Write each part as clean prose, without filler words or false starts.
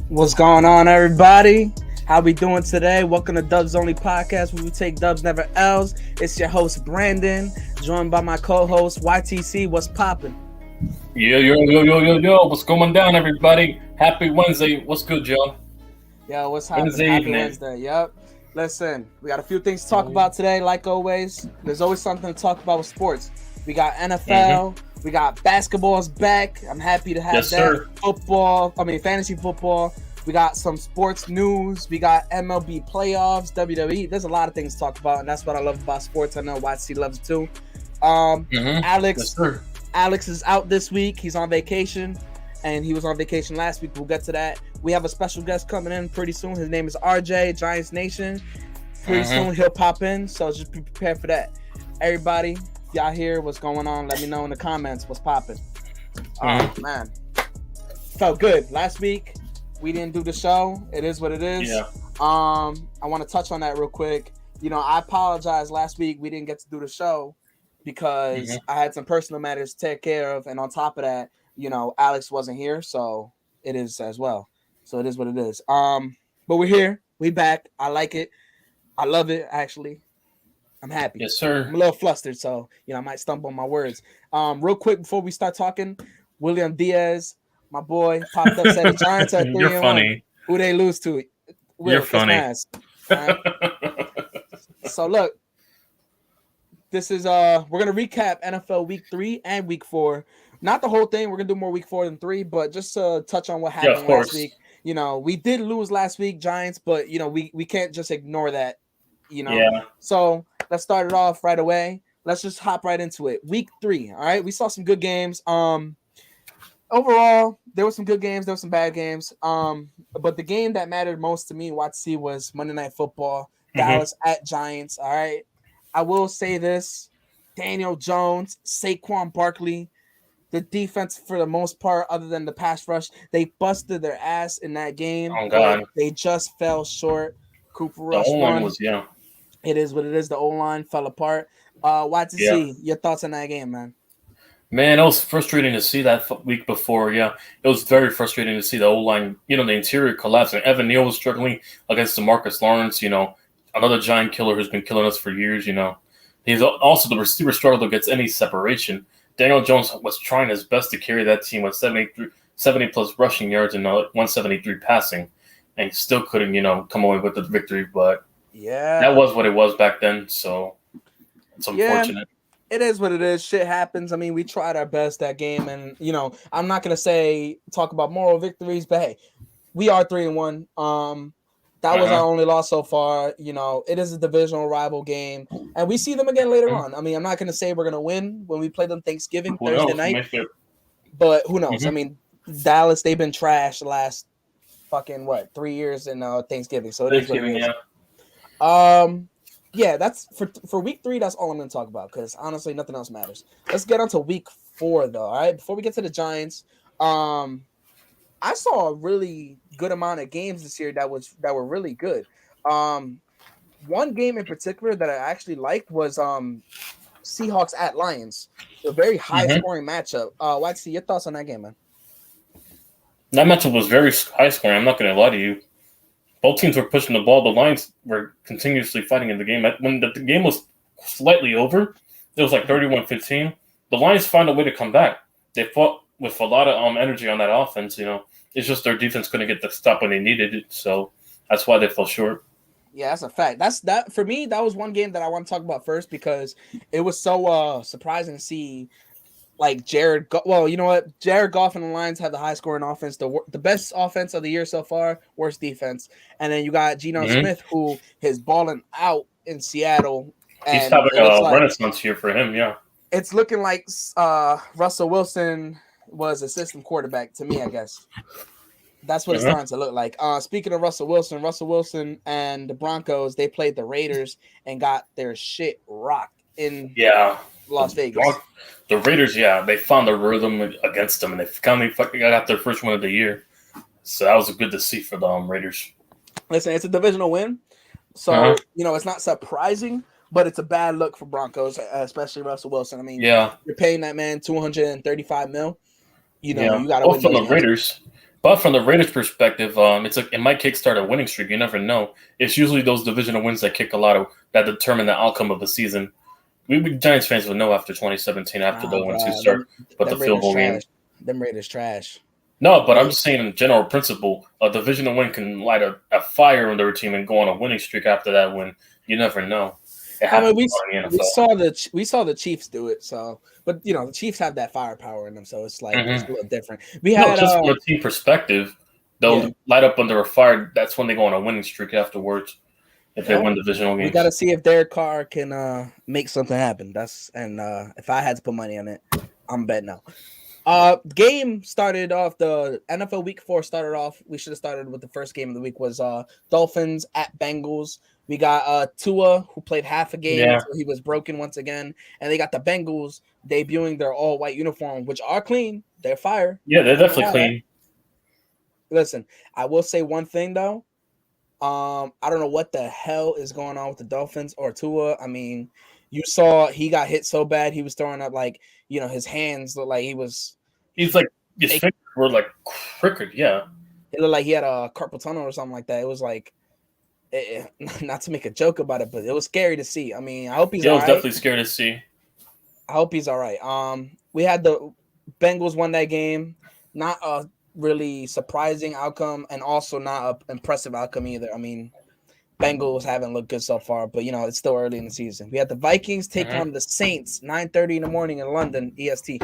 What's going on, everybody? How we doing today? Welcome to Dubs Only Podcast, where we take dubs, never L's. It's your host, Brandon, joined by my co-host, YTC. What's poppin'? Yo. What's going down, everybody? Happy Wednesday. What's good, Joe? Yo, what's happening? Wednesday Happy evening. Wednesday. Yep. Listen, we got a few things to talk about today, like always. There's always something to talk about with sports. We got NFL. We got basketball's back. I'm happy to have Yes, that. sir. Fantasy football. We got some sports news. We got MLB playoffs, WWE. There's a lot of things to talk about, and that's what I love about sports. I know YC loves it too. Yes, sir. Alex is out this week. He's on vacation, and he was on vacation last week. We'll get to that. We have a special guest coming in pretty soon. His name is RJ, Giants Nation. Pretty soon he'll pop in, so just be prepared for that. Everybody, if y'all hear what's going on, let me know in the comments what's popping. Oh, man. Felt good. Last week, we didn't do the show. It is what it is. Yeah. I want to touch on that real quick. You know, I apologize. Last week, we didn't get to do the show because I had some personal matters to take care of. And on top of that, you know, Alex wasn't here. So it is as well. So it is what it is. But we're here. We back. I like it. I love it, actually. I'm happy. Yes, sir. I'm a little flustered, so, you know, I might stumble on my words. Real quick, before we start talking, William Diaz, my boy, popped up, said the Giants are 3-1. You're funny. Who they lose to? You're funny. Right? So, look, this is we're gonna recap NFL Week 3 and Week 4. Not the whole thing. We're gonna do more Week 4 than 3, but just touch on what happened last week. You know, we did lose last week, Giants, but you know, we can't just ignore that. You know, So let's start it off right away. Let's just hop right into it. Week 3. All right, we saw some good games. Overall, there were some good games. There were some bad games. But the game that mattered most to me, see, was Monday Night Football. Dallas at Giants. All right. I will say this: Daniel Jones, Saquon Barkley, the defense for the most part, other than the pass rush, they busted their ass in that game. Oh God, they just fell short. Cooper Rush won. It is what it is. The O-line fell apart. YTC, your thoughts on that game, man? Man, it was frustrating to see that week before. Yeah, it was very frustrating to see the O-line, you know, the interior collapse. And Evan Neal was struggling against DeMarcus Lawrence, you know, another giant killer who's been killing us for years, you know. He's also the receiver struggled against any separation. Daniel Jones was trying his best to carry that team with 70-plus rushing yards and 173 passing, and still couldn't, you know, come away with the victory. But yeah, that was what it was back then. So it's unfortunate. It is what it is. Shit happens. I mean, we tried our best that game, and you know, I'm not gonna talk about moral victories, but hey, we are 3-1. That was our only loss so far. You know, it is a divisional rival game, and we see them again later on. I mean, I'm not gonna say we're gonna win when we play them Thanksgiving Thursday night, but who knows? I mean, Dallas, they've been trash the last fucking 3 years in Thanksgiving. So it is what it is. Yeah, that's for Week 3. That's all I'm going to talk about because honestly, nothing else matters. Let's get on to Week 4, though. All right, before we get to the Giants, I saw a really good amount of games this year that were really good. One game in particular that I actually liked was Seahawks at Lions. A very high scoring matchup. YC, your thoughts on that game, man? That matchup was very high scoring. I'm not going to lie to you. Both teams were pushing the ball. The Lions were continuously fighting in the game. When the game was slightly over, it was like 31-15. The Lions found a way to come back. They fought with a lot of energy on that offense. You know, it's just their defense couldn't get the stop when they needed it. So that's why they fell short. Yeah, that's a fact. That for me. That was one game that I want to talk about first because it was so surprising to see. Like Jared Goff and the Lions have the high scoring offense, the best offense of the year so far, worst defense. And then you got Geno Smith, who is balling out in Seattle. And he's having a renaissance year for him, yeah. It's looking like Russell Wilson was a system quarterback to me, I guess. That's what it's starting to look like. Speaking of Russell Wilson and the Broncos, they played the Raiders and got their shit rocked in Las Vegas. The Raiders, they found the rhythm against them, and they finally got their first win of the year. So that was good to see for the Raiders. Listen, it's a divisional win, so you know it's not surprising, but it's a bad look for Broncos, especially Russell Wilson. I mean, you're paying that man $235 million. You know, you got to win. From the Raiders, But from the Raiders' perspective, it might kickstart a winning streak. You never know. It's usually those divisional wins that that determine the outcome of the season. We Giants fans would know after 2017, after the 1-2 start, but the field Raiders goal game. trash. Them Raiders trash. No, but I'm just saying in general principle, a divisional win can light a fire on their team and go on a winning streak after that win. You never know. I mean, we saw the Chiefs do it. So, but the Chiefs have that firepower in them, so it's like it's a little different. Just from a team perspective, they'll light up under a fire. That's when they go on a winning streak afterwards. If they win divisional games, we got to see if Derek Carr can make something happen. If I had to put money on it, I'm betting no. Game started off, the NFL Week 4 started off. We should have started with the first game of the week was Dolphins at Bengals. We got Tua, who played half a game until he was broken once again, and they got the Bengals debuting their all-white uniform, which are clean. They're fire. Yeah, they're definitely clean. Listen, I will say one thing though. I don't know what the hell is going on with the Dolphins or Tua. I mean, you saw he got hit so bad he was throwing up his hands looked like his fingers were like crooked. Yeah, it looked like he had a carpal tunnel or something like that. It was like, not to make a joke about it, but it was scary to see. I mean, I hope he's. Yeah, it was definitely scary to see. I hope he's all right. We had the Bengals won that game. Not a really surprising outcome, and also not an impressive outcome either. I mean, Bengals haven't looked good so far, but it's still early in the season. We had the Vikings take on the Saints, 9:30 in the morning in London, EST.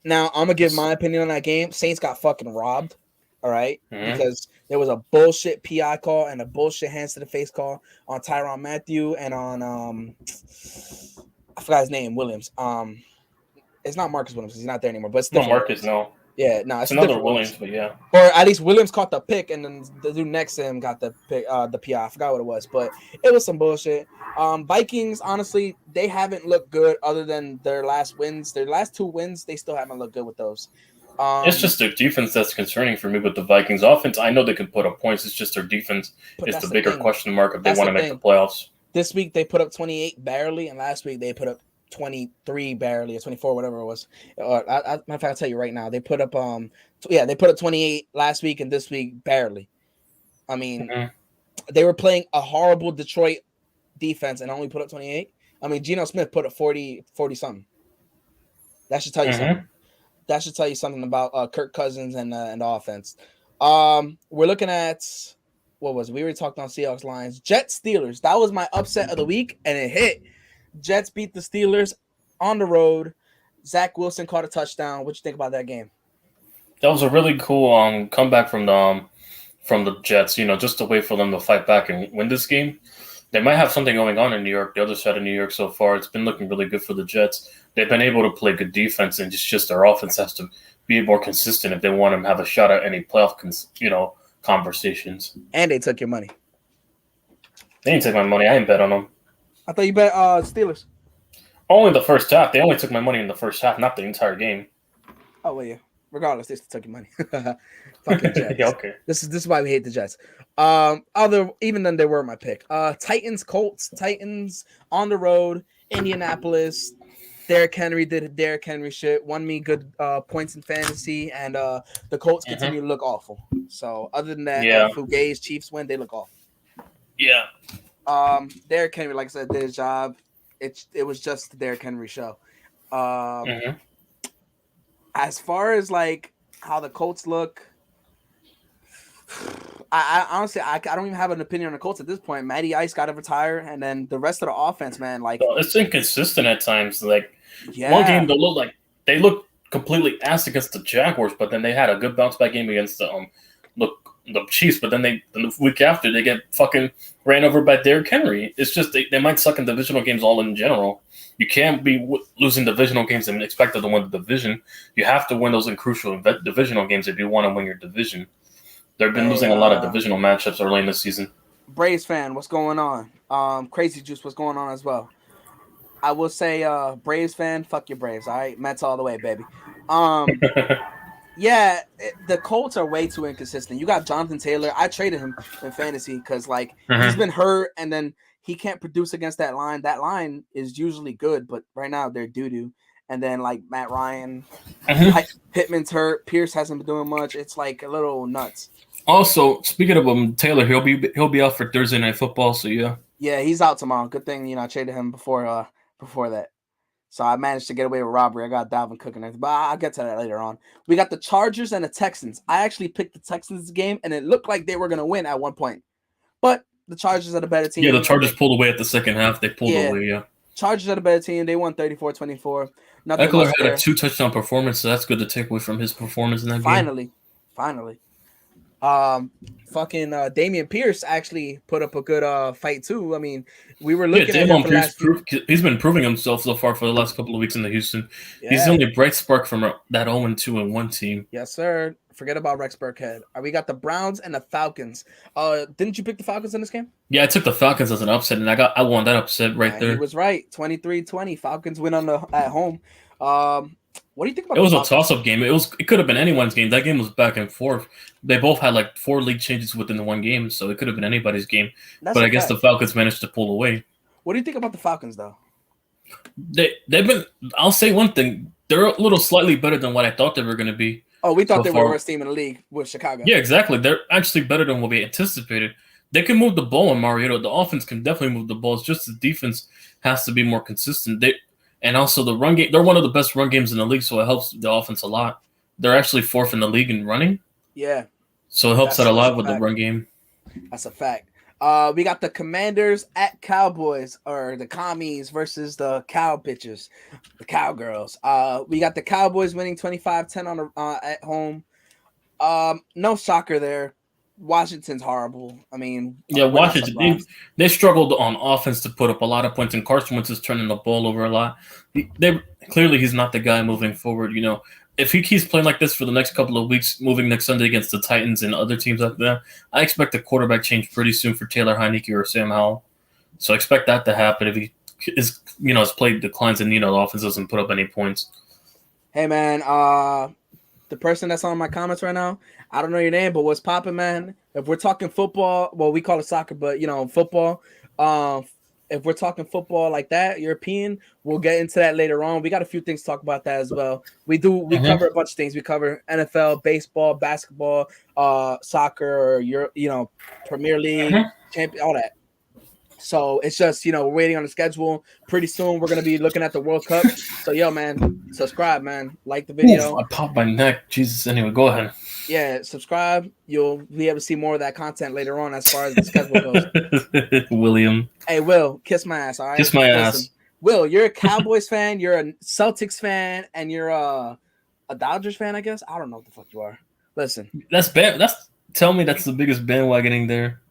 Now I'm gonna give my opinion on that game. Saints got fucking robbed, all right, because there was a bullshit PI call and a bullshit hands to the face call on Tyrann Mathieu and on I forgot his name, Williams. It's not Marcus Williams because he's not there anymore, but it's not Marcus, no. Yeah, no, it's another Williams, but yeah. Or at least Williams caught the pick, and then the dude next to him got the pick, the PI. I forgot what it was, but it was some bullshit. Vikings, honestly, they haven't looked good other than their last wins. Their last 2 wins, they still haven't looked good with those. It's just their defense that's concerning for me with the Vikings offense. I know they can put up points. It's just their defense is the bigger question mark if they want to make the playoffs. This week they put up 28 barely, and last week they put up 23 barely or 24, whatever it was. Matter of fact, I'll tell you right now, they put up they put up 28 last week, and this week barely. I mean, they were playing a horrible Detroit defense and only put up 28. I mean, Geno Smith put up 40 something. That should tell you something. That should tell you something about Kirk Cousins and the offense. We're looking at what was it? We already talked on Seahawks Lions. Jets Steelers. That was my upset of the week, and it hit. Jets beat the Steelers on the road. Zach Wilson caught a touchdown. What you think about that game? That was a really cool comeback from the Jets. Just a way for them to fight back and win this game. They might have something going on in New York. The other side of New York so far, it's been looking really good for the Jets. They've been able to play good defense, and it's just their offense has to be more consistent if they want to have a shot at any playoff conversations. And they took your money. They didn't take my money. I didn't bet on them. I thought you bet Steelers. Only the first half. They only took my money in the first half, not the entire game. Oh, well, yeah. Regardless, they still took your money. Fucking Jets. Yeah, okay. This is why we hate the Jets. Even then, they were my pick. Titans, Colts. Titans on the road. Indianapolis. Derrick Henry did Derrick Henry shit. Won me good points in fantasy, and the Colts continue to look awful. So other than that, Fugazi Chiefs win. They look awful. Yeah. Derrick Henry, like I said, did his job. It was just the Derrick Henry show. As far as like how the Colts look, I honestly don't even have an opinion on the Colts at this point. Matty Ice got to retire, and then the rest of the offense, man, like it's inconsistent at times. Like one game they look completely ass against the Jaguars, but then they had a good bounce back game against the Chiefs. But then the week after they get fucking ran over by Derrick Henry. It's just they might suck in divisional games all in general. You can't be losing divisional games and expect to win the division. You have to win those in crucial divisional games if you want to win your division. They've been losing a lot of divisional matchups early in the season. Braves fan, what's going on? Crazy Juice, what's going on as well? I will say, Braves fan, fuck your Braves. All right, Mets all the way, baby. Yeah, the Colts are way too inconsistent. You got Jonathan Taylor. I traded him in fantasy because he's been hurt, and then he can't produce against that line. That line is usually good, but right now they're doo-doo. and then like Matt Ryan, Mhm. like Pittman's hurt. Pierce hasn't been doing much. It's like a little nuts. Also, speaking of Taylor, he'll be out for Thursday Night Football. So yeah. Yeah, he's out tomorrow. Good thing I traded him before that. So I managed to get away with robbery. I got Dalvin Cook and everything, but I'll get to that later on. We got the Chargers and the Texans. I actually picked the Texans game, and it looked like they were going to win at one point. But the Chargers are the better team. Yeah, the Chargers pulled away at the second half. They pulled away, yeah. Chargers are the better team. They won 34-24. Nothing Eckler much had there. a 2-touchdown performance, so that's good to take away from his performance in that game. Finally. Damian Pierce actually put up a good fight too. I mean, we were looking at him for the last few. He's been proving himself so far for the last couple of weeks in the Houston. Yeah. He's the only bright spark from that 0-2-1 team. Yes, sir. Forget about Rex Burkhead. We got the Browns and the Falcons. Didn't you pick the Falcons in this game? Yeah, I took the Falcons as an upset, and I won that upset right there. He was right. 23-20. Falcons win at home. What do you think about it? It was a toss-up game. It could have been anyone's game. That game was back and forth. They both had like 4 league changes within the one game, so it could have been anybody's game. But I guess the Falcons managed to pull away. What do you think about the Falcons, though? They've been. I'll say one thing. They're a little slightly better than what I thought they were going to be. Oh, we thought they were the worst team in the league with Chicago. Yeah, exactly. They're actually better than what we anticipated. They can move the ball in Mariota. The offense can definitely move the ball. It's just the defense has to be more consistent. And also the run game. They're one of the best run games in the league, so it helps the offense a lot. They're actually 4th in the league in running. Yeah. So it helps out a lot with the run game. That's a fact. We got the Commanders at Cowboys, or the Commies versus the Cow Bitches, the Cowgirls. We got the Cowboys winning 25-10 at home. No shocker there. Washington's horrible. I mean, yeah, Washington they struggled on offense to put up a lot of points, and Carson Wentz is turning the ball over a lot. Clearly he's not the guy moving forward. If he keeps playing like this for the next couple of weeks, moving next Sunday against the Titans and other teams like that, I expect a quarterback change pretty soon for Taylor Heineke or Sam Howell. So I expect that to happen if he his play declines and the offense doesn't put up any points. Hey man, the person that's on my comments right now, I don't know your name, but what's popping, man? If we're talking football, well, we call it soccer, but football. If we're talking football like that, European, we'll get into that later on. We got a few things to talk about that as well. We cover a bunch of things. We cover NFL, baseball, basketball, soccer, or Premier League, champion, all that. So it's just, we're waiting on the schedule. Pretty soon we're going to be looking at the World Cup. So, yo, man, subscribe, man. Like the video. Oof, I popped my neck. Jesus. Anyway, go ahead. Yeah, subscribe. You'll be able to see more of that content later on as far as the schedule goes. William. Hey, Will, kiss my ass, all right? Kiss my ass. Will, you're a Cowboys fan, you're a Celtics fan, and you're a Dodgers fan, I guess? I don't know what the fuck you are. Listen. Tell me that's the biggest bandwagoning there.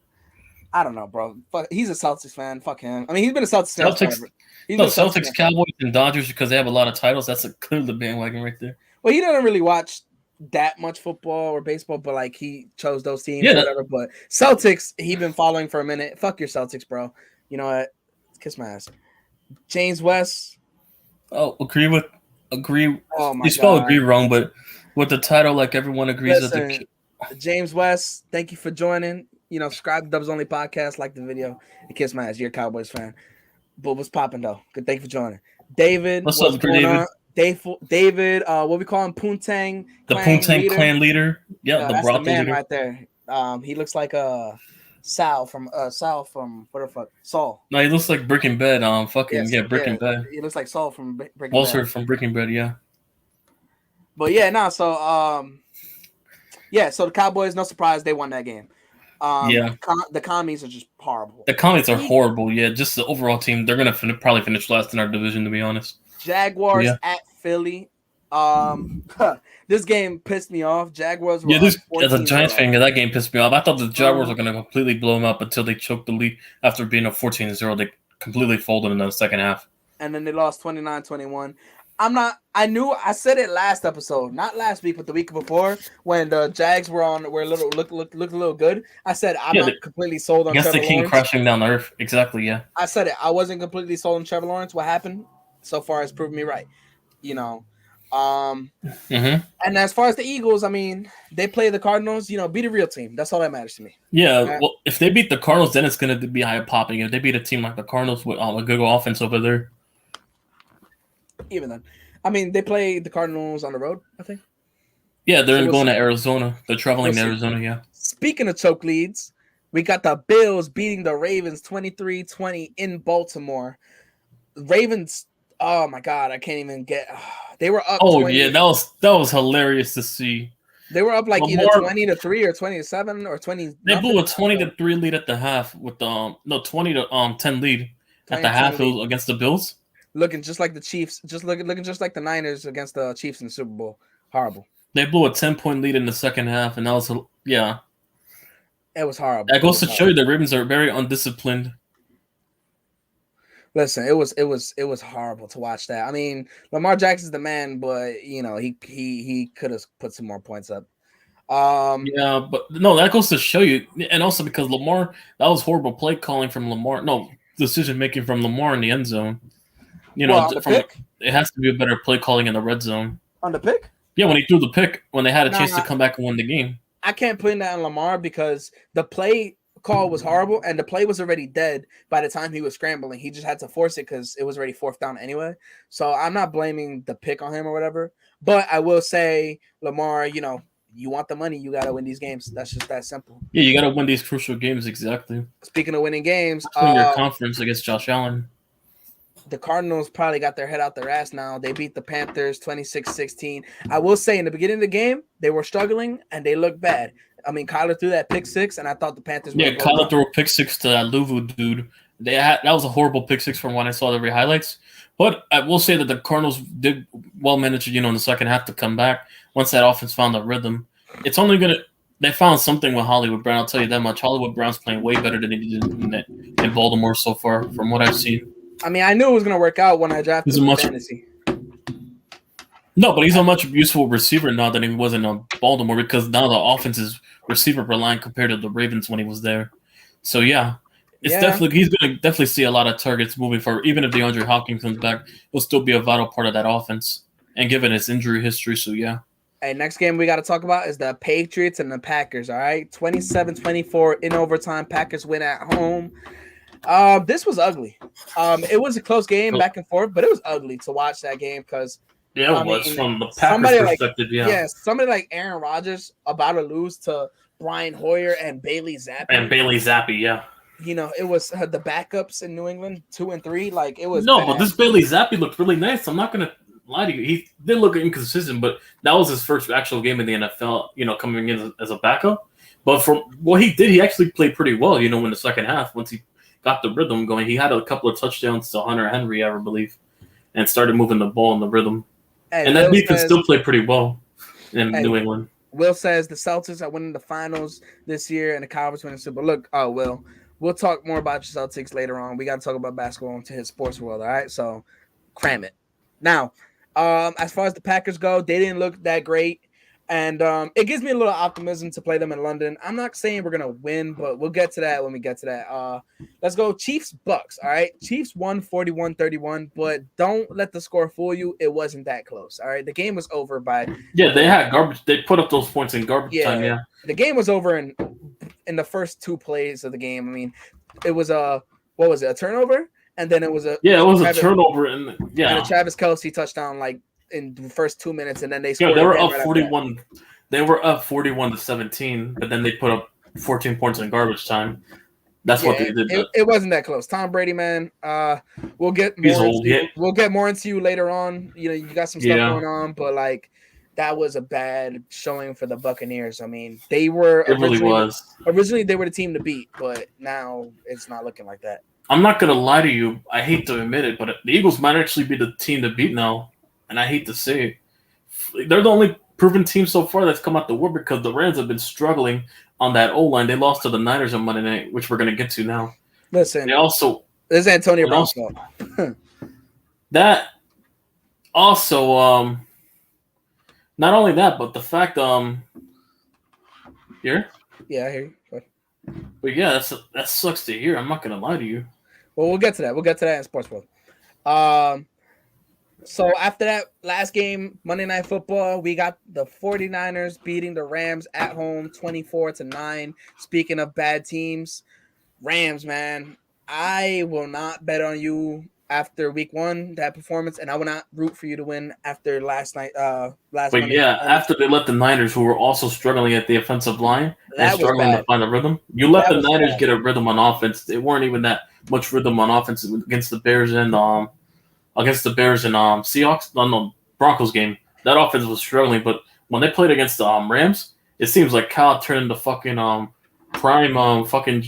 I don't know, bro. Fuck, he's a Celtics fan. Fuck him. I mean, he's been a Celtics fan forever. Celtics, Cowboys, and Dodgers because they have a lot of titles. That's clearly the bandwagon right there. Well, he doesn't really watch that much football or baseball, but like he chose those teams or whatever. But Celtics, he been following for a minute. Fuck your Celtics, bro. You know what? Kiss my ass. James West. Oh, agree. Oh my you spell agree wrong, but with the title, like everyone agrees. Listen, James West, thank you for joining. Subscribe to Dubs Only Podcast, like the video, and kiss my ass. You're a Cowboys fan. But what's popping though? Good, thank you for joining. David, what's up, David? David, what we call him, Poontang. The Poontang clan leader. Yeah, that's the man leader right there. He looks like Sal from what the fuck? Saul. No, he looks like Breaking Bad. Breaking Bad. He looks like Saul from Breaking Bad. Walter from Breaking Bad, yeah. But so the Cowboys, no surprise, they won that game. The Commies are just horrible. The Commies are horrible. Yeah, just the overall team. They're gonna probably finish last in our division, to be honest. Jaguars at Philly. This game pissed me off. Jaguars were as a Giants fan, that game pissed me off. I thought the Jaguars were gonna completely blow them up until they choked the lead after being a 14-0. They completely folded in the second half. And then they lost 29-21. I said it last episode, not last week, but the week before when the Jags were looked a little good. I said I'm not completely sold on Trevor Lawrence. Against the king crashing down the earth. Exactly, yeah. I said it. I wasn't completely sold on Trevor Lawrence. What happened so far has proven me right. And as far as the Eagles, I mean, they play the Cardinals, be the real team. That's all that matters to me. Yeah, well, if they beat the Cardinals, then it's going to be high popping. If they beat a team like the Cardinals with a good offense over there. Even then. I mean, they play the Cardinals on the road, I think. Yeah, they're So we'll going see. to Arizona. They're traveling We'll to see. Arizona, yeah. Speaking of choke leads, we got the Bills beating the Ravens 23-20 in Baltimore. Ravens, oh my God, I can't even get. They were up Oh, yeah, 20. that was hilarious to see. They were up like either Lamar, 20-3 or 20-7 or 20 they blew nothing. a 20-3 lead at the half with no 20-10 lead at the 20-10 half. It lead. was against the Bills. Looking just like the Chiefs, looking just like the Niners against the Chiefs in the Super Bowl. Horrible. They blew a 10-point lead in the second half, and that was yeah. It was horrible. That goes to show you the Ravens are very undisciplined. Listen, it was horrible to watch that. I mean, Lamar Jackson's the man, but you know he could have put some more points up. Yeah, but no, that goes to show you, and also because Lamar, that was horrible play calling from Lamar. No, decision making from Lamar in the end zone. You know, Well, on the pick, it has to be a better play calling in the red zone. on the pick. Yeah, when he threw the pick, when they had a chance to Nah, come back and win the game. I can't put that on Lamar because the play call was horrible and the play was already dead by the time he was scrambling. He just had to force it because it was already fourth down anyway. So I'm not blaming the pick on him or whatever. But I will say, Lamar, you know, you want the money, you got to win these games. That's just that simple. Yeah, you got to win these crucial games, exactly. Speaking of winning games, in your conference against Josh Allen. The Cardinals probably got their head out their ass now. They beat the Panthers 26-16. I will say in the beginning of the game, they were struggling and they looked bad. I mean, Kyler threw that pick six, and I thought the Panthers were Kyler threw a pick six to that Louvu dude. That was a horrible pick six from when I saw the highlights. But I will say that the Cardinals did well manage, in the second half to come back once that offense found the rhythm. It's only going to – they found something with Hollywood Brown. I'll tell you that much. Hollywood Brown's playing way better than he did in Baltimore so far from what I've seen. I mean, I knew it was going to work out when I drafted him in fantasy. No, but he's a much useful receiver now than he was in Baltimore because now the offense is receiver reliant compared to the Ravens when he was there. So yeah, he's going to definitely see a lot of targets moving forward. Even if DeAndre Hopkins comes back, he'll still be a vital part of that offense. And given his injury history, so yeah. Hey, next game we got to talk about is the Patriots and the Packers. All right, 27-24 in overtime. Packers win at home. This was ugly. It was a close game back and forth, but it was ugly to watch that game because. Yeah, it was from the Packers' perspective. Somebody like Aaron Rodgers about to lose to Brian Hoyer and Bailey Zappi. Yeah. It was the backups in New England, 2 and 3. Like it was. No, but this Bailey Zappi looked really nice. I'm not gonna lie to you. He did look inconsistent, but that was his first actual game in the NFL. Coming in as a backup. But from what he did, he actually played pretty well. In the second half, once he got the rhythm going, he had a couple of touchdowns to Hunter Henry, I believe, and started moving the ball in the rhythm. Hey, and that defense still played pretty well in New England. Will says the Celtics are winning the finals this year and the Cowboys winning the Super Bowl. Look, Will, we'll talk more about your Celtics later on. We got to talk about basketball into his sports world, all right? So cram it. Now, as far as the Packers go, they didn't look that great. And it gives me a little optimism to play them in London. I'm not saying we're going to win, but we'll get to that when we get to that. Let's go Chiefs-Bucks, all right? Chiefs won 41-31, but don't let the score fool you. It wasn't that close, all right? The game was over by – Yeah, they had garbage. They put up those points in garbage time, yeah. The game was over in the first 2 plays of the game. I mean, it was a turnover? And then it was a turnover and a Travis Kelce touchdown like in the first 2 minutes, and then they scored. Yeah, they were up 41. They were up 41-17, but then they put up 14 points in garbage time. That's what they did. It wasn't that close. Tom Brady, man. We'll get more. We'll get more into you later on. You got some stuff going on, but like that was a bad showing for the Buccaneers. I mean, they were originally they were the team to beat, but now it's not looking like that. I'm not gonna lie to you. I hate to admit it, but the Eagles might actually be the team to beat now. And I hate to say it. They're the only proven team so far that's come out the wood because the Rams have been struggling on that O-line. They lost to the Niners on Monday night, which we're going to get to now. Listen, this is Antonio Brown's fault. That also, not only that, but the fact, here? Yeah, I hear you. But yeah, that sucks to hear. I'm not going to lie to you. Well, we'll get to that. We'll get to that in Sports World. So after that last game, Monday Night Football, we got the 49ers beating the Rams at home 24-9. Speaking of bad teams, Rams, man, I will not bet on you after week 1, that performance, and I would not root for you to win after last But Monday's yeah, performance. after they let the Niners, who were also struggling at the offensive line and That was struggling to bad. find a rhythm, you let That the was Niners bad. get a rhythm on offense. They weren't even that much rhythm on offense against the Bears and Seahawks. No, Broncos game. That offense was struggling, but when they played against the Rams, it seems like Kyle turned into fucking prime fucking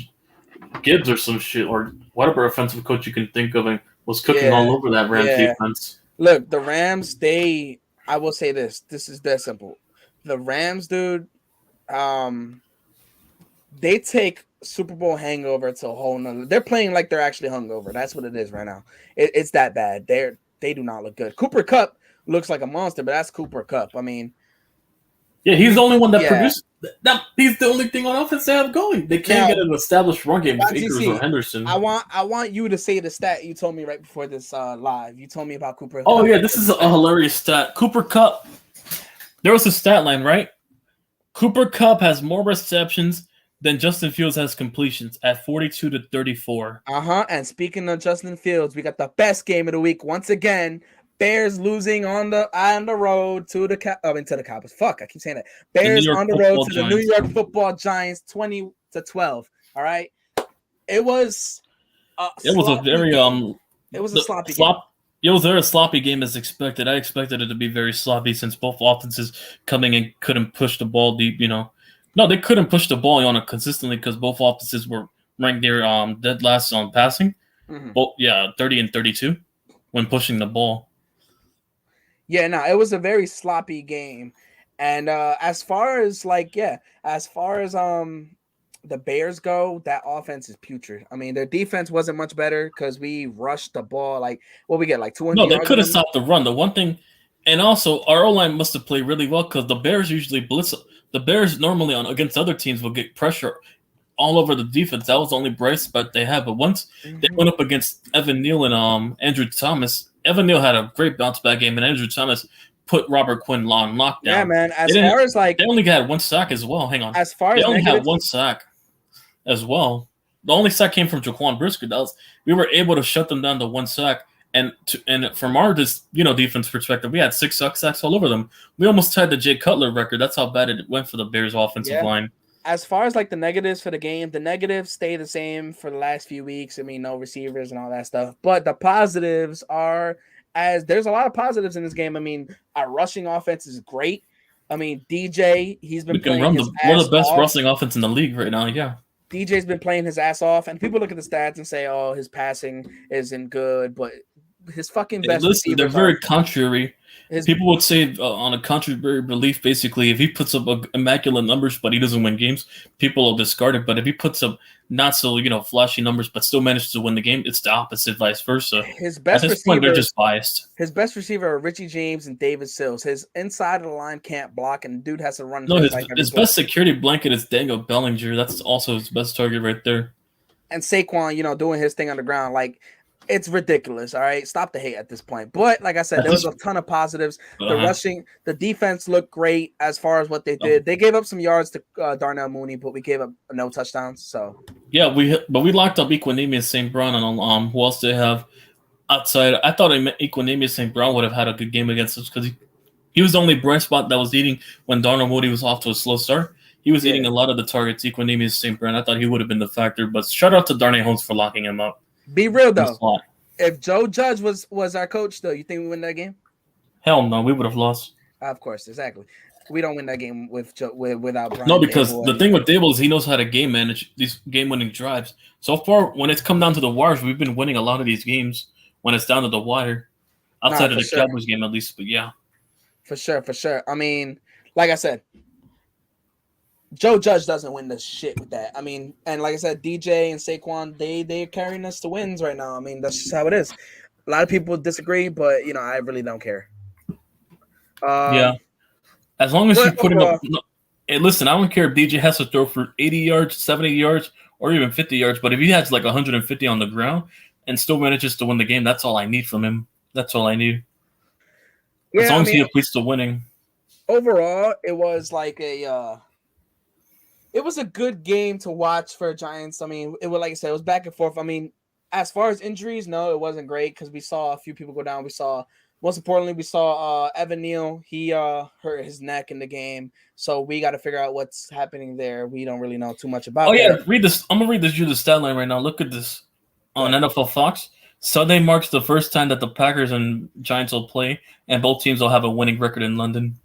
Gibbs or some shit or whatever offensive coach you can think of and was cooking Yeah, all over that Rams yeah. defense. Look, the Rams, I will say this. This is that simple. The Rams, dude, they take Super Bowl hangover to a whole nother. They're playing like they're actually hungover. That's what it is right now. It's that bad. They do not look good. Cooper Kupp looks like a monster, but that's Cooper Kupp. I mean, Yeah, he's the only one that yeah. produced. He's the only thing on offense they have going. They can't Now, get an established run game with Akers or GC, Henderson. I want you to say the stat you told me right before this live. You told me about Cooper Oh Kupp. yeah, this is a hilarious stat. Cooper Kupp. There was a stat line, right? Cooper Kupp has more receptions than Justin Fields has completions at 42 to 34. And speaking of Justin Fields, we got the best game of the week once again. Bears losing on the road to the to the Cowboys. Fuck, I keep saying that. Bears on the road to the New York Football Giants, 20-12. All right, it was a very game. It was a sloppy game. It was a very sloppy game as expected. I expected it to be very sloppy since both offenses coming in couldn't push the ball deep. No, they couldn't push the ball on it consistently because both offenses were ranked near dead last on passing. Mm-hmm. 30 and 32 when pushing the ball. Yeah, no, it was a very sloppy game. And as far as the Bears go, that offense is putrid. I mean, their defense wasn't much better because we rushed the ball. We get 200 No, they yards. could have stopped the run. The one thing, and also our O-line must have played really well because the Bears usually blitz. The Bears normally against other teams will get pressure all over the defense. That was the only bright spot they had. But once they went up against Evan Neal and Andrew Thomas, Evan Neal had a great bounce back game, and Andrew Thomas put Robert Quinn on lockdown. Yeah, man. They only got one sack as well. Hang on. They only had one sack as well. The only sack came from Jaquan Brisker. We were able to shut them down to one sack. And from our defense perspective, we had 6 sacks all over them. We almost tied the Jay Cutler record. That's how bad it went for the Bears offensive line. As far as the negatives for the game, the negatives stay the same for the last few weeks. I mean, no receivers and all that stuff. But the positives there's a lot of positives in this game. I mean, our rushing offense is great. I mean, DJ, he's been playing one of the best rushing offense in the league right now. Yeah. DJ's been playing his ass off, and people look at the stats and say, "Oh, his passing isn't good," but his fucking best. Listen, they're very contrary. People would say on a contrary belief, basically, if he puts up immaculate numbers but he doesn't win games, people will discard it. But if he puts up not so flashy numbers but still manages to win the game, it's the opposite, vice versa. His best At this point, they're just biased. His best receiver are Richie James and David Sills. His inside of the line can't block, and the dude has to run. No, his best security blanket is Daniel Bellinger. That's also his best target right there. And Saquon, doing his thing on the ground, it's ridiculous. All right, stop the hate at this point. But like I said, there was a ton of positives. The defense looked great as far as what they did. They gave up some yards to Darnell Mooney, but we gave up no touchdowns. So yeah, we locked up Equanimeous St. Brown and who else they have outside. I thought Equanimeous St. Brown would have had a good game against us because he was the only bright spot that was eating when Darnell Mooney was off to a slow start. He was eating a lot of the targets. Equanimeous St. Brown, I thought he would have been the factor. But shout out to Darnay Holmes for locking him up. Be real though. If Joe Judge was our coach, though, you think we win that game? Hell no, we would have lost. Of course, exactly. We don't win that game without Brian. No, because the thing with Dable is he knows how to game manage these game-winning drives. So far, when it's come down to the wires, we've been winning a lot of these games when it's down to the wire. Outside of the Cowboys game, at least. But yeah. For sure. I mean, like I said, Joe Judge doesn't win the shit with that. I mean, and like I said, DJ and Saquon, they're carrying us to wins right now. I mean, that's just how it is. A lot of people disagree, but I really don't care. Yeah, as long as you put him up. Hey, listen, I don't care if DJ has to throw for 80 yards, 70 yards, or even 50 yards. But if he has 150 on the ground and still manages to win the game, that's all I need from him. That's all I need. Yeah, as long as he completes the winning. Overall, it was it was a good game to watch for Giants. I mean, like I said, it was back and forth. I mean, As far as injuries, no, it wasn't great because we saw a few people go down. Most importantly, we saw Evan Neal. He hurt his neck in the game, so we got to figure out what's happening there. We don't really know too much about that. Read this. I'm gonna read you the stat line right now. Look at this on NFL Fox. Sunday marks the first time that the Packers and Giants will play, and both teams will have a winning record in London.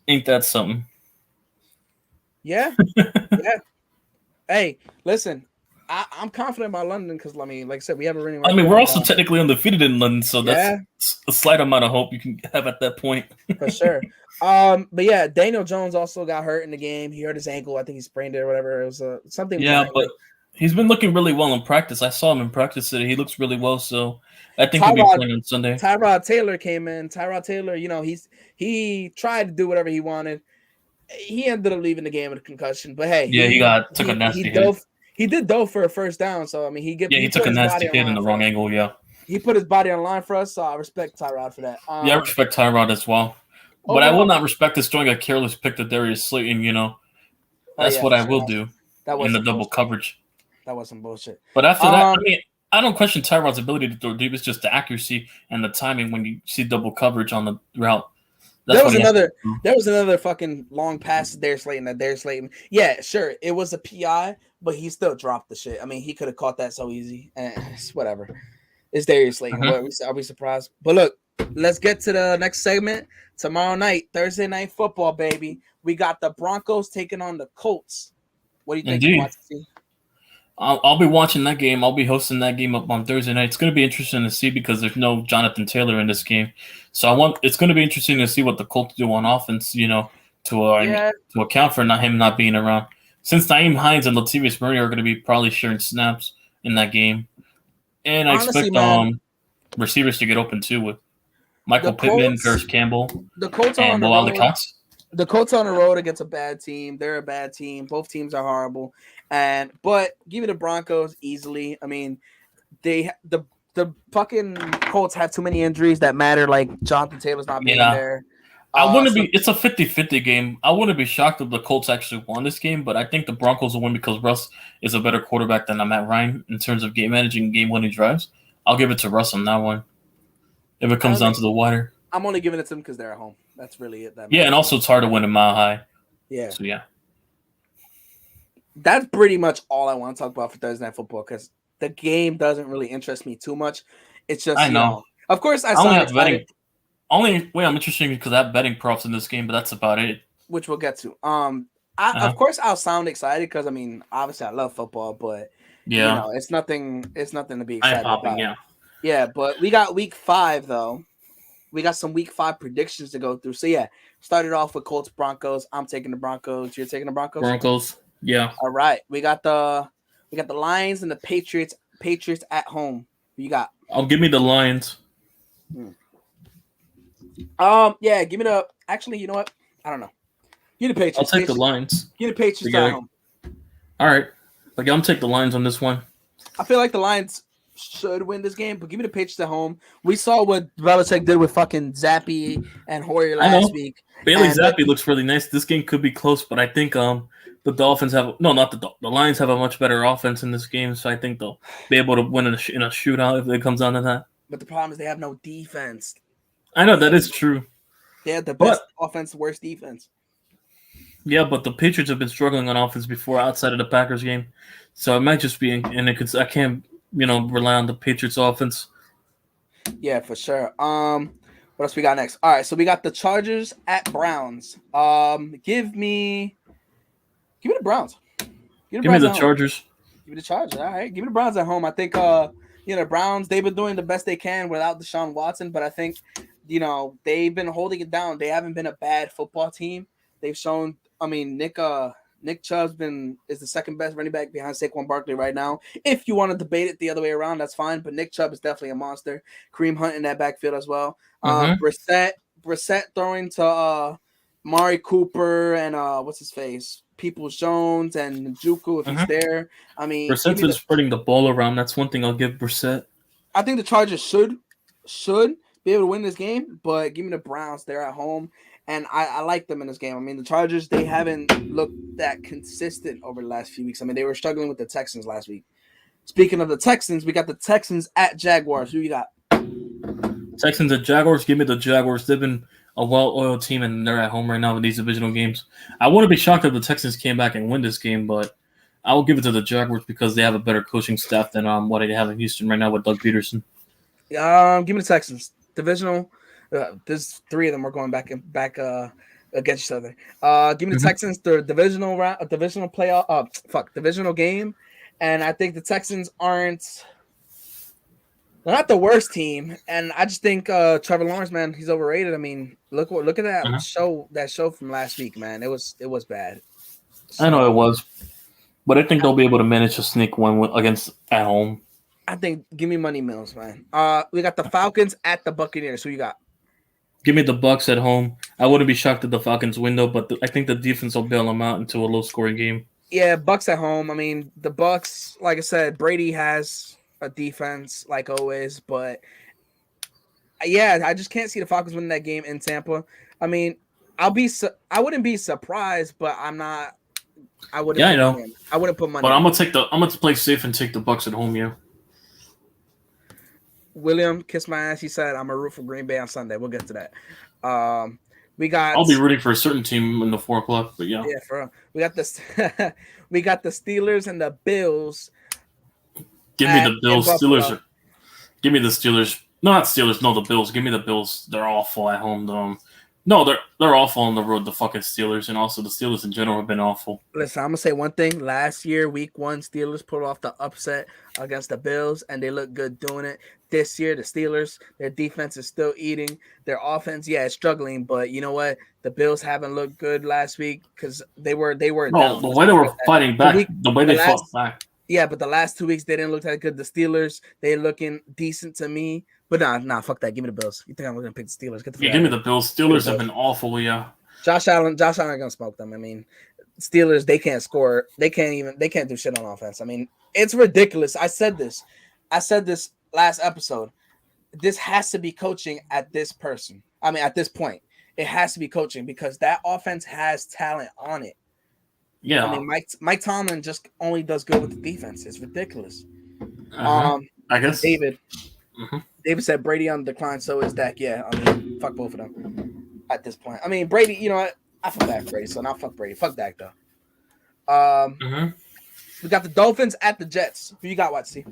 Ain't that something? Yeah. Hey, listen, I'm confident about London because like I said, we have a winning record. I mean, we're also technically undefeated in London, so that's a slight amount of hope you can have at that point. For sure. But yeah, Daniel Jones also got hurt in the game. He hurt his ankle. I think he sprained it or whatever. It was something. Yeah, but he's been looking really well in practice. I saw him in practice today. He looks really well, so I think he'll be playing on Sunday. Tyrod Taylor came in. Tyrod Taylor, he tried to do whatever he wanted. He ended up leaving the game with a concussion. But hey, he took a nasty hit. He did dove for a first down, so I mean he took a nasty hit in the wrong angle. Yeah, he put his body on the line for us, so I respect Tyrod for that. I respect Tyrod as well, but I will not respect us throwing a careless pick to Darius Slayton. That's what I will do in the double coverage. That was some bullshit. But after that, I mean, I don't question Tyrod's ability to throw deep. It's just the accuracy and the timing when you see double coverage on the route. There was another fucking long pass to Darius Slayton. Yeah, sure, it was a PI, but he still dropped the shit. I mean, he could have caught that so easy. It's whatever. It's Darius Slayton. Are we surprised? But look, let's get to the next segment. Tomorrow night, Thursday Night Football, baby. We got the Broncos taking on the Colts. What do you think? Indeed. I'll be watching that game. I'll be hosting that game up on Thursday night. It's going to be interesting to see because there's no Jonathan Taylor in this game. So it's going to be interesting to see what the Colts do on offense, to account for him not being around. Since Naeem Hines and Latavius Murray are going to be probably sharing snaps in that game. And I expect receivers to get open too with Michael Pittman, Paris Campbell, and Mo Alley-Cox. The Colts on the road against a bad team. They're a bad team. Both teams are horrible. But give me the Broncos easily. I mean, the fucking Colts have too many injuries that matter, like Jonathan Taylor's not being there. It's a 50-50 game. I wouldn't be shocked if the Colts actually won this game, but I think the Broncos will win because Russ is a better quarterback than Matt Ryan in terms of game managing, game-winning drives. I'll give it to Russ on that one if it comes down to the wire. I'm only giving it to them because they're at home. That's really it. And also it's hard to win a Mile High. Yeah. So, yeah. That's pretty much all I want to talk about for Thursday Night Football because the game doesn't really interest me too much. It's just, I know. Of course, I only have betting. Only way I'm interested because I have betting props in this game, but that's about it. Which we'll get to. Of course, I'll sound excited because, I mean, obviously I love football, but, it's nothing to be excited about. Yeah, but we got week 5, though. We got some week 5 predictions to go through. So, yeah, started off with Colts, Broncos. I'm taking the Broncos. You're taking the Broncos? Broncos, yeah. All right. We got the Lions and the Patriots. Patriots at home. Who you got? Give me the Lions. Yeah, give me the. Actually, you know what? I don't know. Give me the Patriots. I'll take the Lions. Give me the Patriots at home. All right. I'm going to take the Lions on this one. I feel like the Lions should win this game, but give me the Patriots at home. We saw what Belichick did with fucking Zappy and Hoyer last week. Bailey Zappy looks really nice. This game could be close, but I think the Dolphins have the Lions have a much better offense in this game, so I think they'll be able to win in a shootout if it comes down to that. But the problem is they have no defense. I know that is true. They have the best offense, worst defense. Yeah, but the Patriots have been struggling on offense before outside of the Packers game, so it might just be I can't rely on the Patriots offense. Yeah, for sure. What else we got next? All right, so we got the Chargers at Browns. Give me the Browns. Give me the Chargers. Give me the Chargers. All right, give me the Browns at home. I think the Browns, they've been doing the best they can without Deshaun Watson, but I think they've been holding it down. They haven't been a bad football team. They've shown. I mean, Nick Chubb's is the second best running back behind Saquon Barkley right now. If you want to debate it the other way around, that's fine. But Nick Chubb is definitely a monster. Kareem Hunt in that backfield as well. Brissett throwing to Mari Cooper and what's his face, Peoples-Jones and Njoku if he's there. I mean, Brissett's been spreading the ball around. That's one thing I'll give Brissett. I think the Chargers should be able to win this game, but give me the Browns. They're at home. And I like them in this game. I mean, the Chargers, they haven't looked that consistent over the last few weeks. I mean, they were struggling with the Texans last week. Speaking of the Texans, we got the Texans at Jaguars. Who you got? Texans at Jaguars. Give me the Jaguars. They've been a well-oiled team, and they're at home right now with these divisional games. I wouldn't be shocked if the Texans came back and win this game, but I will give it to the Jaguars because they have a better coaching staff than what they have in Houston right now with Doug Peterson. Give me the Texans. Divisional. There's three of them are going back against each other. Give me the Texans. The divisional round, divisional playoff. Divisional game, and I think the Texans aren't. They're not the worst team, and I just think Trevor Lawrence, man, he's overrated. I mean, look at that show from last week, man. It was bad. So, I know it was, but I think they'll be able to manage to sneak one against at home. I think give me Money Mills, man. We got the Falcons at the Buccaneers. Who you got? Give me the Bucs at home. I wouldn't be shocked if the Falcons win though, but I think the defense will bail them out into a low-scoring game. Yeah, Bucs at home. I mean, the Bucs, like I said, Brady has a defense like always, but yeah, I just can't see the Falcons winning that game in Tampa. I mean, I wouldn't be surprised, but I'm not. I wouldn't. Yeah, I know. I wouldn't put money. But I'm gonna play safe and take the Bucs at home. Yeah. William, kiss my ass. He said, "I'm a root for Green Bay on Sunday." We'll get to that. We got. I'll be rooting for a certain team in the 4 o'clock, but yeah. Yeah, for real. We got this. We got the Steelers and the Bills. Give me the Bills. Steelers. Give me the Steelers. No, not Steelers. No, the Bills. Give me the Bills. They're awful at home. No, they're awful on the road. The fucking Steelers, and also the Steelers in general have been awful. Listen, I'm gonna say one thing. Last year, Week 1, Steelers pulled off the upset against the Bills, and they look good doing it. This year, the Steelers, their defense is still eating. Their offense, yeah, it's struggling, but you know what? The Bills haven't looked good last week because they were. No, down. the way they were fighting back, the way they fought back. Yeah, but the last 2 weeks they didn't look that good. The Steelers, they're looking decent to me. But nah, fuck that. Give me the Bills. You think I'm gonna pick the Steelers? Get the give me the Bills. Steelers have been awful, yeah. Josh Allen gonna smoke them. I mean, Steelers, they can't score. They can't do shit on offense. I mean, it's ridiculous. I said this last episode. This has to be coaching at this person. I mean, at this point, it has to be coaching because that offense has talent on it. Yeah. I mean, Mike Tomlin just only does good with the defense. It's ridiculous. I guess David. Mm-hmm. David said Brady on the decline, so is Dak. Yeah, I mean, fuck both of them at this point. I mean, Brady, you know what? I fuck Dak Brady, so now fuck Brady. Fuck Dak, though. We got the Dolphins at the Jets. Who you got, Watsy?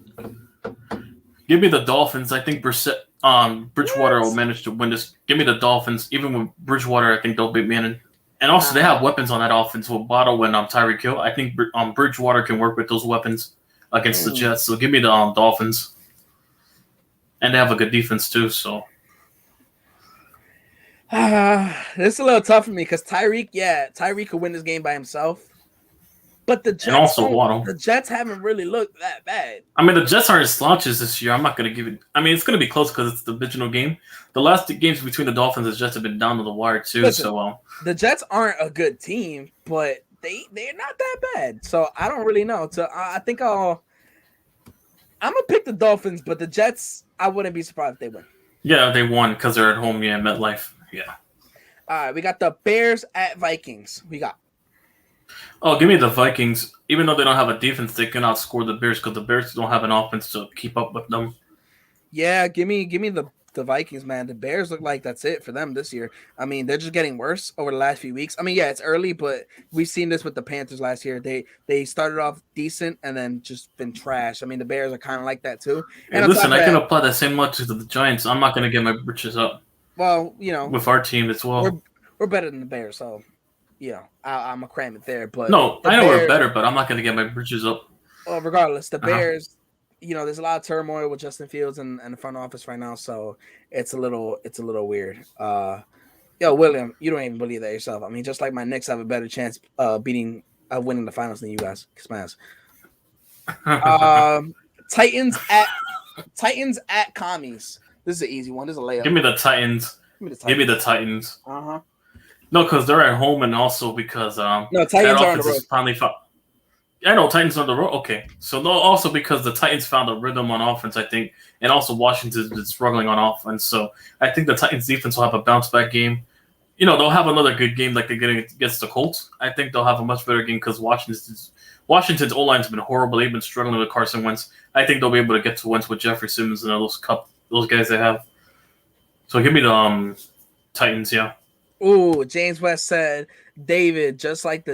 Give me the Dolphins. I think Bridgewater will manage to win this. Give me the Dolphins. Even with Bridgewater, I think they'll beat Manning. And also, they have weapons on that offense with Bottle and Tyreek Hill. I think Bridgewater can work with those weapons against the Jets. So give me the Dolphins. And they have a good defense too. So this is a little tough for me because Tyreek could win this game by himself. But the Jets and also Waddle. The Jets haven't really looked that bad. I mean, the Jets aren't slouches this year. I'm not going to give it. I mean, it's going to be close because it's the divisional game. The last games between the Dolphins and the Jets have been down to the wire too. Listen, so the Jets aren't a good team, but they're not that bad. So I don't really know. So I think I'm gonna pick the Dolphins, but the Jets, I wouldn't be surprised if they win. Yeah, they won because they're at home. Yeah, MetLife. Yeah. All right, we got the Bears at Vikings. We got. Oh, give me the Vikings. Even though they don't have a defense, they can outscore the Bears because the Bears don't have an offense to keep up with them. Yeah, give me the Vikings, man. The Bears look like that's it for them this year. I mean, they're just getting worse over the last few weeks. I mean, yeah, it's early, but we've seen this with the Panthers last year. They started off decent and then just been trash. I mean, the Bears are kind of like that too. And listen, I can apply that same logic to the Giants. I'm not going to get my britches up. Well, you know, with our team as well, we're better than the Bears, so you know, I'm gonna cram it there. But no, I know we're better, but I'm not going to get my britches up. Well, regardless, the Bears. You know, there's a lot of turmoil with Justin Fields and the front office right now, so it's a little weird. Yo, William, you don't even believe that yourself. I mean, just like my Knicks have a better chance winning the finals than you guys. Kiss my ass. Titans at Commies. This is an easy one. This is a layup. Give me the Titans. Give me the Titans. No, because they're at home, and also because Titans are on the road. Finally I know Titans on the road. Okay, so no, also because the Titans found a rhythm on offense, I think, and also Washington's been struggling on offense. So I think the Titans defense will have a bounce back game. they'll have another good game like they're getting against the Colts. I think they'll have a much better game because Washington's O-line's been horrible. They've been struggling with Carson Wentz. I think they'll be able to get to Wentz with Jeffrey Simmons and those guys they have. So give me the Titans, yeah. Ooh, James West said, David, just like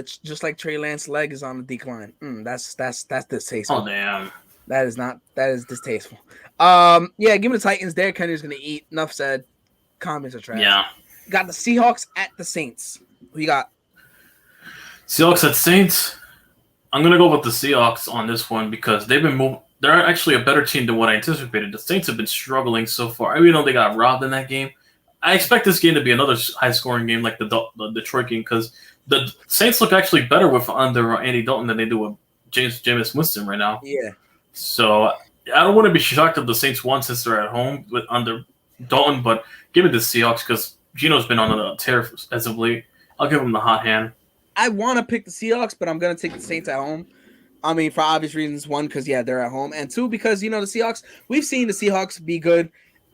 Trey Lance's leg is on the decline. That's distasteful. Oh damn. That is distasteful. Yeah, give me the Titans. Derrick Henry's gonna eat. Enough said. Comments are trash. Yeah. Got the Seahawks at the Saints. Who you got? Seahawks at Saints. I'm gonna go with the Seahawks on this one because they've been moving. They're actually a better team than what I anticipated. The Saints have been struggling so far. Even though they got robbed in that game, I expect this game to be another high-scoring game like the Detroit game because the Saints look actually better with under Andy Dalton than they do with Jameis Winston right now. Yeah. So I don't want to be shocked if the Saints won since they're at home with under Dalton, but give it the Seahawks because Geno's been on a tear as of late. I'll give him the hot hand. I want to pick the Seahawks, but I'm going to take the Saints at home. I mean, for obvious reasons. One, because, they're at home. And two, because, the Seahawks, we've seen the Seahawks be good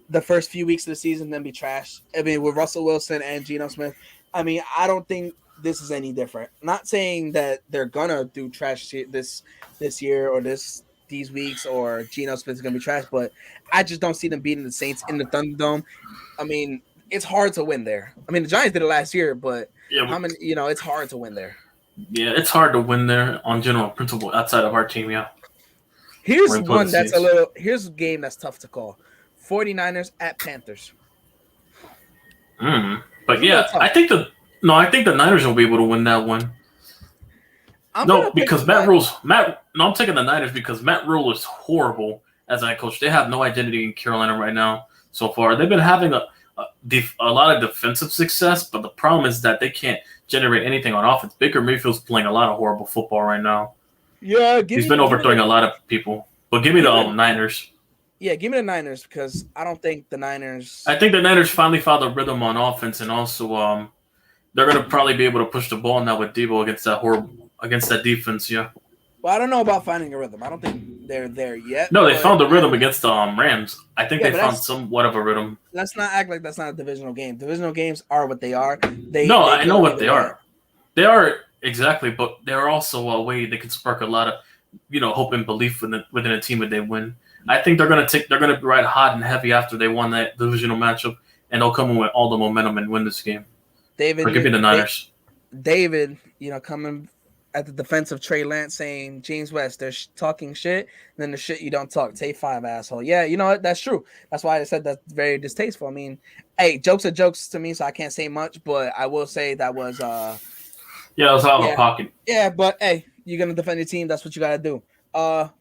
the first few weeks of the season, then be trash. I mean, with Russell Wilson and Geno Smith, I mean, I don't think this is any different. Not saying that they're going to do trash this year or these weeks or Geno Smith's going to be trash, but I just don't see them beating the Saints in the Thunderdome. I mean, it's hard to win there. I mean, the Giants did it last year, but it's hard to win there. Yeah, it's hard to win there on general principle outside of our team, yeah. Here's a game that's tough to call. 49ers at Panthers. But yeah, I think the Niners will be able to win that one. I'm taking the Niners because Matt Rule is horrible as a head coach. They have no identity in Carolina right now so far. They've been having a lot of defensive success, but the problem is that they can't generate anything on offense. Baker Mayfield's playing a lot of horrible football right now. Yeah, he's been overthrowing a lot of people. But give me the Niners. Yeah, give me the Niners because I don't think the Niners. I think the Niners finally found a rhythm on offense, and also they're going to probably be able to push the ball now with Debo against that defense. Yeah. Well, I don't know about finding a rhythm. I don't think they're there yet. No, they found the rhythm against the Rams. I think they found somewhat of a rhythm. Let's not act like that's not a divisional game. Divisional games are what they are. I know what they are. They are exactly, but they're also a way they can spark a lot of, hope and belief within a team if they win. I think they're gonna ride hot and heavy after they won that divisional matchup, and they'll come in with all the momentum and win this game. David, give me the Niners. David, coming at the defense of Trey Lance saying James West, they're talking shit, and then the shit you don't talk. Take 5, asshole. Yeah, you know what? That's true. That's why I said that's very distasteful. I mean, hey, jokes are jokes to me, so I can't say much, but I will say that was it was out of pocket. Yeah, but hey, you're gonna defend your team. That's what you gotta do.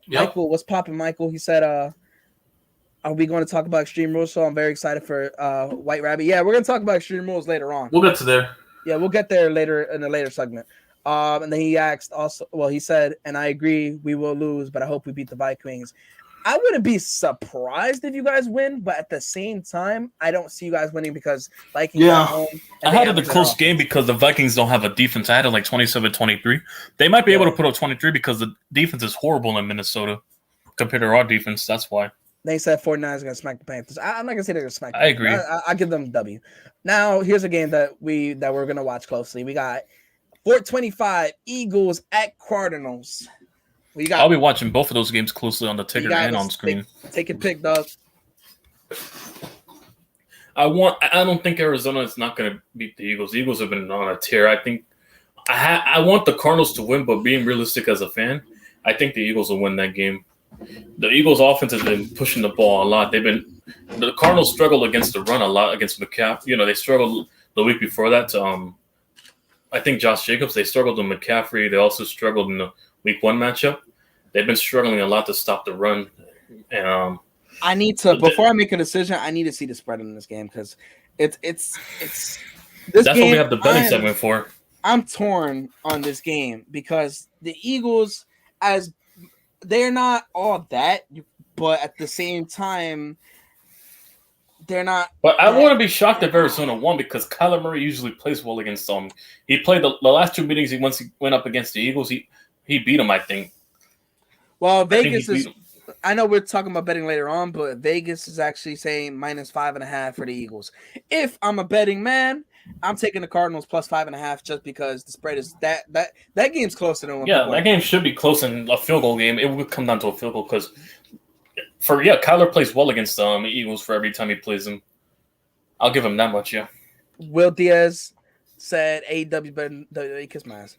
Michael, what's popping, Michael? He said, are we going to talk about Extreme Rules? So I'm very excited for White Rabbit. Yeah, we're going to talk about Extreme Rules later on. We'll get to there. Yeah, we'll get there later in a later segment. And then he asked also, he said, and I agree, we will lose, but I hope we beat the Vikings. I wouldn't be surprised if you guys win, but at the same time, I don't see you guys winning because Vikings are home. I had it a close game because the Vikings don't have a defense. I had it like 27-23. They might be able to put up 23 because the defense is horrible in Minnesota compared to our defense. That's why. They said 49ers are going to smack the Panthers. I'm not going to say they're going to smack the Panthers. I agree. I give them a W. Now, here's a game that we're going to watch closely. We got 425 Eagles at Cardinals. I'll be watching both of those games closely on the ticker and on screen. Take your pick, dog. I don't think Arizona is not going to beat the Eagles. The Eagles have been on a tear. I think I want the Cardinals to win, but being realistic as a fan, I think the Eagles will win that game. The Eagles' offense has been pushing the ball a lot. The Cardinals struggled against the run a lot against McCaffrey. They struggled the week before that. I think Josh Jacobs. They struggled with McCaffrey. They also struggled in the Week 1 matchup. They've been struggling a lot to stop the run. And I need to before I make a decision. I need to see the spread in this game because it's this. That's what we have the betting segment for. I'm torn on this game because the Eagles, as they're not all that, but at the same time, they're not. But I want to be shocked if Arizona won because Kyler Murray usually plays well against them. He played the last 2 meetings. He went up against the Eagles. He beat them, I think. Well, Vegas is. I know we're talking about betting later on, but Vegas is actually saying -5.5 for the Eagles. If I'm a betting man, I'm taking the Cardinals plus 5.5 just because the spread is that game's closer than what Yeah, people that game should be close in a field goal game. It would come down to a field goal because Kyler plays well against the Eagles for every time he plays them. I'll give him that much, yeah. Will Diaz said AEW better than kiss my ass.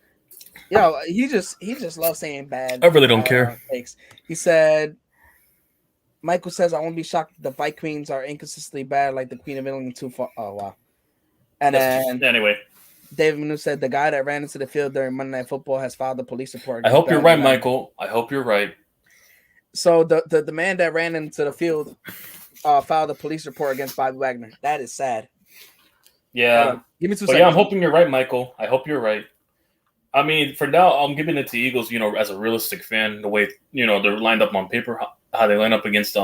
Yo, he just loves saying bad. I really don't care. Takes. He said, Michael says, I won't be shocked if the Bike Queens are inconsistently bad like the Queen of England too far. Oh, wow. And then anyway, David Manu said the guy that ran into the field during Monday Night Football has filed a police report. I hope you're right, Michael. I hope you're right. So the man that ran into the field filed a police report against Bobby Wagner. That is sad. Yeah. Give me 2 but seconds. Yeah, I'm hoping you're right, Michael. I hope you're right. I mean, for now, I'm giving it to Eagles, as a realistic fan, the way, they're lined up on paper, how they line up against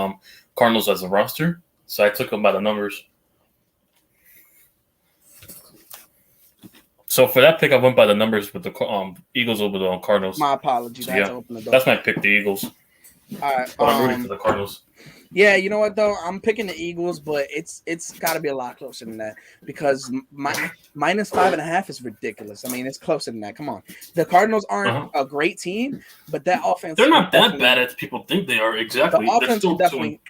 Cardinals as a roster. So I took them by the numbers. So for that pick, I went by the numbers with the Eagles over the Cardinals. My apologies. So, yeah, that's my pick, the Eagles. All right. But I'm rooting for the Cardinals. Yeah, you know what though? I'm picking the Eagles, but it's got to be a lot closer than that because minus 5.5 is ridiculous. I mean, it's closer than that. Come on, the Cardinals aren't a great team, but that offense—they're not that bad as people think they are. Exactly, the offense still definitely.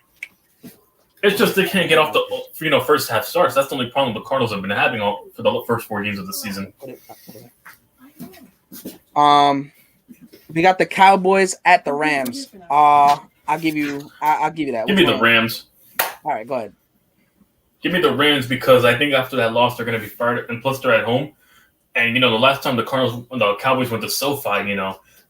It's just they can't get off the first half starts. That's the only problem the Cardinals have been having for the first 4 games of the season. We got the Cowboys at the Rams. I'll give you that. Give me the Rams. All right, go ahead. Give me the Rams because I think after that loss they're going to be fired, and plus they're at home. And the last time the Cowboys went to SoFi,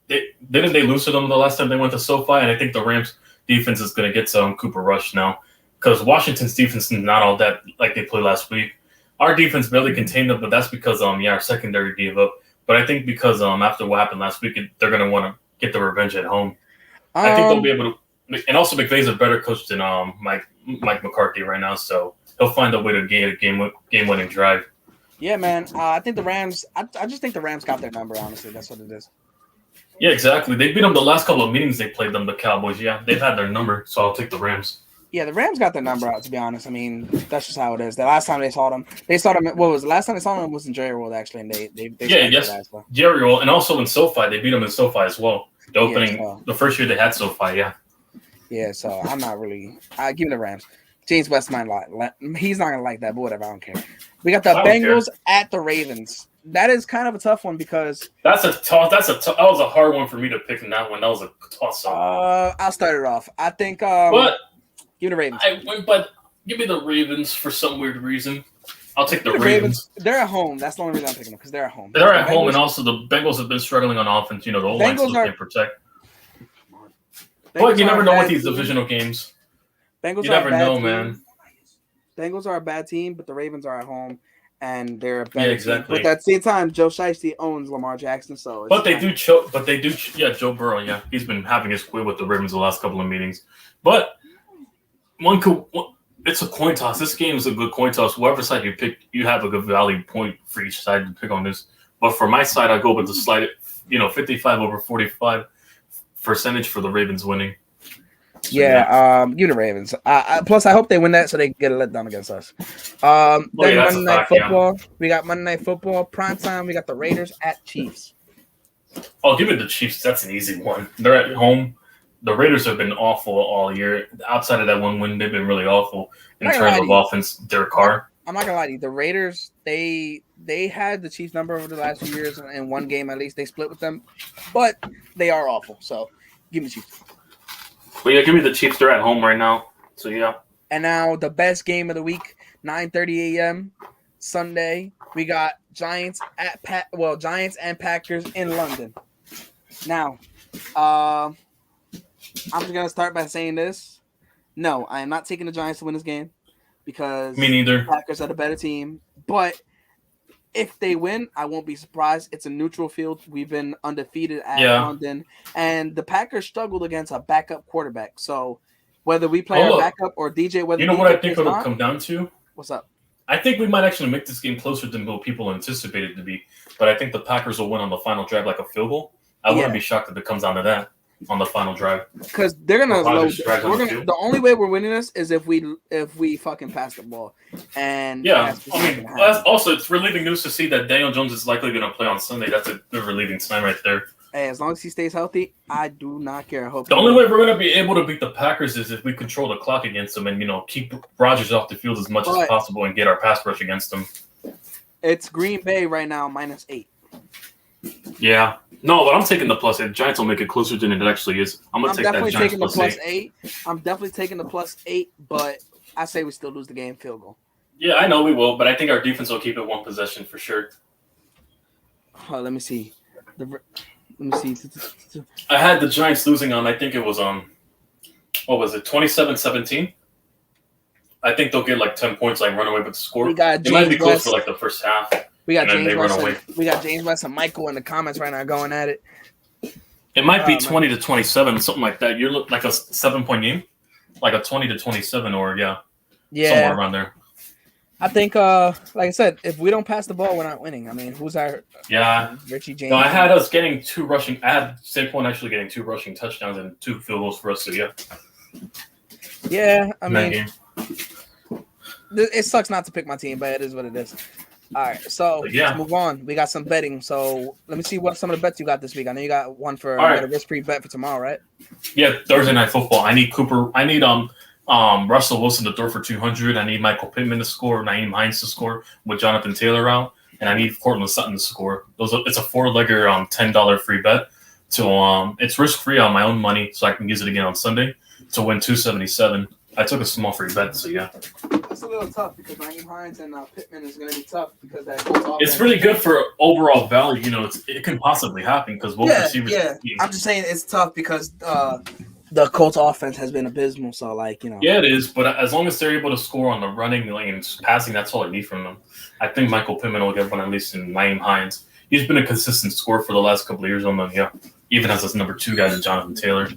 didn't they lose to them the last time they went to SoFi? And I think the Rams defense is going to get some Cooper Rush now because Washington's defense is not all that like they played last week. Our defense barely contained them, but that's because our secondary gave up. But I think because after what happened last week, they're going to want to get the revenge at home. I think they'll be able to. And also, McVay's a better coach than Mike McCarthy right now, so he'll find a way to get a game-winning drive. Yeah, man. I think the Rams. I just think the Rams got their number. Honestly, that's what it is. Yeah, exactly. They beat them the last couple of meetings they played them. The Cowboys. Yeah, they've had their number, so I'll take the Rams. Yeah, the Rams got their number out. To be honest, I mean that's just how it is. The last time they saw them. What was the last time they saw them? Was in Jerry World actually, and they Jerry World, and also in SoFi, they beat them in SoFi as well. The first year they had SoFi, yeah. Yeah, so I'm not really. I give me the Rams. James West might like. He's not gonna like that, but whatever. I don't care. We got the Bengals at the Ravens. That is kind of a tough one because that was a hard one for me to pick in that one. That was a toss up. I'll start it off. I think. But give me the Ravens. Give me the Ravens for some weird reason. I'll take the Ravens. They're at home. That's the only reason I'm picking them because they're at home. They're at home, and also the Bengals have been struggling on offense. The O-line still can't protect. But you never know with these divisional games. You never know, man. Bengals are a bad team, but the Ravens are at home, and they're a better team. But at the same time, Joe Shiesty owns Lamar Jackson, so. Yeah, Joe Burrow. Yeah, he's been having his way with the Ravens the last couple of meetings. But it's a coin toss. This game is a good coin toss. Whoever side you pick, you have a good value point for each side to pick on this. But for my side, I go with the slight, 55/45 percentage for the Ravens winning. So, you the Ravens. Plus, I hope they win that so they can get a letdown against us. Monday Night Football. Yeah. We got Monday Night Football prime time. We got the Raiders at Chiefs. Oh, give it the Chiefs. That's an easy one. They're at home. The Raiders have been awful all year. Outside of that one win, they've been really awful in terms of offense. Derek Carr. I'm not gonna lie to you. The Raiders, they had the Chiefs number over the last few years, and in one game at least they split with them, but they are awful. So give me the Chiefs. Well, yeah, give me the Chiefs. They're at home right now, so yeah. And now the best game of the week, 9:30 a.m. Sunday. We got Giants and Packers in London. Now, I'm just gonna start by saying this. No, I am not taking the Giants to win this game because me neither. The Packers are the better team. But if they win, I won't be surprised. It's a neutral field. We've been undefeated at London, and the Packers struggled against a backup quarterback. So whether we play our backup or DJ, what I think it'll come down to? What's up? I think we might actually make this game closer than what people anticipated it to be. But I think the Packers will win on the final drive like a field goal. I wouldn't be shocked if it comes down to that. on the final drive. Because they're gonna Rodgers load. drags on We're the gonna. field. The only way we're winning this is if we fucking pass the ball. And Yeah, that's just I not mean, gonna happen. also it's relieving news to see that Daniel Jones is likely going to play on Sunday. That's a good relieving sign right there. Hey, as long as he stays healthy, I do not care. I hope The only way we're going to be able to beat the Packers is if we control the clock against them and keep Rodgers off the field as much as possible and get our pass rush against them. It's Green Bay right now -8. Yeah. No, but I'm taking the +8. The Giants will make it closer than it actually is. I'm going to take that definitely Giants taking the +8. +8. I'm definitely taking the +8, but I say we still lose the game field goal. Yeah, I know we will, but I think our defense will keep it one possession for sure. Let me see. I had the Giants losing on, I think it was what was it, 27-17? I think they'll get like 10 points, like run away with the score. We got it might be close West. for like the first half. We got and James West. Run away. We got James West and Michael in the comments right now going at it. It might be 20-27, something like that. You're like a 7-point game, like a 20-27, or somewhere around there. I think, like I said, if we don't pass the ball, we're not winning. I mean, who's our Richie James? No, I had us getting 2 rushing. I had Saquon actually getting 2 rushing touchdowns and 2 field goals for us. So yeah. I mean, it sucks not to pick my team, but it is what it is. All right, so let's move on. We got some betting. So let me see what some of the bets you got this week. I know you got one for a risk-free bet for tomorrow, right? Yeah, Thursday Night Football. I need Cooper. I need Russell Wilson to throw for 200. I need Michael Pittman to score. Naeem Hines to score with Jonathan Taylor out, and I need Cortland Sutton to score. It's a 4-legger $10 free bet. So it's risk-free on my own money, so I can use it again on Sunday to win $277. I took a small free bet, so yeah. That's a little tough because Naeem Hines and Pittman is going to be tough because that Colts offense. It's really good for overall value. It can possibly happen because both receivers. Yeah, I'm just saying it's tough because the Colts offense has been abysmal. So Yeah, it is. But as long as they're able to score on the running and passing, that's all I need from them. I think Michael Pittman will get one at least in Naeem Hines. He's been a consistent scorer for the last couple of years on them. Yeah, even as his number 2 guy, to Jonathan Taylor.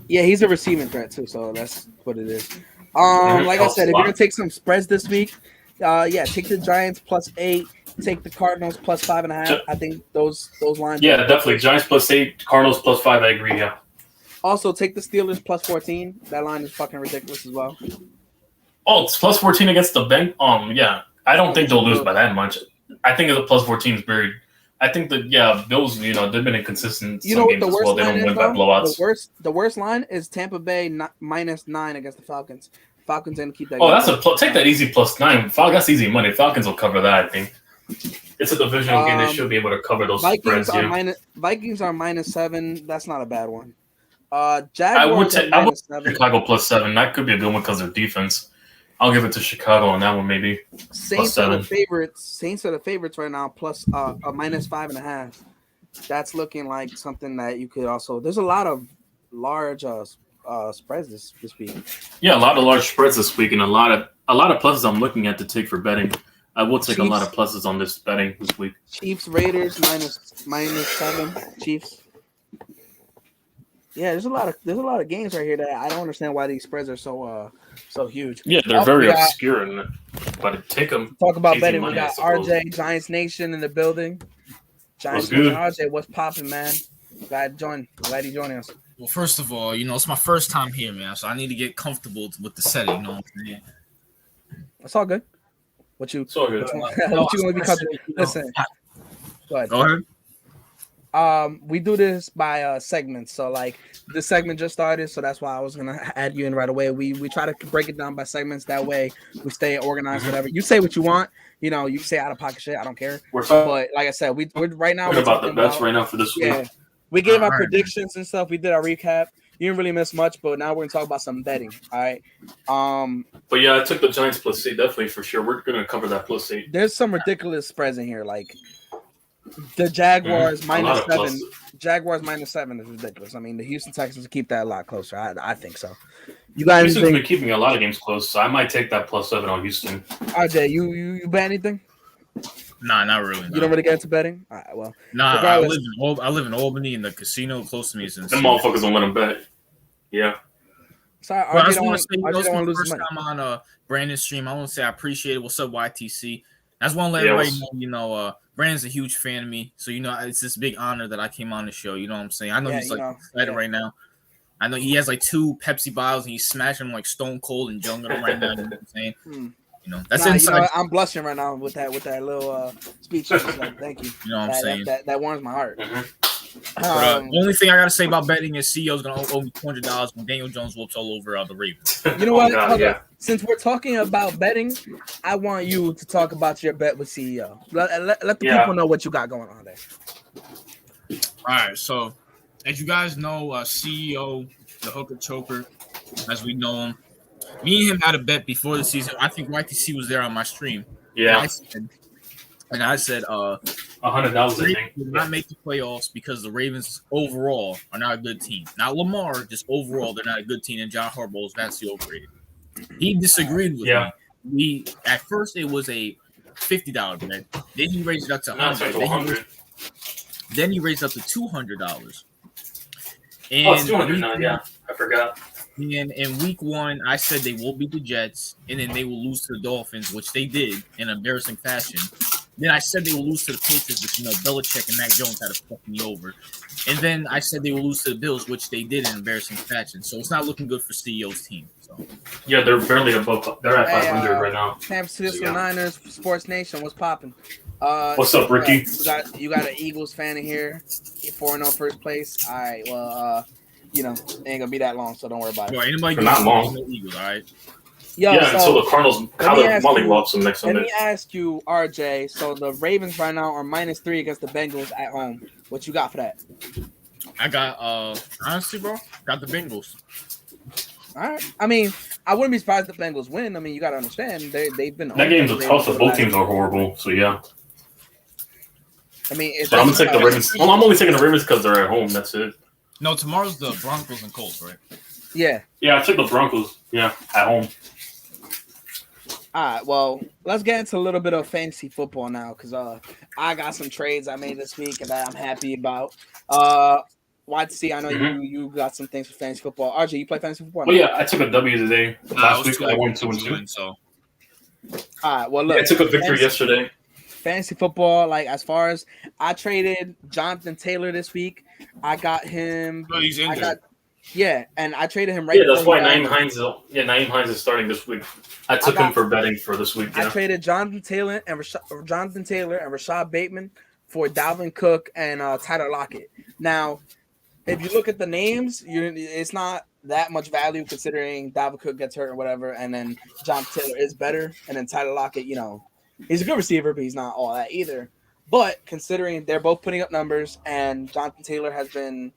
Yeah, he's a receiving threat too, so that's what it is. Like I said, if you're gonna take some spreads this week, take the Giants +8, take the Cardinals +5.5. I think those lines. Yeah, definitely Giants +8, Cardinals +5. I agree. Yeah. Also, take the Steelers +14. That line is fucking ridiculous as well. Oh, it's +14 against the Bank. Yeah, I don't think they'll lose by that much. I think the +14 is very. I think that Bills, they've been inconsistent. You know what the worst line line is? They don't win by blowouts. The worst line is Tampa Bay -9 against the Falcons. Falcons gonna keep that. Oh, that's take that easy +9. That's easy money. Falcons will cover that. I think it's a divisional game. They should be able to cover those spreads. Vikings are -7. That's not a bad one. Jaguars I would take Chicago +7. That could be a good one because of their defense. I'll give it to Chicago on that one, maybe. Saints are the favorites. Saints are the favorites right now, plus a -5.5. That's looking like something that you could also. There's a lot of large spreads this week. Yeah, a lot of large spreads this week, and a lot of pluses I'm looking at to take for betting. I will take a lot of pluses on this betting this week. Chiefs Raiders -7. Chiefs. Yeah, there's a lot of games right here that I don't understand why these spreads are so huge. Yeah, they're very obscure, but take them. Talk about betting. We got RJ Giants Nation in the building. Giants Nation, RJ, what's popping, man? Glad you joining us. Well, first of all, it's my first time here, man, so I need to get comfortable with the setting. You know what I'm saying? It's all good. It's all good. What you gonna be comfortable? Listen. Go ahead. Go ahead. We do this by segments. So like this segment just started, so that's why I was gonna add you in right away. We try to break it down by segments. That way we stay organized. Whatever you say, what you want. You can say out of pocket shit. I don't care. But like I said, we're right now. We're about the bets right now for this week. Yeah, we gave our predictions and stuff. We did our recap. You didn't really miss much, but now we're gonna talk about some betting. All right. But yeah, I took the Giants +8 definitely for sure. We're gonna cover that +8. There's some ridiculous spreads in here, like. The Jaguars -7. Jaguars -7 is ridiculous. I mean, the Houston Texans keep that a lot closer. I think so. You guys Houston's been keeping a lot of games close, so I might take that +7 on Houston. RJ, you bet anything? Nah, not really. You don't really get into betting? All right, well. Nah, I live in Albany, and the casino close to me is in. Them motherfuckers don't let them bet. Yeah. Sorry, I just want to say, it's my first time on Brandon's stream. I want to say I appreciate it. What's up, YTC? I just want to let everybody know, Brandon's a huge fan of me. So, it's this big honor that I came on the show. You know what I'm saying? I know he's excited right now. I know he has like 2 Pepsi bottles and he's smashing them like Stone Cold and juggling them right now. You know what I'm saying? That's inside. I'm blushing right now with that little speech. Like, thank you. You know what I'm saying? That warms my heart. But the only thing I gotta say about betting is CEO's gonna owe me $200 when Daniel Jones whoops all over the Ravens. You know what? On. Since we're talking about betting, I want you to talk about your bet with CEO. Let the people know what you got going on there. All right, so as you guys know, CEO, the hooker choker, as we know him, me and him had a bet before the season. I think YTC was there on my stream. Yeah. And I said, $100, I think. Will not make the playoffs because the Ravens overall are not a good team. Not Lamar, just overall they're not a good team, and John Harbaugh is vastly overrated. He disagreed with me. At first it was a $50 bet. Then he raised it up to $100. Then he raised up to $200. And it's 200 now. Yeah, I forgot. And in week 1, I said they will beat the Jets, and then they will lose to the Dolphins, which they did in embarrassing fashion. Then I said they will lose to the Patriots, which Belichick and Mac Jones had to fuck me over. And then I said they will lose to the Bills, which they did in embarrassing fashion. So it's not looking good for CEO's team. So yeah, they're barely above. They're at 500 right now. San Francisco Niners, Sports Nation, what's popping? What's up, Ricky? You got an Eagles fan in here, 4-0 first place. All right, well, it ain't gonna be that long, so don't worry about it. Well, anybody not long. Eagles, all right. Until the Cardinals mollywops them next Sunday. Let me ask you, RJ. So the Ravens right now are -3 against the Bengals at home. What you got for that? I got honestly, bro, got the Bengals. All right. I mean, I wouldn't be surprised if the Bengals win. I mean, you got to understand they've been. That game's a toss. Both teams are horrible. So yeah. I mean, but I'm gonna take the Ravens. Well, I'm only taking the Ravens because they're at home. That's it. No, tomorrow's the Broncos and Colts, right? Yeah. Yeah, I took the Broncos. Yeah, at home. All right, well, let's get into a little bit of fantasy football now because I got some trades I made this week that I'm happy about. YTC, I know you got some things for fantasy football. RJ, you play fantasy football? Well, yeah, I took a W today. Last week I won 2-2. So. All right, well, look. I took a victory yesterday. Fantasy football, like as far as I traded Jonathan Taylor this week, I got him. Oh, he's injured. And I traded him right. Yeah, that's why Naeem Hines is starting this week. I took him for betting for this week. Yeah. I traded Jonathan Taylor and Rashad Bateman for Dalvin Cook and Tyler Lockett. Now, if you look at the names, it's not that much value considering Dalvin Cook gets hurt or whatever, and then Jonathan Taylor is better, and then Tyler Lockett, he's a good receiver, but he's not all that either. But considering they're both putting up numbers, and Jonathan Taylor hasn't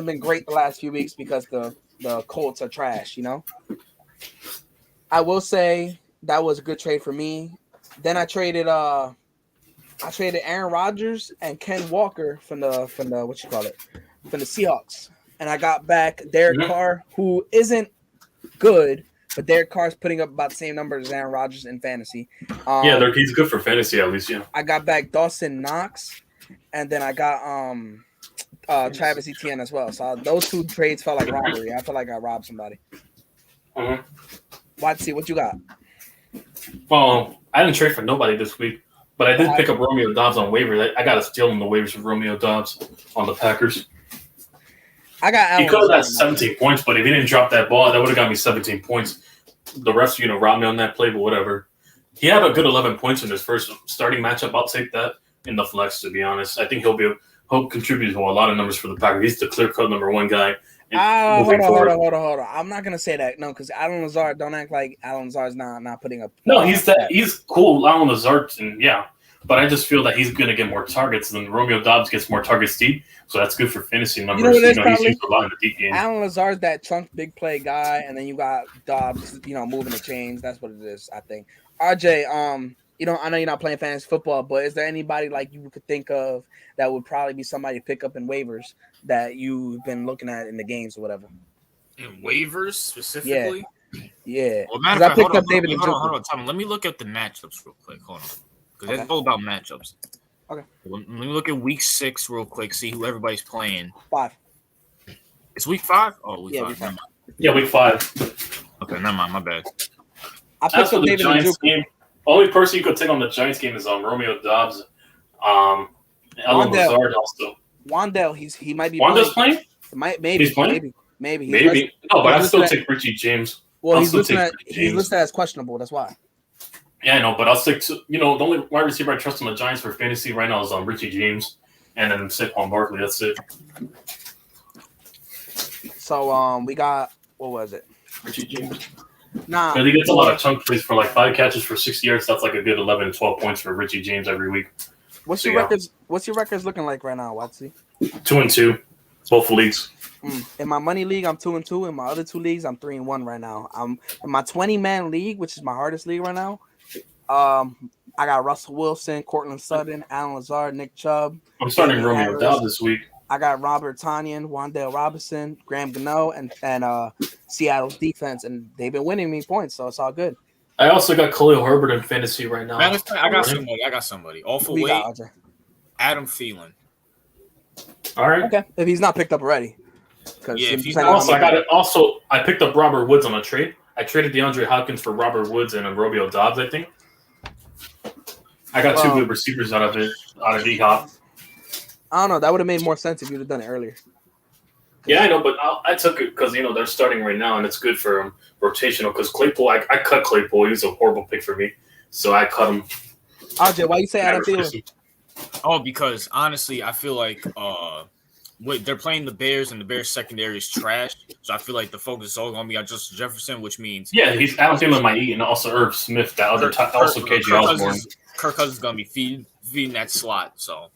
been great the last few weeks because the Colts are trash, I will say that was a good trade for me. Then I traded Aaron Rodgers and Ken Walker from the from the Seahawks, and I got back Derek Carr, who isn't good, but Derek Carr's putting up about the same numbers as Aaron Rodgers in fantasy. He's good for fantasy at least. Yeah, I got back Dawson Knox, and then I got Travis Etienne as well. So those 2 trades felt like robbery. I felt like I robbed somebody. YTC, what you got? Well, I didn't trade for nobody this week, but I did pick up Romeo Doubs on waivers. I got a steal on the waivers for Romeo Doubs on the Packers. He could have got 17 points, but if he didn't drop that ball, that would have got me 17 points. The rest, robbed me on that play, but whatever. He had a good 11 points in his first starting matchup. I'll take that in the flex, to be honest. I think he'll contribute to a lot of numbers for the Packers. He's the clear-cut number 1 guy. Hold on. I'm not gonna say that. No, because Allen Lazard, don't act like Allen Lazard's not putting up. No, he's cool, Allen Lazard, and but I just feel that he's gonna get more targets than Romeo Doubs gets more targets deep, so that's good for fantasy numbers. He's used a lot in the deep game. Allen Lazard's that chunk big play guy, and then you got Doubs, moving the chains. That's what it is, I think. RJ, I know you're not playing fantasy football, but is there anybody like you could think of that would probably be somebody to pick up in waivers that you've been looking at in the games or whatever? In waivers specifically? Yeah. Well, matter of fact, hold on, Tom. Let me look at the matchups real quick. Hold on. Because it's all about matchups. Okay. Let me look at week 6 real quick, see who everybody's playing. 5. It's week 5? Oh, week 5. Week 5. Yeah, week 5. Okay, never mind. My bad. I picked up David Giants game. Only person you could take on the Giants game is Romeo Doubs. Allen Lazard also. Wandell, he might be. Wandell's playing? Maybe. He's playing? Maybe. Maybe. No, but I still take Richie James. Well, he's listed as questionable. That's why. Yeah, I know, but I'll stick to the only wide receiver I trust on the Giants for fantasy right now is Richie James, and then Saquon Barkley. That's it. So we got what was it? Richie James. Nah, he gets a lot of chunk plays for like 5 catches for 60 yards. That's like a good 11, 12 points for Richie James every week. What's your records? What's your records looking like right now, Watsy? 2-2, both leagues. In my money league, I'm 2-2. In my other 2 leagues, I'm 3-1 right now. I'm in my 20-man league, which is my hardest league right now. I got Russell Wilson, Cortland Sutton, Alan Lazard, Nick Chubb. I'm starting Romeo Doubs this week. I got Robert Tonyan, Wan'Dale Robinson, Graham Gano, and Seattle's defense, and they've been winning me points, so it's all good. I also got Khalil Herbert in fantasy right now. I got somebody. Off away, Adam Thielen. All right. Okay, if he's not picked up already. Yeah. I picked up Robert Woods on a trade. I traded DeAndre Hopkins for Robert Woods and Romeo Doubs, I think. I got 2 good receivers out of D-Hop. I don't know. That would have made more sense if you'd have done it earlier. Yeah, I know, but I took it because they're starting right now, and it's good for rotational. Because Claypool, I cut Claypool. He was a horrible pick for me, so I cut him. RJ, why you say Adam Thielen? Oh, because honestly, I feel like they're playing the Bears, and the Bears secondary is trash. So I feel like the focus is all going to be on Justin Jefferson, which means he's Adam Thielen might eat, and also Irv Smith, that other also KJ Osborne. Kirk Cousins is going to be feeding that slot. So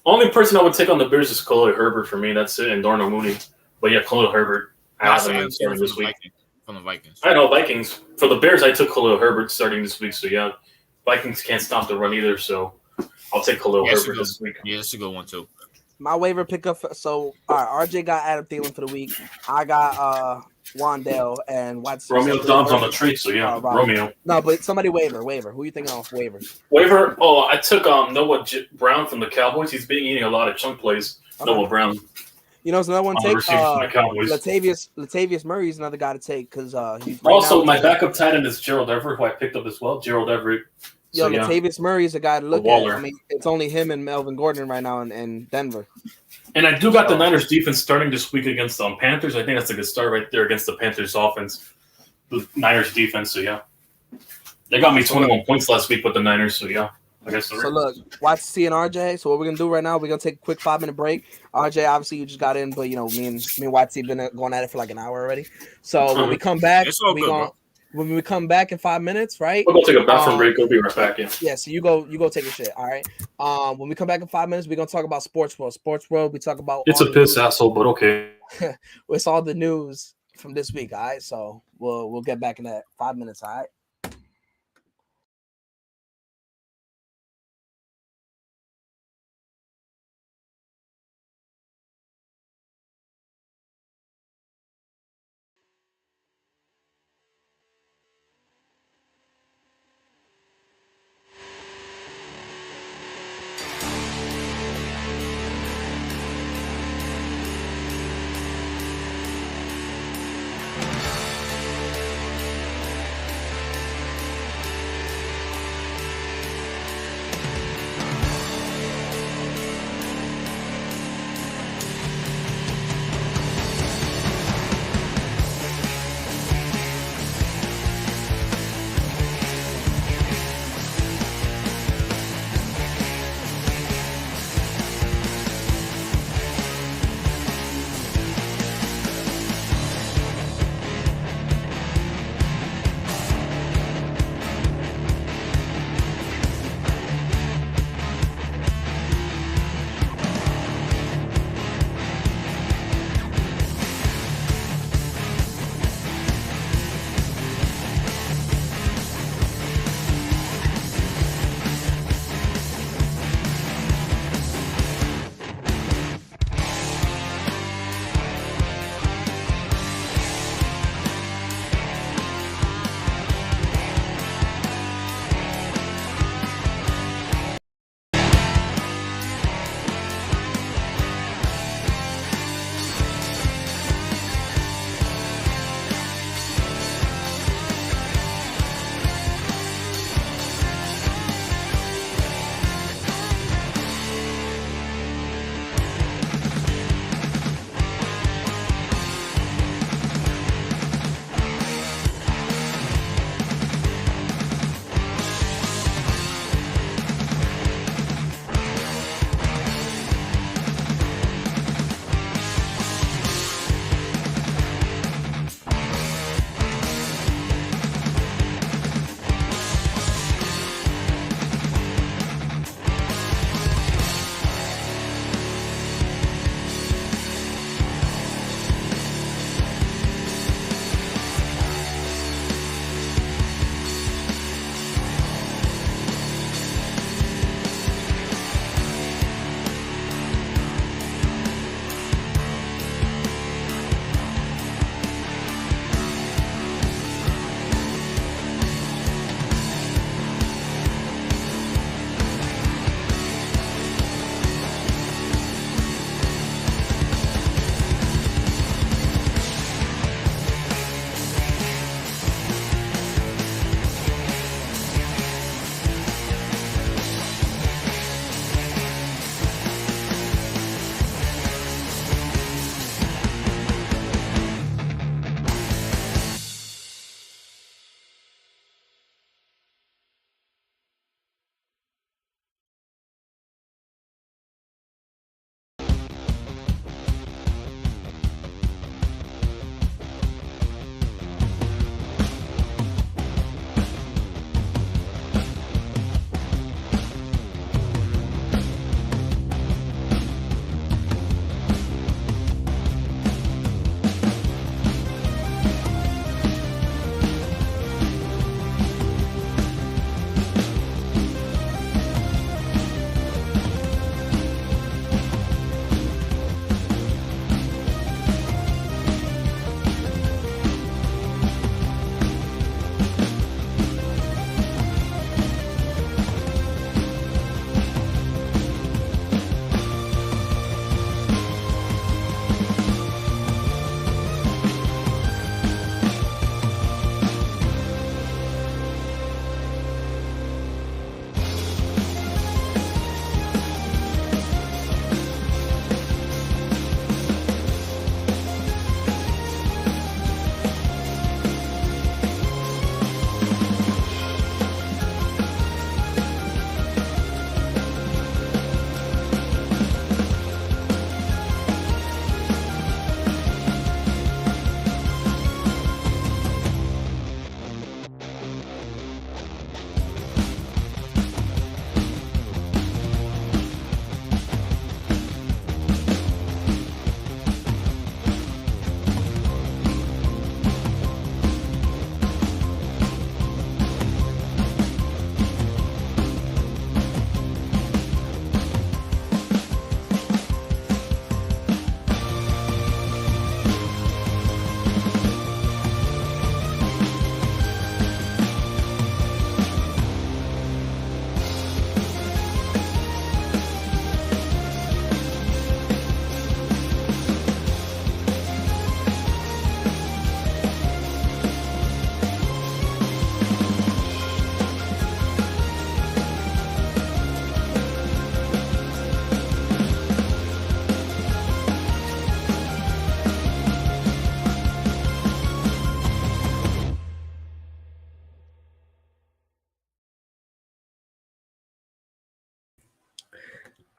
only person I would take on the Bears is Khalil Herbert for me. That's it, and Darnell Mooney. But yeah, Khalil Herbert. I have him starting this week from the Vikings. I know Vikings. For the Bears, I took Khalil Herbert starting this week. So yeah, Vikings can't stop the run either. So I'll take Khalil Herbert this week. Yeah, it's a good one too. My waiver pickup. So all right, RJ got Adam Thielen for the week. I got Wan'Dale and Watson. Romeo Doubs on the trade. So yeah, Romeo. No, but somebody waiver. Who you thinking of waiver? Waiver. Oh, I took Noah Brown from the Cowboys. He's been eating a lot of chunk plays. Okay. Noah Brown. You know, it's another one to take. Latavius Murray is another guy to take because he's my backup tight end is Gerald Everett, who I picked up as well. Gerald Everett. Latavius Murray is a guy to look at. I mean, it's only him and Melvin Gordon right now in Denver. And I do got the Niners defense starting this week against the Panthers. I think that's a good start right there against the Panthers offense. The Niners defense, so yeah. They got me 21 points last week with the Niners, so yeah. I guess so. So look, YC and RJ. So what we're gonna do right now, we're gonna take a quick 5-minute break. RJ, obviously you just got in, but me and YC been going at it for like an hour already. So when we come back, when we come back in 5 minutes, right? We'll go take a bathroom break. We'll be right back. Yeah. So you go take a shit. All right. When we come back in 5 minutes, we're gonna talk about Sports World. Sports World. We talk about it's a piss asshole, but okay. It's all the news from this week. All right. So we'll get back in that 5 minutes. All right.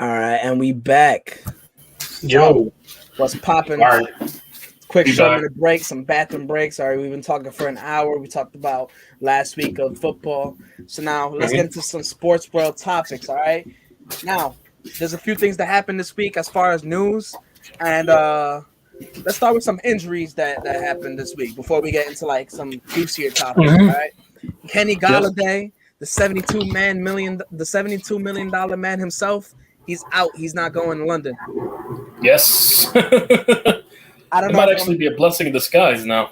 All right, and we back. Yo, What's popping? all right. Quick Be short back. minute break, some bathroom breaks. All right, we've been talking for an hour. We talked about last week of football. So now let's get into some sports world topics. All right. Now, there's a few things that happened this week as far as news. And let's start with some injuries that happened this week before we get into like some juicier topics. All right. Kenny Galladay, the $72 million man himself, he's out. He's not going to London. Yes. I don't It know. might actually be a blessing in disguise now.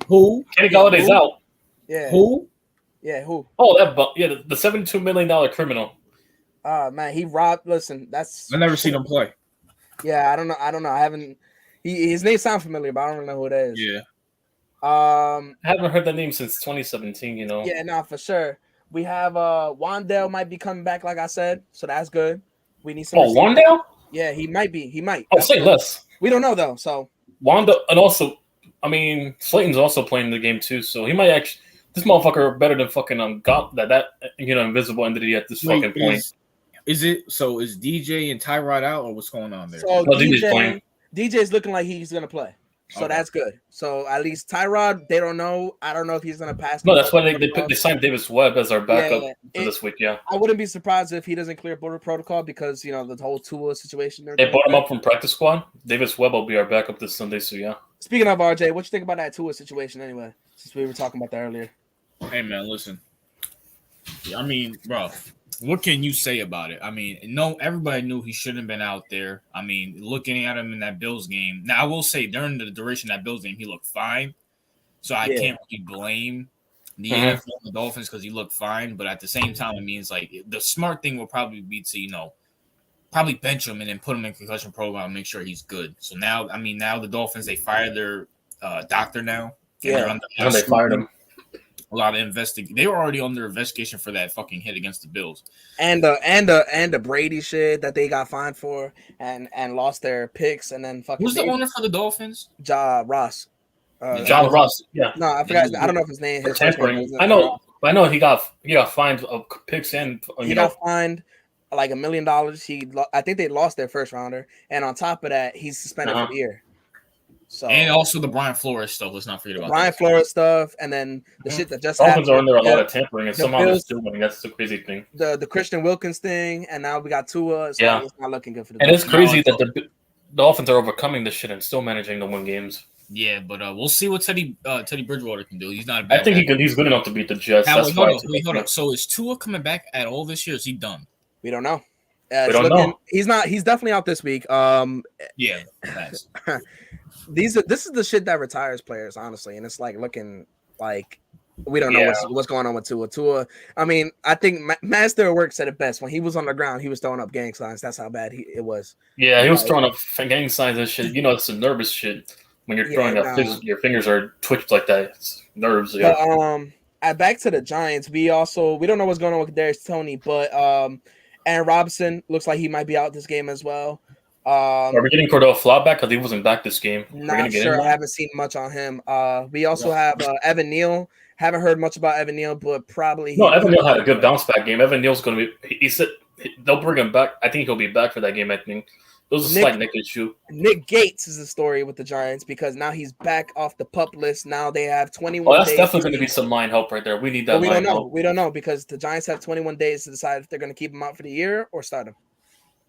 Who? Kenny Galladay's out. Yeah. Who? Yeah. Who? Oh, the $72 million criminal. Man, he robbed. Listen, that's. I've never seen him play. Yeah, I don't know. I haven't. His name sounds familiar, but I don't know who it is. Yeah. I haven't heard that name since 2017. You know. Yeah, no, for sure. We have Wandale might be coming back, like I said, so that's good. We need some. Oh, Wandale? Yeah, he might be. He might. Oh, say less. We don't know though. So Wanda, and also, I mean, Slayton's also playing the game too, so he might actually. This motherfucker better than fucking got that invisible entity at this fucking point. Is DJ and Tyrod out, or what's going on there? So DJ's DJ's looking like he's gonna play. So that's good. So at least Tyrod, they don't know. I don't know if he's gonna pass. No, that's why they signed Davis Webb as our backup for this week. Yeah, I wouldn't be surprised if he doesn't clear border protocol because the whole Tua situation. They brought him up from practice squad. Davis Webb will be our backup this Sunday. So yeah. Speaking of RJ, what you think about that Tua situation anyway? Since we were talking about that earlier. Hey man, listen. I mean, bro, what can you say about it? I mean, no, everybody knew he shouldn't have been out there. I mean, looking at him in that Bills game. Now, I will say during the duration of that Bills game, he looked fine. So I can't really blame the NFL and the Dolphins because he looked fine. But at the same time, it means like the smart thing will probably be to, probably bench him and then put him in concussion program and make sure he's good. So now the Dolphins, they fired their doctor now. Yeah, they fired him. A lot of investigation. They were already under investigation for that fucking hit against the Bills, and the Brady shit that they got fined for, and lost their picks, and then fucking. Who's the owner for the Dolphins? John Ross. John Ross. Yeah. No, I forgot. I don't know if his name. His tampering. I know he got fined of picks and he got fined like $1 million. I think they lost their first rounder, and on top of that, he's suspended for the year. So and also the Brian Flores stuff. Let's not forget about Brian Flores stuff, and then the shit that just Dolphins happened. are under a lot of tampering, and somehow they're still winning. That's the crazy thing. The Christian Wilkins thing, and now we got Tua. So it's not looking good for the. And it's crazy that the Dolphins are overcoming this shit and still managing to win games. Yeah, but we'll see what Teddy Bridgewater can do. He's not a bad. I think he's good enough to beat the Jets. Now, hold up. So is Tua coming back at all this year? Is he done? We don't know. We don't know. He's not. He's definitely out this week. Yeah. Nice. This is the shit that retires players, honestly, and it's like looking like we don't know what's going on with Tua. Tua. I mean, I think Master of Work said it best when he was on the ground. He was throwing up gang signs. That's how bad it was. Yeah, he was throwing up gang signs and shit. It's a nervous shit when you're throwing up. Your fingers are twitched like that. It's nerves. Yeah. But, back to the Giants. We don't know what's going on with Darius Toney, but Aaron Robinson looks like he might be out this game as well. Are we getting Cordell Flott back because he wasn't back this game? Not sure. I haven't seen much on him. We also have Evan Neal. Haven't heard much about Evan Neal, but probably Evan Neal had a good bounce back game. Evan Neal's going to be. He said they'll bring him back. I think he'll be back for that game. I think it was a slight neck issue. Nick Gates is the story with the Giants because now he's back off the PUP list. Now they have 21. Oh, that's definitely going to be some line help right there. We need that. We don't know. We don't know because the Giants have 21 days to decide if they're going to keep him out for the year or start him.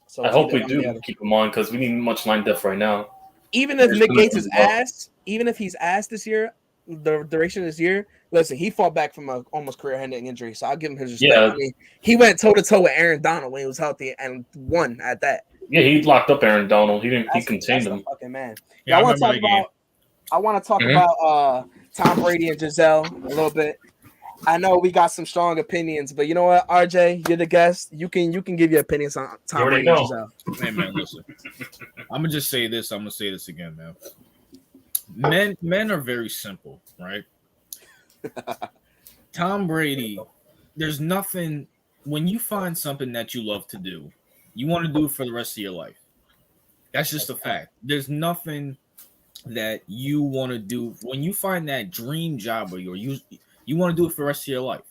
So I hope we do keep him on because we need much line depth right now. Even if Nick Gates is ass, even if he's ass this year, the duration of this year, listen, he fought back from a almost career-ending injury, so I'll give him his respect. Yeah. I mean, he went toe-to-toe with Aaron Donald when he was healthy and won at that. Yeah, he locked up Aaron Donald. He contained him. Fucking man. Yeah, I want to talk about Tom Brady and Giselle a little bit. I know we got some strong opinions, but you know what, RJ, you're the guest. You can give your opinions on Tom Brady and Giselle. Hey man, listen. I'm gonna just say this. I'm gonna say this again, man. Men are very simple, right? Tom Brady, there's nothing when you find something that you love to do, you want to do it for the rest of your life. That's just a fact. There's nothing that you want to do when you find that dream job or you want to do it for the rest of your life.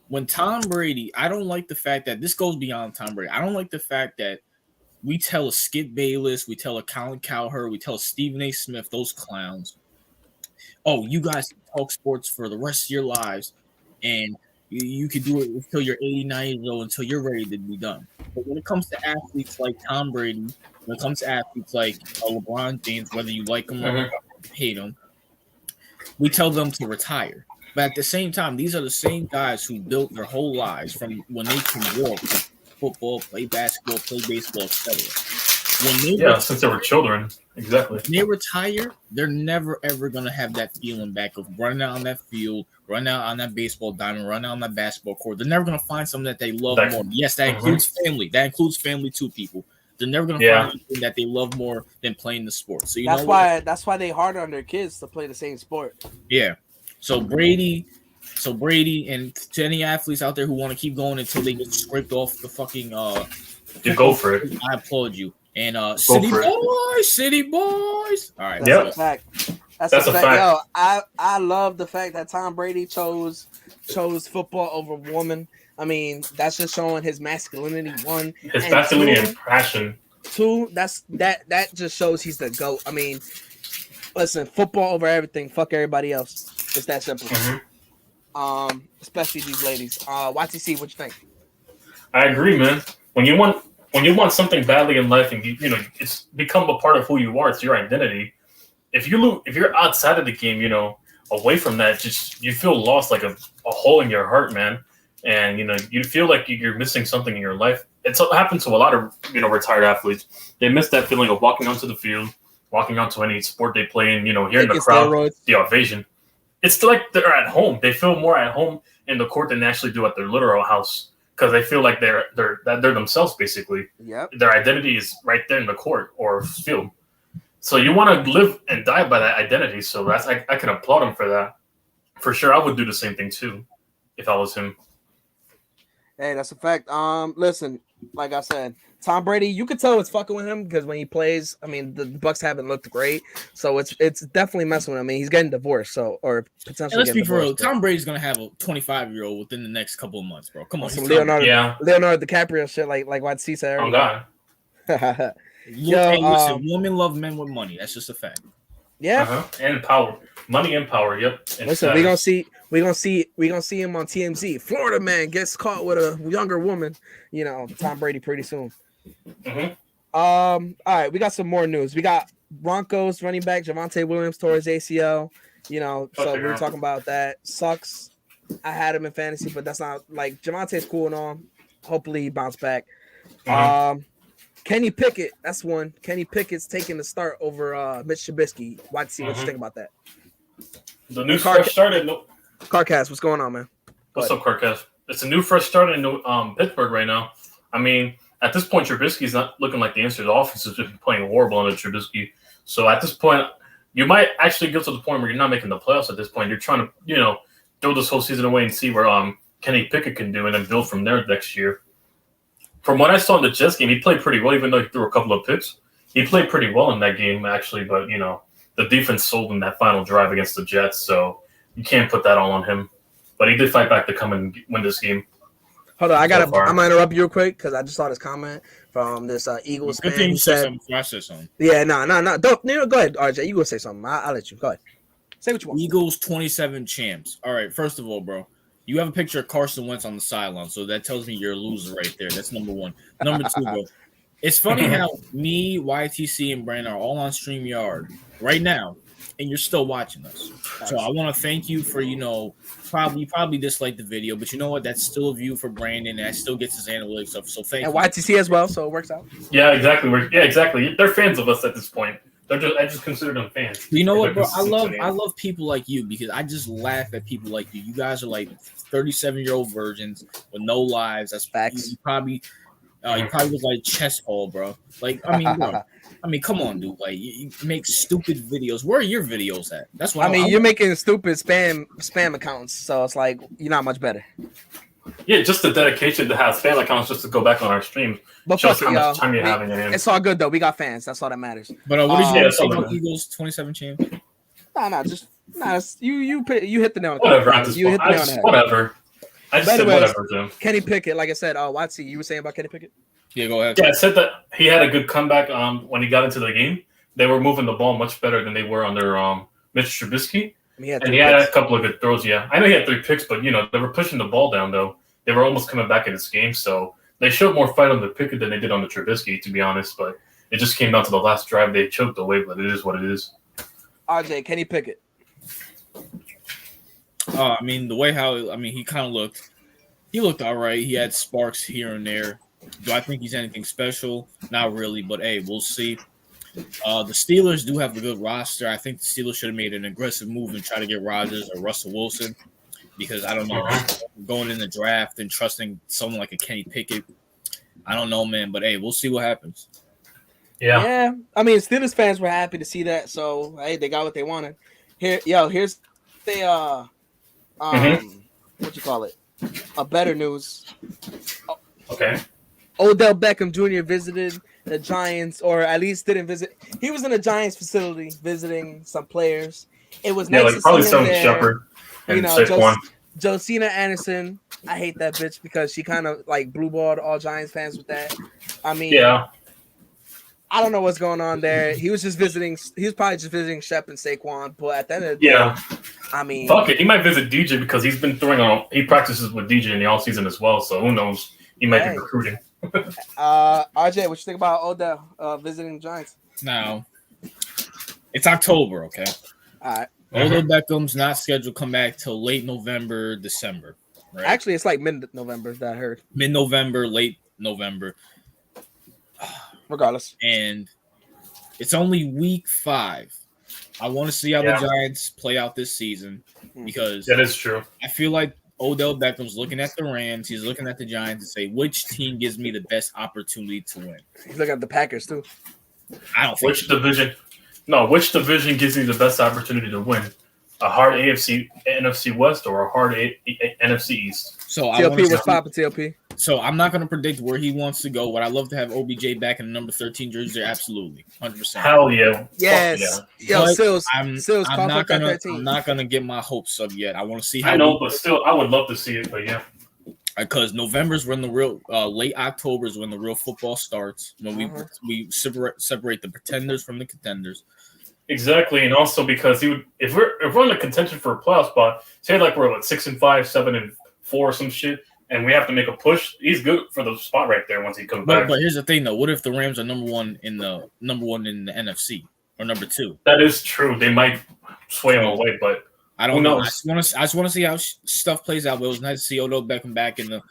when Tom Brady, I don't like the fact that this goes beyond Tom Brady. I don't like the fact that we tell a Skip Bayless, we tell a Colin Cowherd, we tell a Stephen A. Smith, those clowns, oh, you guys can talk sports for the rest of your lives, and you can do it until you're 89 years old, until you're ready to be done. But when it comes to athletes like Tom Brady, when it comes to athletes like LeBron James, whether you like them or hate them, we tell them to retire. But at the same time, these are the same guys who built their whole lives from when they can walk, football, play basketball, play baseball, etc. Since they were children. Exactly. When they retire, they're never ever gonna have that feeling back of running out on that field, running out on that baseball diamond, running out on that basketball court. They're never gonna find something that they love more. Yes, that includes family. That includes family too, people. They're never gonna find something that they love more than playing the sport. So that's why they harder on their kids to play the same sport. Yeah. So Brady, and to any athletes out there who want to keep going until they get scraped off the fucking you go for it. I applaud you. And City Boys. All right. That's a fact. That's a fact. Yo, I love the fact that Tom Brady chose football over woman. I mean, that's just showing his masculinity. One, his masculinity and passion. Two, that just shows he's the GOAT. I mean, listen, football over everything. Fuck everybody else. It's that simple. Especially these ladies. YTC, what you think? I agree, man. When you want something badly in life, and you know it's become a part of who you are, it's your identity. If you're outside of the game, you know, away from that, just you feel lost, like a hole in your heart, man. And you know, you feel like you're missing something in your life. It's happened to a lot of retired athletes. They miss that feeling of walking onto the field, walking onto any sport they play in. You know, hearing the crowd, the ovation. It's like they're at home. They feel more at home in the court than they actually do at their literal house. Because they feel like they're themselves, basically. Yep. Their identity is right there in the court or field. So you want to live and die by that identity. So I can applaud him for that. For sure, I would do the same thing too if I was him. Hey, that's a fact. Listen, like I said, Tom Brady, you could tell it's fucking with him because when he plays, I mean, the Bucks haven't looked great, so it's definitely messing with him. I mean, he's getting divorced, or potentially. Let's be for real. Tom Brady's gonna have a 25-year-old within the next couple of months, bro. Come on, some Leonardo DiCaprio shit, like what C said. Oh God. Listen, women love men with money. That's just a fact. Yeah, and power, money and power. Yep. And listen, we're gonna see him on TMZ. Florida man gets caught with a younger woman. You know, Tom Brady pretty soon. All right, we got some more news. We got Broncos running back Javonte Williams tore his ACL. You know, so we were talking about that. Sucks. I had him in fantasy, but that's not like Javonte's cool and all. Hopefully he bounced back. Kenny Pickett, that's one. Kenny Pickett's taking the start over Mitch Trubisky. Watch see what you think about that. The new fresh start in Carcast, what's going on, man? What's up, Carcast? It's a new fresh start in Pittsburgh right now. I mean, at this point, Trubisky's not looking like the answer. The offense has been playing horrible under Trubisky. So at this point, you might actually get to the point where you're not making the playoffs at this point. You're trying to, you know, throw this whole season away and see where Kenny Pickett can do and then build from there next year. From what I saw in the Jets game, he played pretty well, even though he threw a couple of picks. He played pretty well in that game, actually, but, you know, the defense sold him that final drive against the Jets, so you can't put that all on him. But he did fight back to come and win this game. Hold on, I'm gonna interrupt you real quick because I just saw this comment from this Eagles fan. He said, I said something. Yeah, no. Don't go ahead, RJ. You go say something. I'll let you. Go ahead. Say what you want. Eagles 27 champs. All right, first of all, bro, you have a picture of Carson Wentz on the sideline, so that tells me you're a loser right there. That's number one. Number two, bro. It's funny how me, YTC, and Brandon are all on StreamYard right now, and you're still watching us. So I want to thank you for, you know, probably disliked the video, but you know what? That's still a view for Brandon, and that still gets his analytics up. So thank you. And YTC as well, so it works out. Yeah, exactly. Exactly. They're fans of us at this point. I just consider them fans. You know what, bro? I love people like you because I just laugh at people like you. You guys are like 37-year-old virgins with no lives. That's facts. You probably was like chest hole, bro. Like, I mean, bro. I mean, come on, dude. Like, you make stupid videos. Where are your videos at? That's what you're making stupid spam accounts, so it's like you're not much better. Yeah, just the dedication to have spam accounts just to go back on our streams. But shows how much time you're having in. It's all good though. We got fans. That's all that matters. But what did you say about Eagles 27 champs? You hit the nail on the Whatever. head. Whatever. I just By the said way, whatever, Jim. Kenny Pickett, like I said, Watsy, you were saying about Kenny Pickett? Yeah, go ahead. Yeah, I said that he had a good comeback when he got into the game. They were moving the ball much better than they were under Mitch Trubisky. He had a couple of good throws, yeah. I know he had 3 picks, but, they were pushing the ball down, though. They were almost coming back in this game, so they showed more fight on the Pickett than they did on the Trubisky, to be honest. But it just came down to the last drive. They choked away, but it is what it is. RJ, Kenny Pickett. The way he kind of looked. He looked all right. He had sparks here and there. Do I think he's anything special? Not really, but hey, we'll see. The Steelers do have a good roster. I think the Steelers should have made an aggressive move and try to get Rodgers or Russell Wilson because I don't know, going in the draft and trusting someone like a Kenny Pickett. I don't know, man, but hey, we'll see what happens. Yeah. Steelers fans were happy to see that, so hey, they got what they wanted. Here's the what you call it? A better news. Okay. Odell Beckham Jr. visited the Giants, or at least didn't visit. He was in a Giants facility visiting some players. It was nice to probably see him some there. Shepard and Saquon. Josina Anderson, I hate that bitch because she kind of like blue balled all Giants fans with that. I don't know what's going on there. He was probably just visiting Shep and Saquon, but at the end of the day, fuck it. He might visit DJ because he's been he practices with DJ in the offseason as well, so who knows? He might be recruiting. RJ, what you think about Odell visiting the Giants? Now, it's October, okay? All right. Odell Beckham's not scheduled to come back till late November, December. Right? Actually, it's like mid-November that I heard. Mid-November, late November. Regardless. And it's only week 5. I want to see how the Giants play out this season because that is true. I feel like Odell Beckham's looking at the Rams. He's looking at the Giants and say, which team gives me the best opportunity to win? He's looking at the Packers, too. I don't think which division gives me the best opportunity to win? A hard NFC West or a hard NFC East? So TLP was popping TLP. So I'm not going to predict where he wants to go. Would I love to have OBJ back in the number 13 jersey? Absolutely. 100%. Hell yeah. Yes. Yeah. Yo, Sills, I'm not going to get my hopes up yet. I want to see how. I know, but still, I would love to see it, but yeah. Because November's when the real late October is when the real football starts. When we separate the pretenders from the contenders. Exactly, and also because if we're in the contention for a playoff spot, say like we're 6-5, 7-4, or some shit, and we have to make a push, he's good for the spot right there once he comes back. But here's the thing though: what if the Rams are number one in the NFC or number 2? That is true. They might sway him away, but I don't know. I just want to see how stuff plays out. But it was nice to see Odell Beckham back in the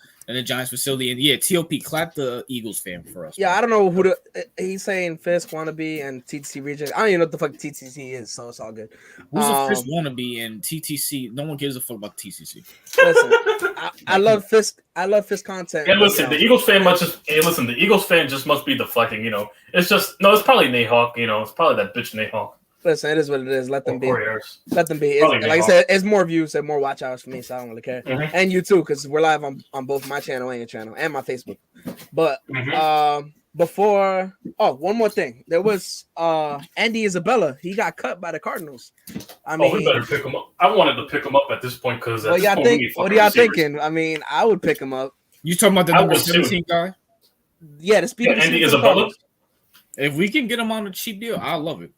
Giants facility. And yeah, TOP, clap the Eagles fan for us. Yeah, I don't know who he's saying Fisk wannabe and TTC Reject. I don't even know what the fuck TTC is, so it's all good. Who's a Fisk wannabe and TTC? No one gives a fuck about TTC. Listen, I love Fisk. I love Fisk content. And listen, the Eagles fan the Eagles fan just must be deflecting. It's probably Nayhawk. It's probably that bitch Nayhawk. Listen, it is what it is. Let them be. Warriors. Let them be. Like I said, it's more views and more watch hours for me, so I don't really care. Mm-hmm. And you too, because we're live on both my channel and your channel and my Facebook. But one more thing. There was Andy Isabella. He got cut by the Cardinals. We better pick him up. I wanted to pick him up at this point because what are y'all thinking? I would pick him up. You talking about the number 17 guy? Yeah, the speed. Andy Isabella. If we can get him on a cheap deal, I love it.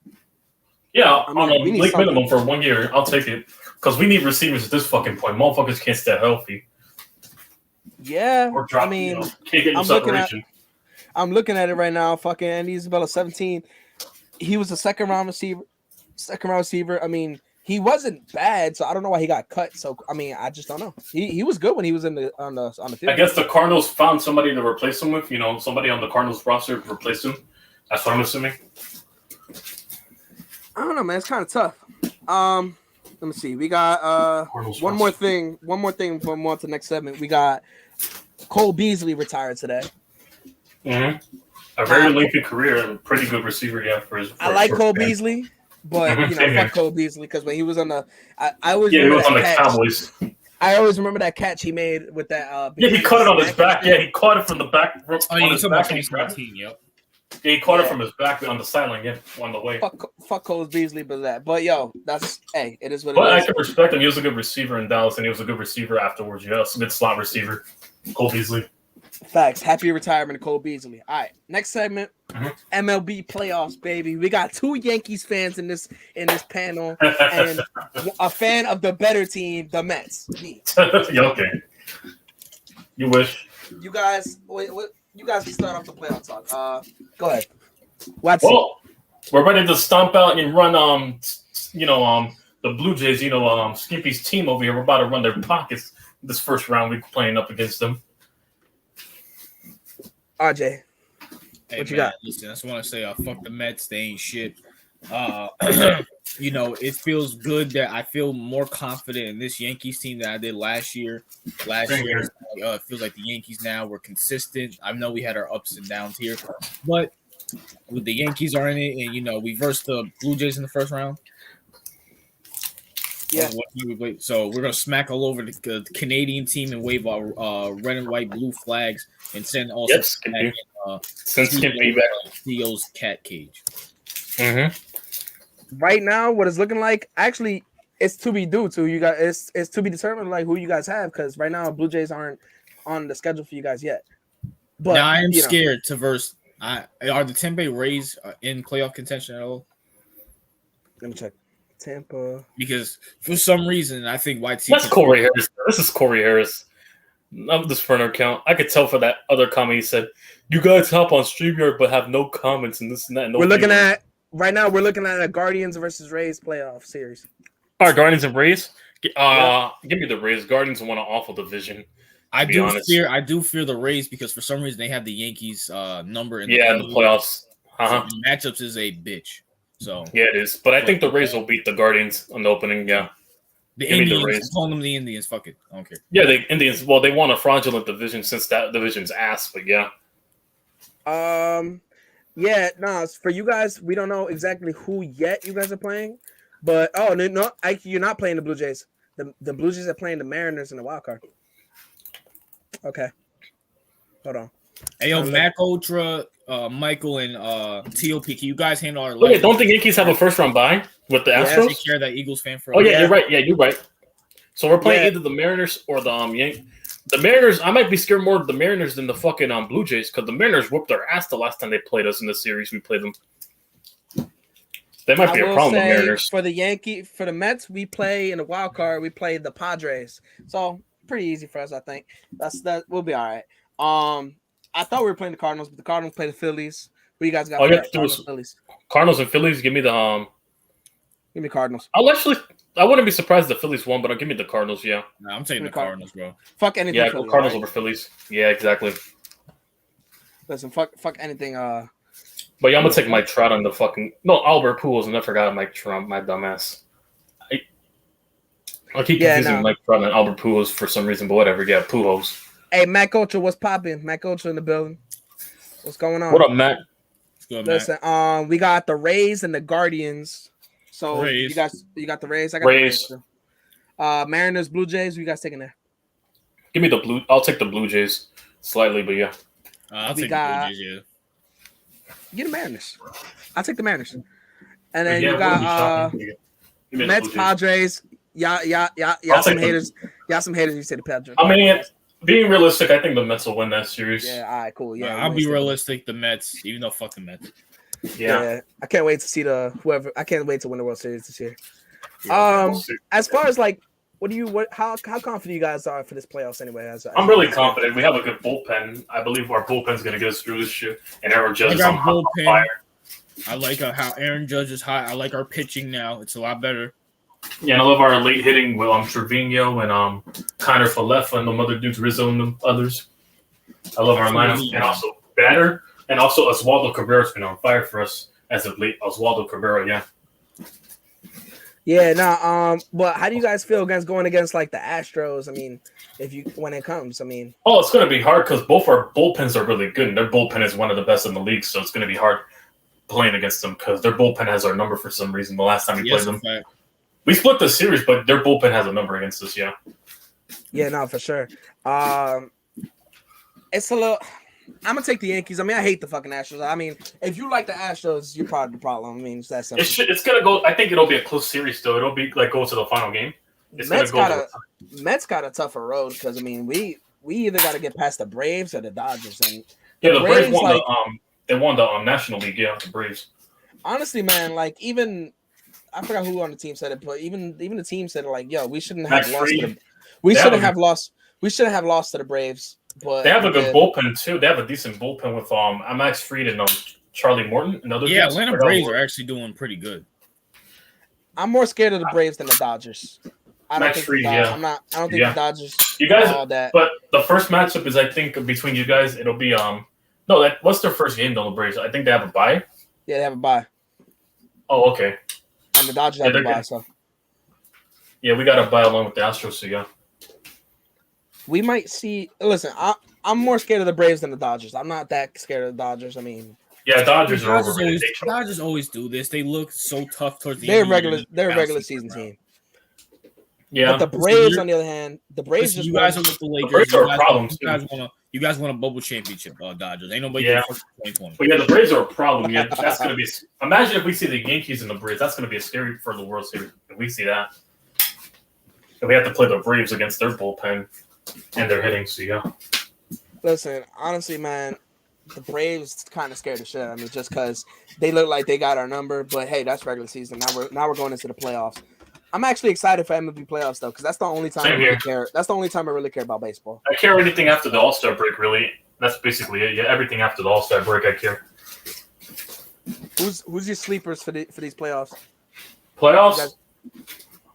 Yeah, on a league minimum for 1 year, I'll take it. Because we need receivers at this fucking point. Motherfuckers can't stay healthy. Yeah, or drop, can't get no separation. I'm looking at it right now. Fucking Andy Isabella, 17. He was a second round receiver. He wasn't bad, so I don't know why he got cut. So I just don't know. He was good when he was on the field. I guess the Cardinals found somebody to replace him with. Somebody on the Cardinals roster to replace him. That's what I'm assuming. I don't know, man. It's kind of tough. Let me see. We got one more thing before we move on to the next segment. We got Cole Beasley retired today. Mm-hmm. A very lengthy career and a pretty good receiver, yeah. I like Cole Beasley, but fuck Cole Beasley because when he was on I always he was on the Cowboys. I always remember that catch he made with that. He caught it on his back. Yeah, he caught it from the back. Oh, yeah, he's talking about 2017. Yep. He caught it from his back on the sideline, on the way. Fuck Cole Beasley, but yo, it is what it is. But I can respect him. He was a good receiver in Dallas, and he was a good receiver afterwards. Yeah, mid slot receiver, Cole Beasley. Facts. Happy retirement to Cole Beasley. All right, next segment, MLB playoffs, baby. We got 2 Yankees fans in this panel, and a fan of the better team, the Mets. Me. Okay. You wish. You guys, wait. You guys can start off the playoff talk. Go ahead. Well, we're ready to stomp out and run. The Blue Jays. Skippy's team over here. We're about to run their pockets this first round. We're playing up against them. RJ, what you got? Listen, I just want to say, fuck the Mets. They ain't shit. It feels good that I feel more confident in this Yankees team than I did last year. It feels like the Yankees now were consistent. I know we had our ups and downs here, but with the Yankees are in it, and we versed the Blue Jays in the first round. Yeah. So we're gonna smack all over the Canadian team and wave our red and white blue flags and send also Skippy back Theo's cat cage. Right now, what it's looking like, actually, it's to be due to you guys. It's to be determined like who you guys have, because right now Blue Jays aren't on the schedule for you guys yet. But now I am scared to verse. Are the Tampa Bay Rays in playoff contention at all? Let me check. Tampa, because for some reason I think YT. That's Corey Harris. This is Corey Harris. Of this burner account, I could tell for that other comment he said, "You guys hop on StreamYard but have no comments and this and that." And we're looking at a Guardians versus Rays playoff series. All right, Guardians and Rays. Give me the Rays. Guardians won an awful division. I do fear the Rays because for some reason they have the Yankees number in the playoffs. So the matchups is a bitch. So yeah, it is. But I think the Rays will beat the Guardians on the opening. Yeah, the Indians. Calling them the Indians. Fuck it, I don't care. Yeah, the Indians. Well, they won a fraudulent division since that division's ass. But yeah. Yeah, for you guys, we don't know exactly who yet you guys are playing, but you're not playing the Blue Jays. The Blue Jays are playing the Mariners in the wild card. Okay, hold on. Hey, yo, Mac Ultra, Michael, and TOP, can you guys handle our? Wait, don't the Yankees have a first round bye with the Astros? Take care of that Eagles fan for. Oh yeah, you're right. Yeah, you're right. So we're playing either the Mariners or the Yankees. The Mariners, I might be scared more of the Mariners than the fucking Blue Jays because the Mariners whooped their ass the last time they played us in the series. We played them. That might be a problem. The Mariners. For the Mets, we play in the wild card. We play the Padres, so pretty easy for us. I think that we'll be all right. I thought we were playing the Cardinals, but the Cardinals play the Phillies. What you guys got? Cardinals and Phillies. Give me the Give me Cardinals. I wouldn't be surprised if the Phillies won, but give me the Cardinals. Yeah. Nah, I'm taking the Cardinals, bro. Fuck anything. Yeah, Phillies, Cardinals over Phillies. Yeah, exactly. Listen, fuck anything. But yeah, I'm gonna take Mike Trout on the fucking Albert Pujols, and I forgot Mike Trout, my dumbass. I keep confusing Mike Trout and Albert Pujols for some reason, but whatever. Yeah, Pujols. Hey, Mac Ultra, what's popping? Mac Ultra in the building. What's going on? What up, Mac? Listen, we got the Rays and the Guardians. So you got the Rays. I got Rays. The Rays. Mariners, Blue Jays. What you guys taking there? Give me the Blue. I'll take the Blue Jays slightly, but yeah. I'll take the Blue Jays. Yeah. Get the Mariners. I'll take the Mariners. And then you got Mets, Padres. Y'all some haters. Y'all some haters. You say the Padres. I mean, being realistic, I think the Mets will win that series. Yeah. All right. Cool. Yeah. I'll be realistic. The Mets, even though fuck the Mets. Yeah, I can't wait to see I can't wait to win the World Series this year. As far as like, how confident you guys are for this playoffs anyway? I'm really confident. We have a good bullpen. I believe our bullpen's gonna get us through this shit. And Aaron Judge is on fire. I like how Aaron Judge is hot. I like our pitching now. It's a lot better. Yeah, and I love our late hitting with Trevino and Connor Falefa and them other dudes, Rizzo and them others. I love our lineup. And also batter. And also, Oswaldo Cabrera's been on fire for us as of late. Oswaldo Cabrera, yeah. Yeah, but how do you guys feel going against like the Astros? I mean, when it comes, it's going to be hard because both our bullpens are really good, and their bullpen is one of the best in the league. So it's going to be hard playing against them because their bullpen has our number for some reason. The last time we played them, we split the series, but their bullpen has a number against us. Yeah. Yeah, no, for sure. It's a little. I'm gonna take the Yankees. I mean, I hate the fucking Astros. I mean, if you like the Astros, you're probably the problem. I mean, it's that simple. It's gonna go. I think it'll be a close series, though. It'll be like go to the final game. Mets got a tougher road because I mean, we either got to get past the Braves or the Dodgers, and the Braves won they won the National League. Yeah, the Braves. Honestly, man, like even I forgot who on the team said it, but even the team said it. Like, yo, we shouldn't have lost. We shouldn't have lost. We shouldn't have lost to the Braves. But they have a good bullpen too. They have a decent bullpen with Max Fried and Charlie Morton and other. Yeah, Atlanta Braves are actually doing pretty good. I'm more scared of the Braves than the Dodgers. I don't think the Dodgers. You guys, all that. But the first matchup is I think between you guys. It'll be what's their first game though? The Braves. I think they have a bye. Yeah, they have a bye. Oh, okay. And the Dodgers have a bye. So. Yeah, we got a bye along with the Astros. So yeah. We might see. Listen, I'm more scared of the Braves than the Dodgers. I'm not that scared of the Dodgers. I mean, yeah, Dodgers are overrated. Dodgers always do this. They look so tough towards the end. They're a regular season team. Yeah, but the Braves, on the other hand, the Braves. You guys are with the Lakers. The Braves are a problem. You guys want a bubble championship, Dodgers. Ain't nobody. Yeah. 2020. But yeah, the Braves are a problem. Yeah, that's gonna be. Imagine if we see the Yankees and the Braves. That's gonna be a scary for the World Series. If we see that, if we have to play the Braves against their bullpen. And they're hitting, so yeah. Listen, honestly, man, the Braves kind of scared the shit out of me just because they look like they got our number. But hey, that's regular season. Now we're going into the playoffs. I'm actually excited for MLB playoffs though, because that's the only time I really care. That's the only time I really care about baseball. I care anything after the All-Star break. Really, that's basically it. Yeah, everything after the All-Star break, I care. Who's your sleepers for these playoffs? Playoffs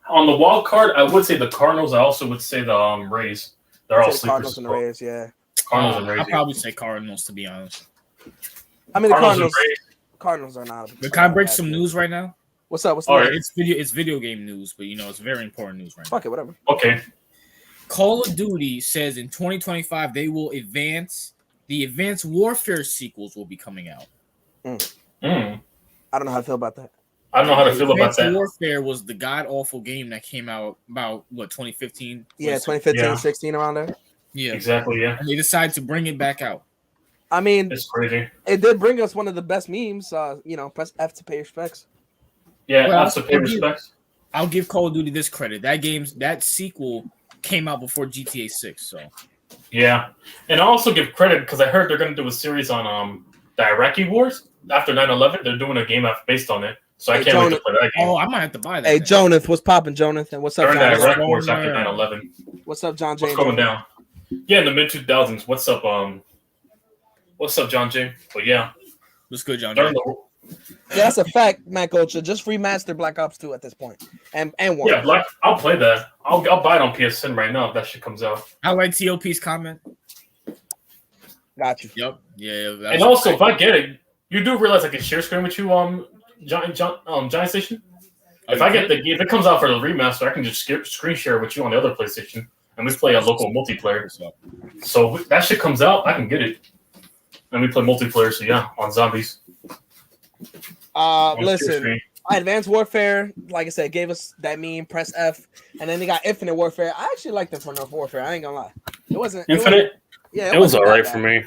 on the wild card, I would say the Cardinals. I also would say the Rays. They're all sleepers. Cardinals and the Rays, yeah. Cardinals and Rays. I'd probably say Cardinals, to be honest. I mean, the Cardinals are not. But can I break some news right now? What's up? It's video game news, but it's very important news right now. Fuck it, whatever. Okay. Call of Duty says in 2025 they will the Advanced Warfare sequels will be coming out. I don't know how to feel about that. I don't know how to feel about that. Advanced Warfare was the god-awful game that came out about, 2015? Yeah, 2015, 16, around there. Yeah. Exactly, yeah. And they decided to bring it back out. I mean, it's crazy. It did bring us one of the best memes. Press F to pay respects. Yeah, F to pay respects. I'll give Call of Duty this credit. That sequel came out before GTA 6, so. Yeah. And I also give credit because I heard they're going to do a series on the Iraqi wars. After 9/11, they're doing a game based on it. So I can't wait to play that game. Oh, I might have to buy that. Hey, Jonathan, what's popping, Jonathan? What's up, John? Iraq wars after 9/11. What's up, John James? What's going down? Yeah, in the mid 2000s. What's up, John James? But yeah, what's good, John James? Yeah, that's a fact, Matt Culture. Just remaster Black Ops 2 at this point, and one. Yeah, I'll play that. I'll buy it on PSN right now if that shit comes out. I like TOP's comment. Got you. Yep. Yeah. And also, if I get it, you do realize I can share screen with you, Giant Station. If if it comes out for the remaster, I can just screen share with you on the other PlayStation, and we play a local multiplayer. So that shit comes out, I can get it, and we play multiplayer. So yeah, on zombies. Listen, Advanced Warfare, like I said, gave us that meme. Press F, and then they got Infinite Warfare. I actually liked Infinite Warfare. I ain't gonna lie. It wasn't Infinite. It was alright for me,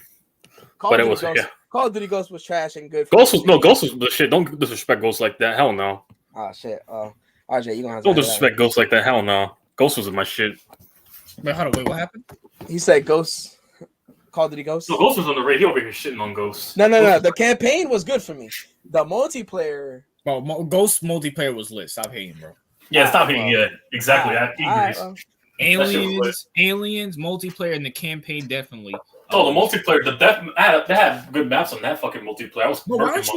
but it was Call of Duty Ghost was trash and good. Ghost was the shit. Don't disrespect Ghost like that. Hell no. Oh shit. RJ, you gonna have to don't disrespect Ghost like that. Hell no. Ghost was my shit. Wait, hold on. Wait, what happened? He said Ghost. Call of Duty Ghost. No, Ghost was on the radio over here shitting on Ghost. No. The campaign was good for me. The multiplayer. Well, Ghost multiplayer was lit. Stop hating, bro. Yeah, stop hating. Yeah, exactly. Aliens, multiplayer, and the campaign definitely. Oh, the multiplayer, they had good maps on that fucking multiplayer. Why don't you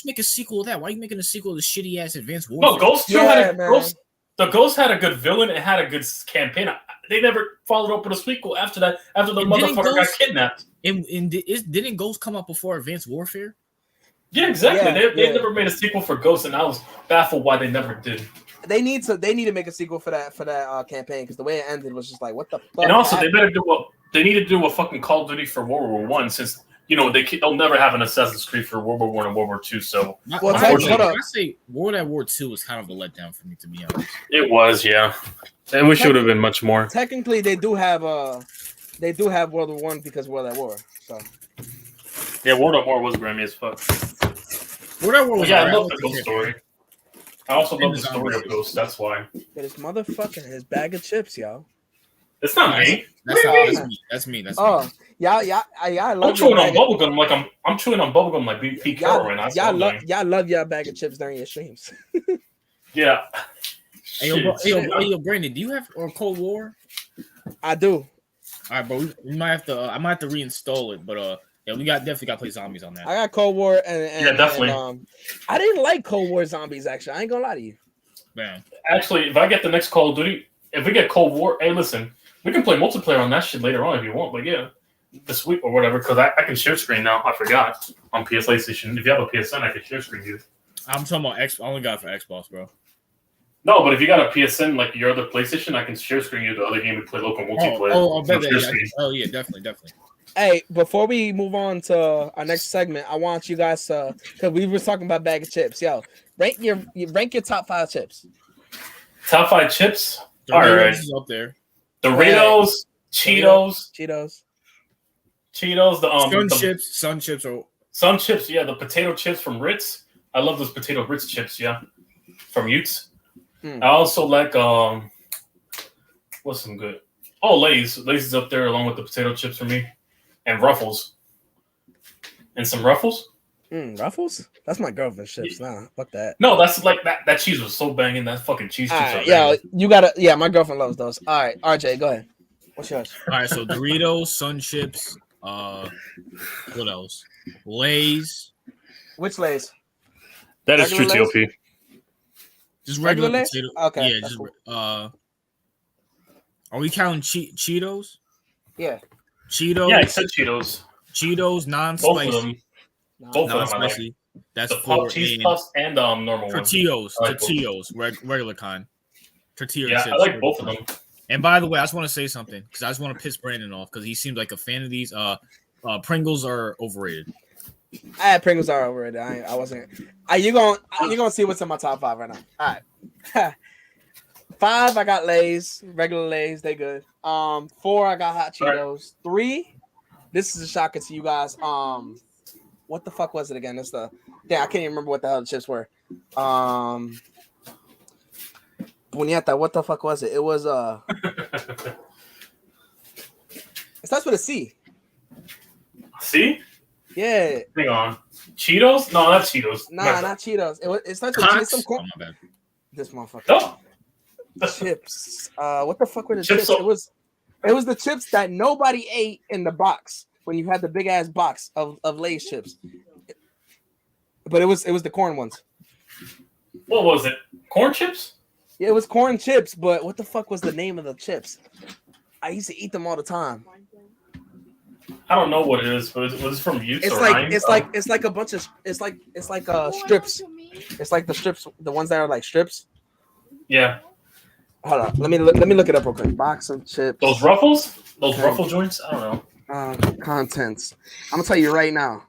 make a sequel of that? Why are you making a sequel to shitty ass Advanced Warfare? No, Ghost 2 the Ghost had a good villain. It had a good campaign. They never followed up with a sequel after that. After the motherfucker got kidnapped. Didn't Ghost come out before Advanced Warfare? Yeah, exactly. They never made a sequel for Ghost, and I was baffled why they never did. They need to make a sequel for that campaign because the way it ended was just like what the fuck. And also, they need to do a fucking Call of Duty for World War One since they'll never have an Assassin's Creed for World War One and World War Two. So I say World War II was kind of a letdown for me, to be honest. It was, yeah. I wish it would have been much more. Technically, they do have World War One because World at War. So Yeah, World at War was grimy as fuck. World at War was I alright. love the Ghost story. I also love the story of Ghost. That's why. This motherfucker, his bag of chips, yo. It's not me. That's me. Oh, yeah. I love I'm chewing on bubblegum like I'm chewing on bubblegum like Pete Carroll right now. Y'all love your bag of chips during your streams. Yeah. Hey, Brandon, do you have Cold War? I do. All right, bro. We might have to. I might have to reinstall it, but yeah, we definitely got to play zombies on that. I got Cold War and yeah, definitely. I didn't like Cold War zombies. Actually, I ain't gonna lie to you. Man, actually, if I get the next Call of Duty, if we get Cold War, hey, listen, we can play multiplayer on that shit later on if you want. But yeah, this week or whatever, because I can share screen now. I forgot on PlayStation. If you have a PSN, I can share screen you. I'm talking about X. I only got it for Xbox, bro. No, but if you got a PSN like your other PlayStation, I can share screen you the other game and play local multiplayer. Oh, yeah, definitely. Hey, before we move on to our next segment, I want you guys to, because we were talking about bag of chips. Yo, rank your top 5 chips. Top 5 chips. Doritos all right, is up there. Doritos, Cheetos. The Sun chips. Yeah, the potato chips from Ritz. I love those potato Ritz chips. Yeah, from Utes. I also like what's some good? Oh, Lay's. Lay's is up there along with the potato chips for me, and Ruffles, and some Ruffles. Ruffles? That's my girlfriend's chips. Nah, fuck that. No, that's like that cheese was so banging. That fucking cheese chips. Right, yeah, you gotta. Yeah, my girlfriend loves those. All right, RJ, go ahead. What's yours? All right, so Doritos, Sun chips. What else? Lay's. Which Lay's? That is true, TOP. Just regular potato. Okay. Yeah, just cool. Are we counting Cheetos? Yeah. Cheetos. Yeah, I said Cheetos. Cheetos, non-spicy. Both of them. Both of them. I like. That's the pop cheese puffs and normal ones. Tortillas, regular kind. Tortilla chips. I like both of them. And by the way, I just want to say something because I just want to piss Brandon off because he seems like a fan of these. Pringles are overrated. Pringles are overrated. I wasn't. You gonna see what's in my top 5 right now. All right. 5, I got Lay's, regular Lay's. They good. 4, I got hot Cheetos. 3, this is a shocker to you guys. What the fuck was it again? It's I can't even remember what the hell the chips were. Puñeta, what the fuck was it? It was it starts with a C. C? Yeah. Hang on. Cheetos? No, not Cheetos. Nah, not Cheetos. It starts with some corn. Oh, my bad. This motherfucker. No. Chips. What the fuck were the chips? It was the chips that nobody ate in the box when you had the big ass box of Lay's chips. But it was the corn ones. What was it? Corn chips? Yeah, it was corn chips, but what the fuck was the name of the chips? I used to eat them all the time. I don't know what it is, but was it from Utes? It's like a bunch of strips. It's like the strips, the ones that are like strips. Yeah. Hold on, let me look it up real quick. Box of chips. Those Ruffles? Those Ruffle joints? I don't know. Contents. I'm gonna tell you right now.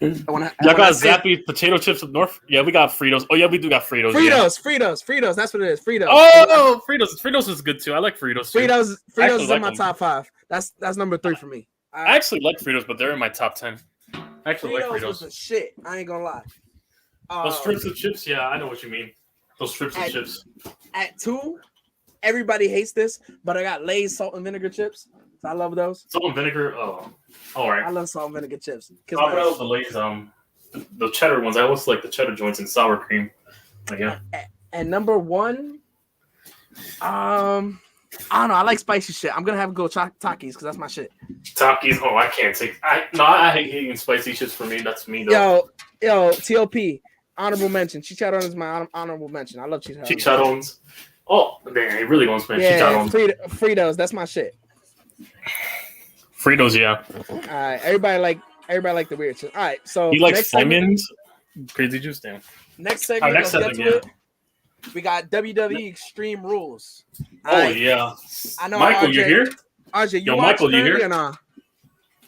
Y'all got Zappy potato chips up north? Yeah, we got Fritos. Oh yeah, we do got Fritos. Fritos. That's what it is. Fritos. Oh, Fritos is good too. I like Fritos. Fritos is in my top 5. That's number 3 for me. I actually like Fritos, but they're in my top 10. I actually like Fritos. Was the shit. I ain't gonna lie. Those strips of chips, yeah, I know what you mean. Those strips of chips. At 2, everybody hates this, but I got Lay's salt and vinegar chips. So I love those. Salt and vinegar. Oh, all right. I love salt and vinegar chips. I love the Lay's. The cheddar ones. I always like the cheddar joints and sour cream. But yeah. And number 1, I don't know. I like spicy shit. I'm gonna have to go Takis because that's my shit. Takis. Oh, I can't take. I hate eating spicy shits for me. That's me though. Yo, TOP. Honorable mention. Chicharron is my honorable mention. I love chicharron. Chicharrons. Oh, damn, he really wants to mention chicharrons. Fritos. That's my shit. Fritos, yeah. All right, everybody like the weird shit. All right, so he likes Fleming's. Crazy juice, damn. Next segment, let's get to it. We got WWE Extreme Rules. Yeah. I know. Michael, RJ, you here? RJ, Yo, Michael, you here? Or nah?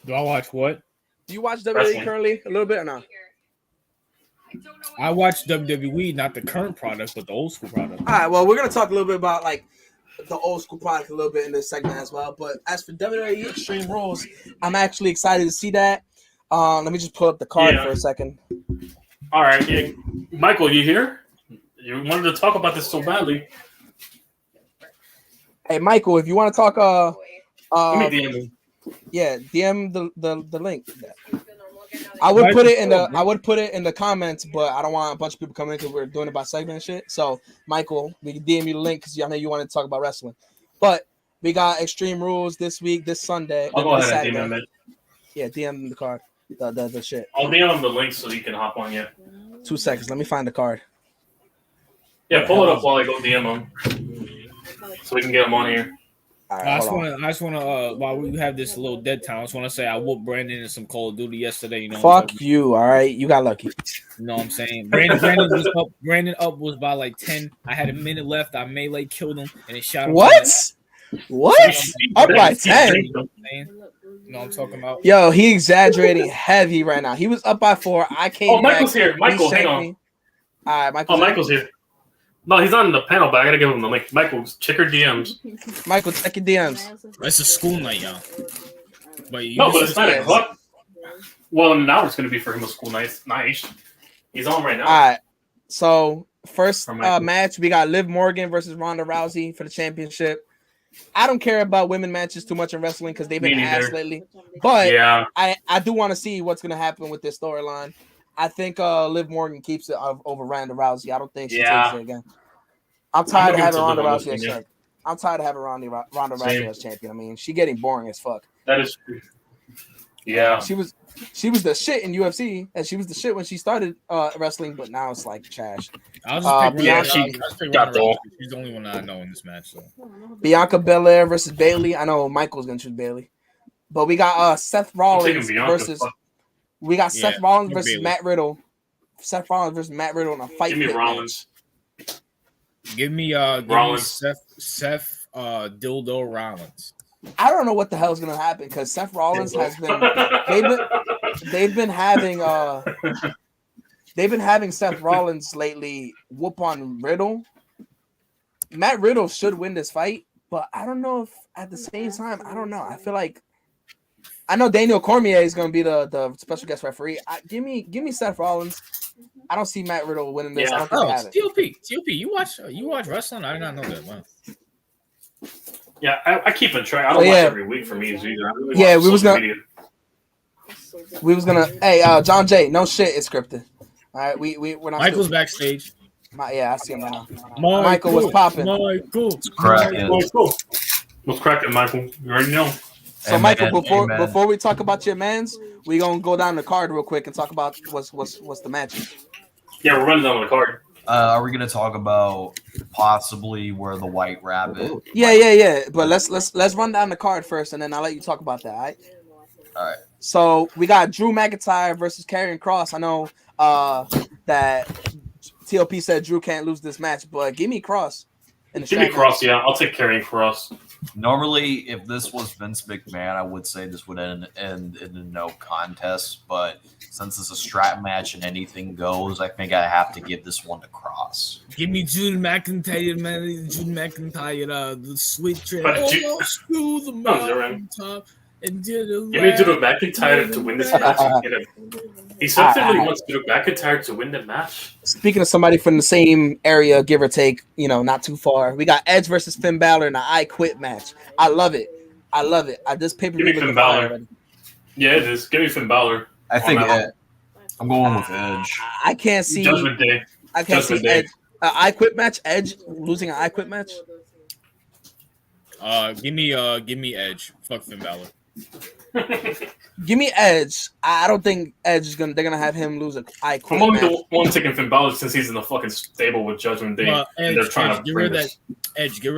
Do I watch what? Do you watch WWE currently? A little bit or not? I watch WWE, not the current product, but the old school product. All right, well, we're gonna talk a little bit about like the old school product a little bit in this segment as well. But as for WWE Extreme Rules, I'm actually excited to see that. Let me just pull up the card for a second. All right, yeah. Michael, you here? You wanted to talk about this so badly. Hey, Michael, if you want to talk, Let me DM him. Yeah, DM the link. I would put it in the comments, but I don't want a bunch of people coming in because we're doing it by segment and shit. So, Michael, we can DM you the link because I know you want to talk about wrestling. But we got Extreme Rules this week, this Sunday. I'll go ahead and DM him. Yeah, DM the card, the shit. I'll DM him the link so you can hop on. Yeah. 2 seconds. Let me find the card. Yeah, pull it up while I go DM him, so we can get him on here. Right, I just want to, while we have this little dead time, I just want to say I whooped Brandon in some Call of Duty yesterday. You know, fuck you. All right, you got lucky. You know what I'm saying? Brandon up was by like 10. I had a minute left. I melee killed him and it shot him. What? Up by 10? You know what I'm talking about? Yo, he exaggerating heavy right now. He was up by 4. I came. Oh, Michael's here. Michael, hang on. All right, Michael. Oh, Michael's here. No, he's not in the panel, but I gotta give him the link. Michael, check your DMs. Michael, check your DMs. It's a school night, y'all. But it's 9 o'clock. Well, now it's gonna be for him a school night. Nice. He's on right now. All right. So first match, we got Liv Morgan versus Ronda Rousey for the championship. I don't care about women matches too much in wrestling because they've been ass lately. But yeah, I do want to see what's gonna happen with this storyline. I think Liv Morgan keeps it over Ronda Rousey. I don't think she takes it again. I'm tired of having Ronda Rousey as champion. I'm tired of having Ronda Rousey as champion. I mean, she's getting boring as fuck. That is true. Yeah. She was the shit in UFC, and she was the shit when she started wrestling, but now it's like trash. She's the only one I know in this match. So. Bianca Belair versus Bayley. I know Michael's gonna choose Bayley, but we got Seth Rollins versus. We got Seth Rollins versus Bayley. Matt Riddle. Seth Rollins versus Matt Riddle in a fight. Give me Rollins. Give me Seth Dildo Rollins. I don't know what the hell is gonna happen because Seth Rollins has been they've been having Seth Rollins lately whoop on Riddle. Matt Riddle should win this fight, but I don't know if at the same time, I don't know. I feel like I know Daniel Cormier is gonna be the special guest referee. Give me Seth Rollins. I don't see Matt Riddle winning this. Yeah. TOP, you watch wrestling? I did not know that. Wow. Yeah, I keep in track. I don't watch every week for me either. Really we was gonna. Hey, John Jay, no shit, it's scripted. All right, we're not. Michael's backstage. I see him now. Michael was popping. It's cracking. What's cracking, Michael? You already know. So, Michael, before we talk about your mans, we gonna go down the card real quick and talk about what's the match. Yeah, we're running down the card. Are we gonna talk about possibly where the White Rabbit? Yeah. But let's run down the card first, and then I'll let you talk about that. All right. So we got Drew McIntyre versus Karrion Kross. I know that TLP said Drew can't lose this match, but give me Kross. Give me Kross, yeah. I'll take Karrion Kross. Normally, if this was Vince McMahon, I would say this would end in a no contest. But since it's a strap match and anything goes, I think I have to give this one to Kross. Give me Drew McIntyre, man. Drew McIntyre, the sweet trip. Screw the mountain top. And give me Drew McIntyre to win this match. He said that he wants Drew McIntyre to win the match. Speaking of somebody from the same area, give or take, not too far, we got Edge versus Finn Balor in an I Quit match. I love it. This pay-per-view. Give me Finn Balor. Yeah, it is. Give me Finn Balor. I think I'm going with Edge. I can't see Judgment Day. I can't see Edge. I Quit match. Edge losing an I Quit match. Give me Edge. Fuck Finn Balor. Give me Edge. I don't think Edge is gonna. They're gonna have him lose an I Quit. I'm only the one taking Finn Balor since he's in the fucking stable with Judgment Day. Edge, they're trying to get rid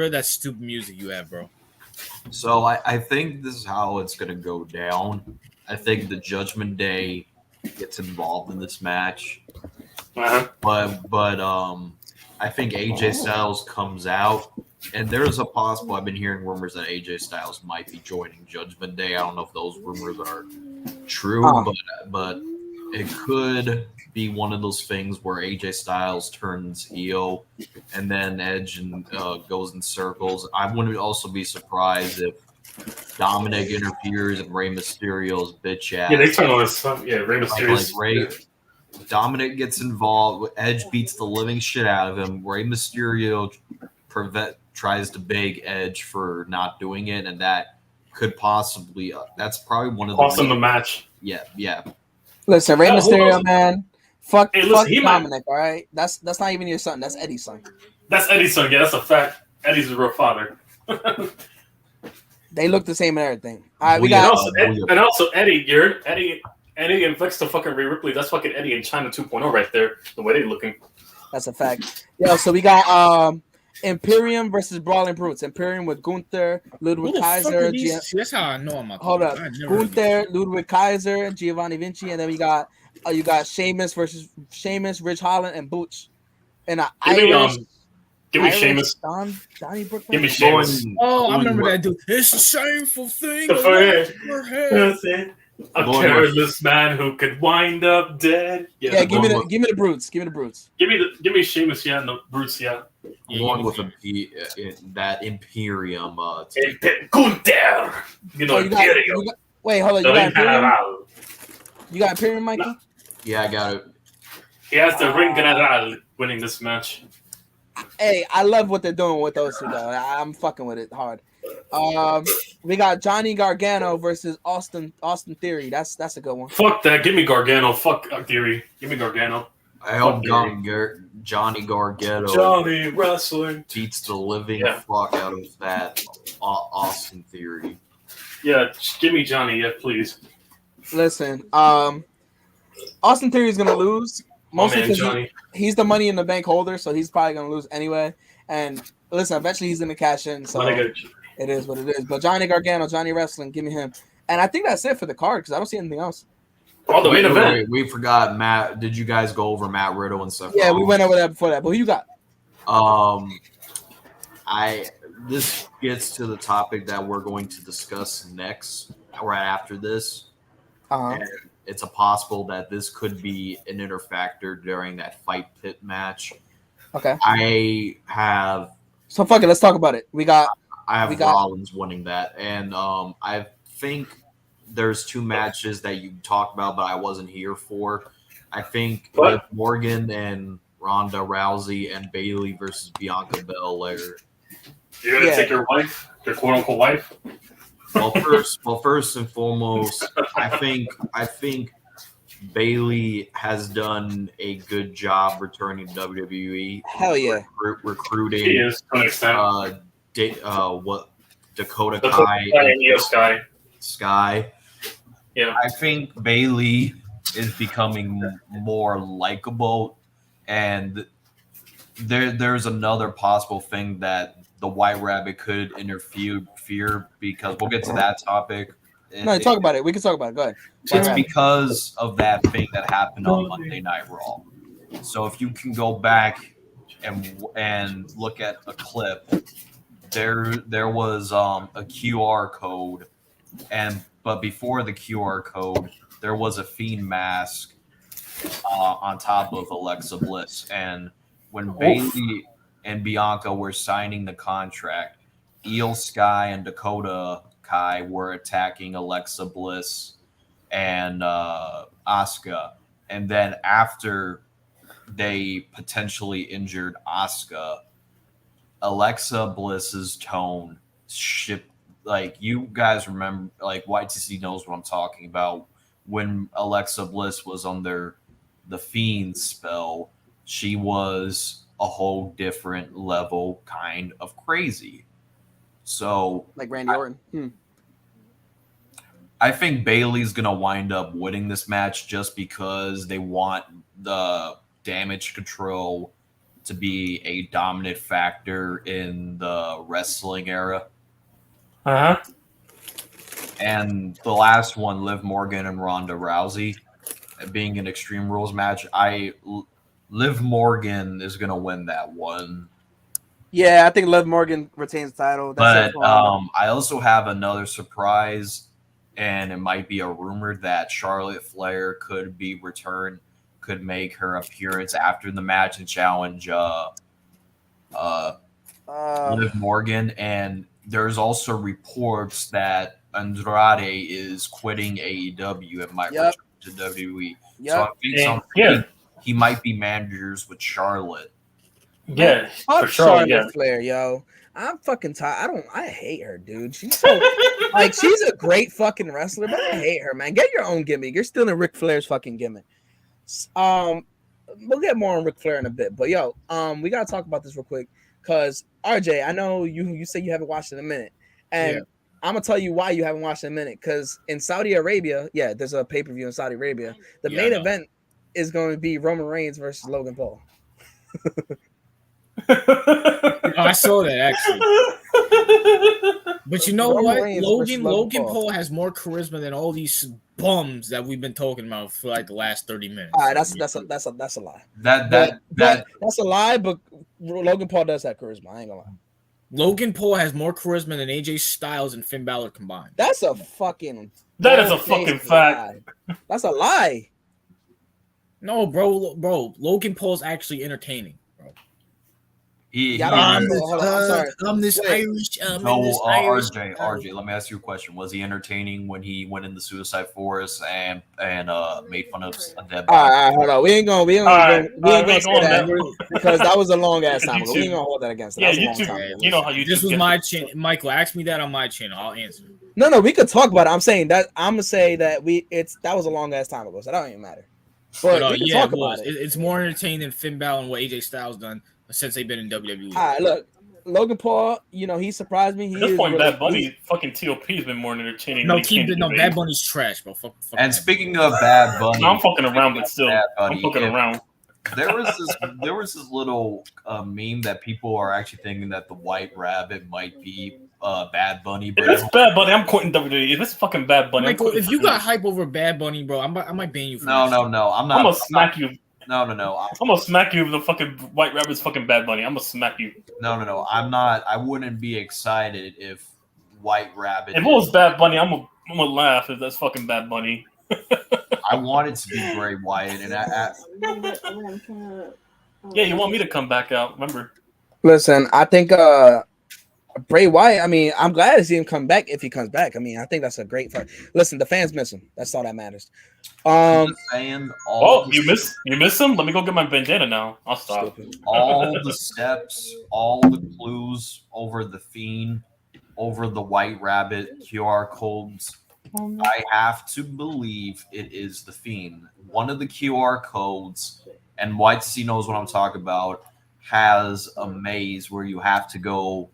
of that stupid music you have, bro. So I think this is how it's gonna go down. I think the Judgment Day gets involved in this match, but I think AJ Styles comes out. And there's a possible. I've been hearing rumors that AJ Styles might be joining Judgment Day. I don't know if those rumors are true, but it could be one of those things where AJ Styles turns heel, and then Edge goes in circles. I wouldn't also be surprised if Dominic interferes and Rey Mysterio's bitch ass. Yeah, they turn on his son. Yeah, Rey Mysterio. Dominic gets involved. Edge beats the living shit out of him. Rey Mysterio tries to beg Edge for not doing it, and that could possibly that's probably one of the cost him the match. Yeah. Listen, Rey Mysterio, man. Fuck Dominic, all right? That's not even your son. That's Eddie's son. That's Eddie's son. Yeah, that's a fact. Eddie's a real father. They look the same and everything. All right, we got also Eddie. Eddie and Flex to fucking Rhea Ripley. That's fucking Eddie and China 2.0 right there. The way they looking. That's a fact. Yeah. So we got Imperium versus Brawling Brutes. Imperium with Gunther, Ludwig Kaiser. That's how I know I'm. Hold up, Gunther, Ludwig Kaiser, Giovanni Vinci, and then we got you got Sheamus versus Sheamus, Rich Holland, and Booch. And give me Sheamus. Donnie Brooklyn. Give me Sheamus. Oh, I remember that dude. It's a shameful thing. A careless man who could wind up dead. Yeah, give me the Brutes. Give me Sheamus. Yeah, and the Brutes. Yeah. Going with that Imperium. Gunther. You know, Imperium. Wait, hold on. You got Imperium? You got Imperium, Mikey? Yeah, I got it. He has the Ring General winning this match. Hey, I love what they're doing with those two, though. I'm fucking with it hard. We got Johnny Gargano versus Austin Theory. That's a good one. Fuck that. Give me Gargano. Fuck Theory. Give me Gargano. I hope Johnny Gargano. Johnny Wrestling beats the living fuck out of that Austin Theory. Yeah, give me Johnny. Yeah, please. Listen, Austin Theory is gonna lose. Mostly because he's the Money in the Bank holder, so he's probably gonna lose anyway. And listen, eventually he's gonna cash in. So it is what it is. But Johnny Gargano, Johnny Wrestling, give me him. And I think that's it for the card because I don't see anything else. Oh, the main event. We forgot Matt. Did you guys go over Matt Riddle and stuff? Yeah, we went over that before that. But who you got? This gets to the topic that we're going to discuss next, right after this. And it's a possible that this could be an interfactor during that fight pit match. Okay. So fuck it. Let's talk about it. I have Rollins winning that, and I think there's two matches that you talked about, but I wasn't here for. I think Liv Morgan and Ronda Rousey and Bayley versus Bianca Belair. You're gonna take your wife, your quote unquote wife. Well, first and foremost, I think Bayley has done a good job returning to WWE. Hell yeah, recruiting. She is to an extent. Dakota Kai and Sky. Yeah, I think Bayley is becoming more likable, and there's another possible thing that the White Rabbit could interfere because we'll get to that topic. Talk about it. We can talk about it. Go ahead. It's because of that thing that happened on Monday Night Raw. So if you can go back and look at a clip, there was a QR code, but before the QR code, there was a Fiend mask on top of Alexa Bliss, and when Bayley and Bianca were signing the contract, Io Sky and Dakota Kai were attacking Alexa Bliss and Asuka. And then after they potentially injured Asuka, Alexa Bliss's tone shifted. Like, you guys remember, like, YTC knows what I'm talking about. When Alexa Bliss was under the Fiend spell, she was a whole different level kind of crazy. So, like Randy Orton. I think Bayley's going to wind up winning this match just because they want the Damage Control to be a dominant factor in the wrestling era. And the last one, Liv Morgan and Ronda Rousey, being an Extreme Rules match, Liv Morgan is going to win that one. Yeah, I think Liv Morgan retains the title. But I also have another surprise, and it might be a rumor that Charlotte Flair could make her appearance after the match and challenge Liv Morgan. And there's also reports that Andrade is quitting AEW and might return to WWE. So I think he might be managers with Charlotte. Yeah, for sure. Charlotte Flair, yo. I'm fucking tired. I hate her, dude. She's so like she's a great fucking wrestler, but I hate her, man. Get your own gimmick. You're still in Ric Flair's fucking gimmick. We'll get more on Ric Flair in a bit, but yo, we gotta talk about this real quick because RJ, I know you say you haven't watched it in a minute, and I'm gonna tell you why you haven't watched it in a minute. Because in Saudi Arabia, there's a pay-per-view in Saudi Arabia. The main event is going to be Roman Reigns versus Logan Paul. I saw that actually. But you know what? Logan Paul has more charisma than all these bums that we've been talking about for like the last 30 minutes. All right, that's a lie. That's a lie, but Logan Paul does have charisma. I ain't gonna lie. Logan Paul has more charisma than AJ Styles and Finn Balor combined. That's a fucking fact. Lie. That's a lie. No, bro. Logan Paul's actually entertaining. I'm this Irish. RJ, let me ask you a question. Was he entertaining when he went in the Suicide Forest and made fun of a dead body? All right, hold on. We ain't gonna say that because that was a long ass time ago. We ain't gonna hold that against it. You know how you. This was my channel. Michael, ask me that on my channel. I'll answer. No, we could talk about it. I'm saying that I'm gonna say that that was a long ass time ago, so that don't even matter. But we can talk about it. It's more entertaining than Finn Balor and what AJ Styles done since they've been in WWE. All right, look, Logan Paul, he surprised me. At this point, Bad Bunny, fucking TOP has been more entertaining. Bad Bunny's trash, bro. And speaking of Bad Bunny, I'm fucking around, but still, I'm fucking around. There was this little meme that people are actually thinking that the White Rabbit might be Bad Bunny. But if it's Bad Bunny, I'm quitting WWE. If it's fucking Bad Bunny, Michael, if you got hype over Bad Bunny, bro, I might ban you. No, I'm not. I'm gonna smack you. No. I'm gonna smack you with the fucking White Rabbit's fucking Bad Bunny. I'm gonna smack you. No. I'm not. I wouldn't be excited if White Rabbit. If it was Bad Bunny, I'm gonna laugh if that's fucking Bad Bunny. I want it to be Bray Wyatt, and yeah, you want me to come back out? Remember? Listen, I think Bray Wyatt. I mean, I'm glad to see him come back if he comes back. I mean, I think that's a great fight. Listen, the fans miss him. That's all that matters. You miss him? Let me go get my bandana now. I'll stop. All the steps, all the clues over the Fiend, over the White Rabbit QR codes. I have to believe it is the Fiend. One of the QR codes, and White C knows what I'm talking about, has a maze where you have to go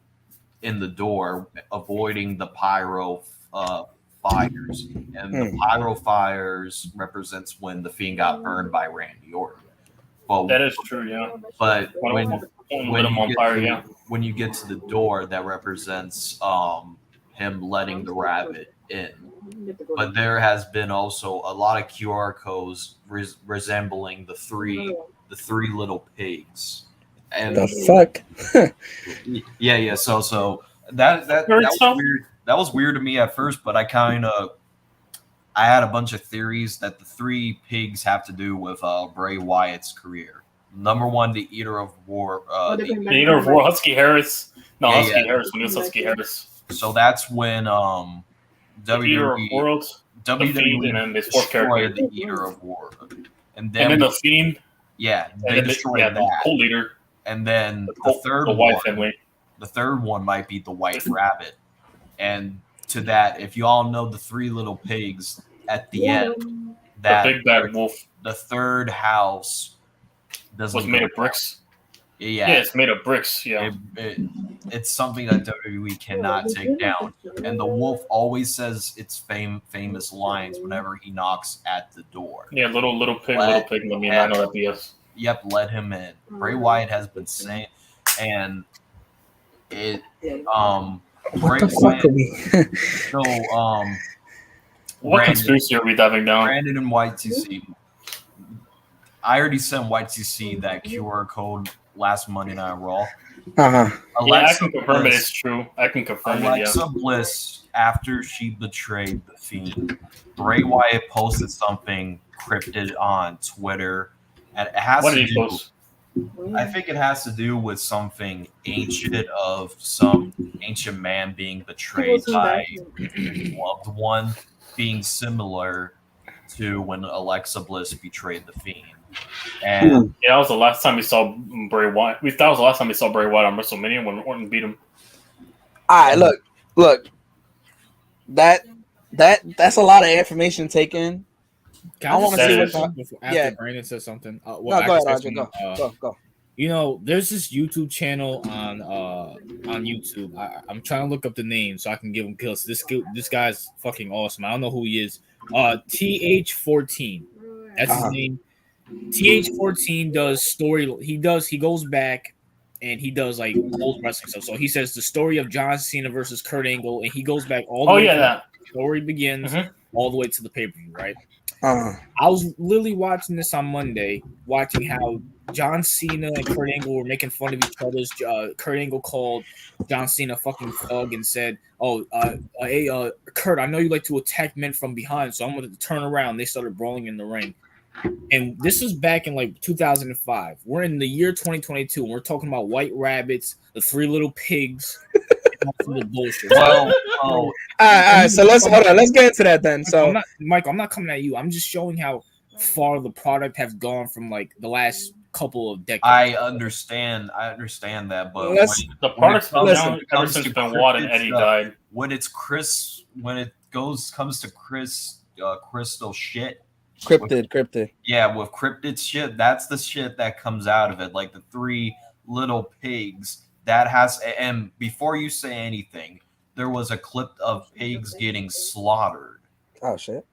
in the door, avoiding the pyro fires, and the pyro fires represents when the Fiend got burned by Randy Orton. Well, that is true, yeah. But when you get to the door, that represents him letting the rabbit in. But there has been also a lot of QR codes resembling the three little pigs. And the fuck? yeah. So that was weird. That was weird to me at first, but I had a bunch of theories that the three pigs have to do with Bray Wyatt's career. Number one, the Eater of War. The Eater of War, Husky Harris. No, Husky Harris. When it was Husky Harris. So that's when WWE and his fourth character, the Eater of War, and then the Fiend. Yeah, they destroyed that. The co-leader. And then the third one might be the White Rabbit. And to that, if you all know the three little pigs at the end, that the big bad wolf, the third house was made of bricks. Yeah, it's made of bricks. Yeah, it's something that WWE cannot take down. And the wolf always says its famous lines whenever he knocks at the door. Yeah, little pig. I know that BS. Yep, let him in. Bray Wyatt has been saying, and it what the fuck are we? So what conspiracy are we diving down? Brandon and White TC. I already sent White TC that QR code last Monday Night Raw. Yeah, I can confirm it. It's true. I can confirm Alexa Bliss, after she betrayed the Fiend, Bray Wyatt posted something cryptid on Twitter. And it has what did he post? I think it has to do with something ancient of some ancient man being betrayed by his loved one, being similar to when Alexa Bliss betrayed the Fiend. And that was the last time we saw Bray Wyatt. That was the last time we saw Bray Wyatt on WrestleMania when Orton beat him. All right, look. That's a lot of information to take in. I want to see what after Brandon says something. No, go ahead, Roger. Go. You know, there's this YouTube channel on YouTube. I'm trying to look up the name so I can give him kills. This guy's fucking awesome. I don't know who he is. TH14. That's his name. TH14 does story. He goes back and he does like old wrestling stuff. So he says the story of John Cena versus Kurt Angle, and he goes back all the way. The story begins all the way to the pay-per-view, right? I was literally watching this on Monday, watching how John Cena and Kurt Angle were making fun of each other's. Kurt Angle called John Cena fucking thug and said, hey, Kurt, I know you like to attack men from behind, so I'm going to turn around. They started brawling in the ring. And this was back in like 2005. We're in the year 2022, and we're talking about White Rabbits, the Three Little Pigs, and all the bullshit. All right. So let's get into that then. So, Michael, I'm not coming at you. I'm just showing how far the product has gone from like the last couple of decades. I understand that, but the product's been down ever since Benoit and Eddie died. When it comes to crystal shit. Cryptid. Yeah, with cryptid shit, that's the shit that comes out of it. Like the Three Little Pigs. And before you say anything, there was a clip of pigs getting slaughtered. Oh shit!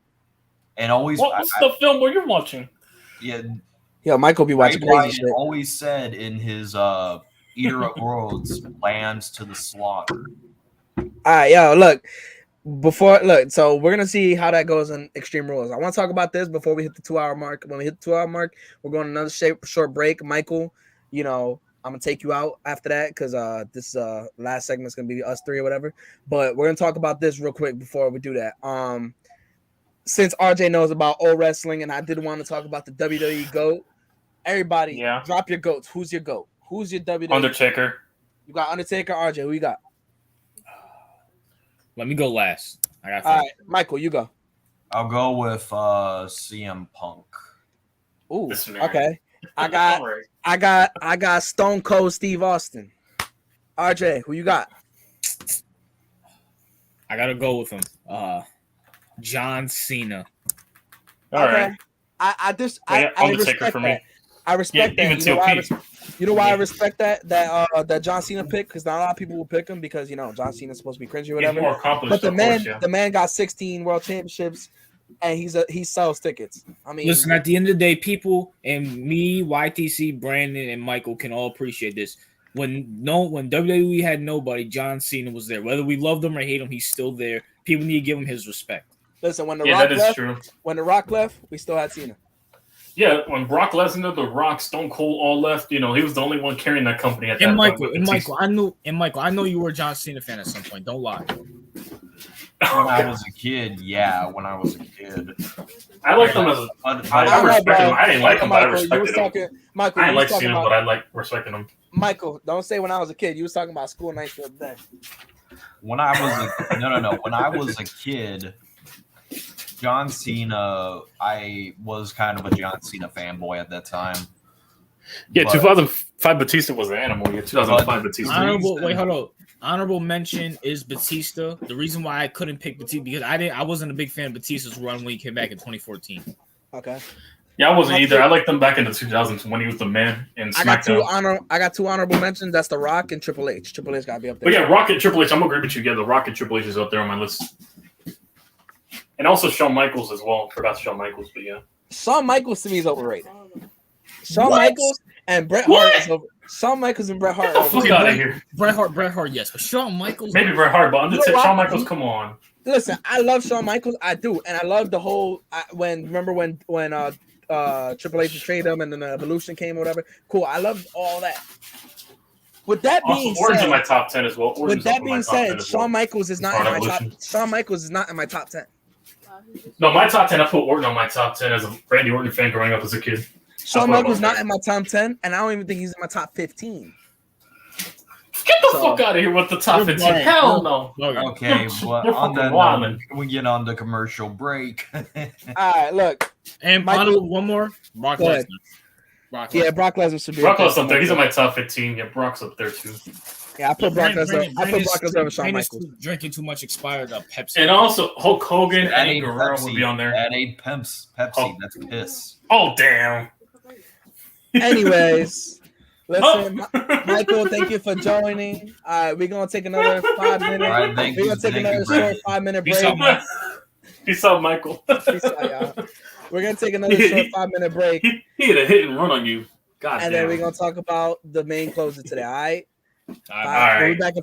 And always, what's the film where you're watching? Yeah, Michael be watching crazy shit. Always said in his Eater of Worlds, lands to the slaughter. All right, look. So we're gonna see how that goes in Extreme Rules. I want to talk about this before we hit the 2-hour mark. When we hit the 2-hour mark, we're going another short break. Michael, I'm gonna take you out after that because this last segment is gonna be us three or whatever. But we're gonna talk about this real quick before we do that. Since RJ knows about old wrestling, and I did want to talk about the WWE GOAT. Everybody, drop your GOATs. Who's your GOAT? Who's your WWE? Undertaker. You got Undertaker, RJ. Who you got? Let me go last. All right, Michael, you go. I'll go with CM Punk. Ooh, okay. I got Stone Cold Steve Austin. RJ, who you got? I gotta go with him. John Cena. All right. I respect that. I respect that. You know why I respect that John Cena pick? Because not a lot of people will pick him because John Cena's supposed to be cringy or whatever. But the man got 16 world championships, and he sells tickets. I mean, listen. At the end of the day, people and me, YTC, Brandon, and Michael can all appreciate this. When WWE had nobody, John Cena was there. Whether we loved him or hate him, he's still there. People need to give him his respect. Listen, when The Rock left, we still had Cena. Yeah, when Brock Lesnar, The Rock, Stone Cold all left, he was the only one carrying that company at that point. Michael, I know you were a John Cena fan at some point. Don't lie. When I was a kid, when I was a kid. I liked him as I respected him. I didn't like him, but I respected him. Michael, I like seeing him, but I like respecting him. Michael, don't say when I was a kid. You was talking about school nights the other day. When I was a kid, John Cena, I was kind of a John Cena fanboy at that time. Yeah, 2005 Batista was an animal. Yeah, 2005 Batista. Honorable mention is Batista. The reason why I couldn't pick Batista because I wasn't a big fan of Batista's run when he came back in 2014. Okay. Yeah, I wasn't either. I liked him back in the 2000s when he was the man in SmackDown. I got two honorable mentions. That's The Rock and Triple H. Triple H got to be up there. But yeah, Rock and Triple H. I'm agreeing with you. Yeah, The Rock and Triple H is up there on my list. And also Shawn Michaels as well. Forgot Shawn Michaels, but yeah. Shawn Michaels to me is overrated. Shawn Michaels and Bret Hart is over. Shawn Michaels and Bret Hart. Get the fuck out of here. Bret Hart, yes, but Shawn Michaels. Maybe Bret Hart, but Shawn Michaels, come on. Listen, I love Shawn Michaels. I do, and I love the whole. When Triple H betrayed him and then the Evolution came or whatever. Cool, I love all that. With that being said, in my top 10 as well. With that being said, Shawn Michaels is not in my top. Shawn Michaels is not in my top 10. No, my top 10. I put Orton on my top 10 as a Randy Orton fan growing up as a kid. Shawn Michaels not in my top 10, and I don't even think he's in my top 15. Get the fuck out of here with the top 15. Hell no. Okay, well, on that note, we get on the commercial break. All right, look. And Michael, one more. Brock Lesnar. Yeah, Brock Lesnar should be. Brock Lesnar up there. He's in my top 15. Yeah, Brock's up there too. Yeah, I put Brock Lesnar. I put Brock Lesnar over Shawn Michaels. Drinking too much expired Pepsi. And also Hulk Hogan and Eddie Guerrero will be on there. That ain't Pepsi. That's piss. Oh damn. Anyways, listen, Michael, thank you for joining. All right, we're gonna take another 5 minutes. All right, we're gonna take another short 5-minute break. Peace out, Michael. Peace out, y'all. We're gonna take another short 5-minute break. He had a hit and run on you. God damn. Then we're gonna talk about the main closer today. All right. All right. We'll be back.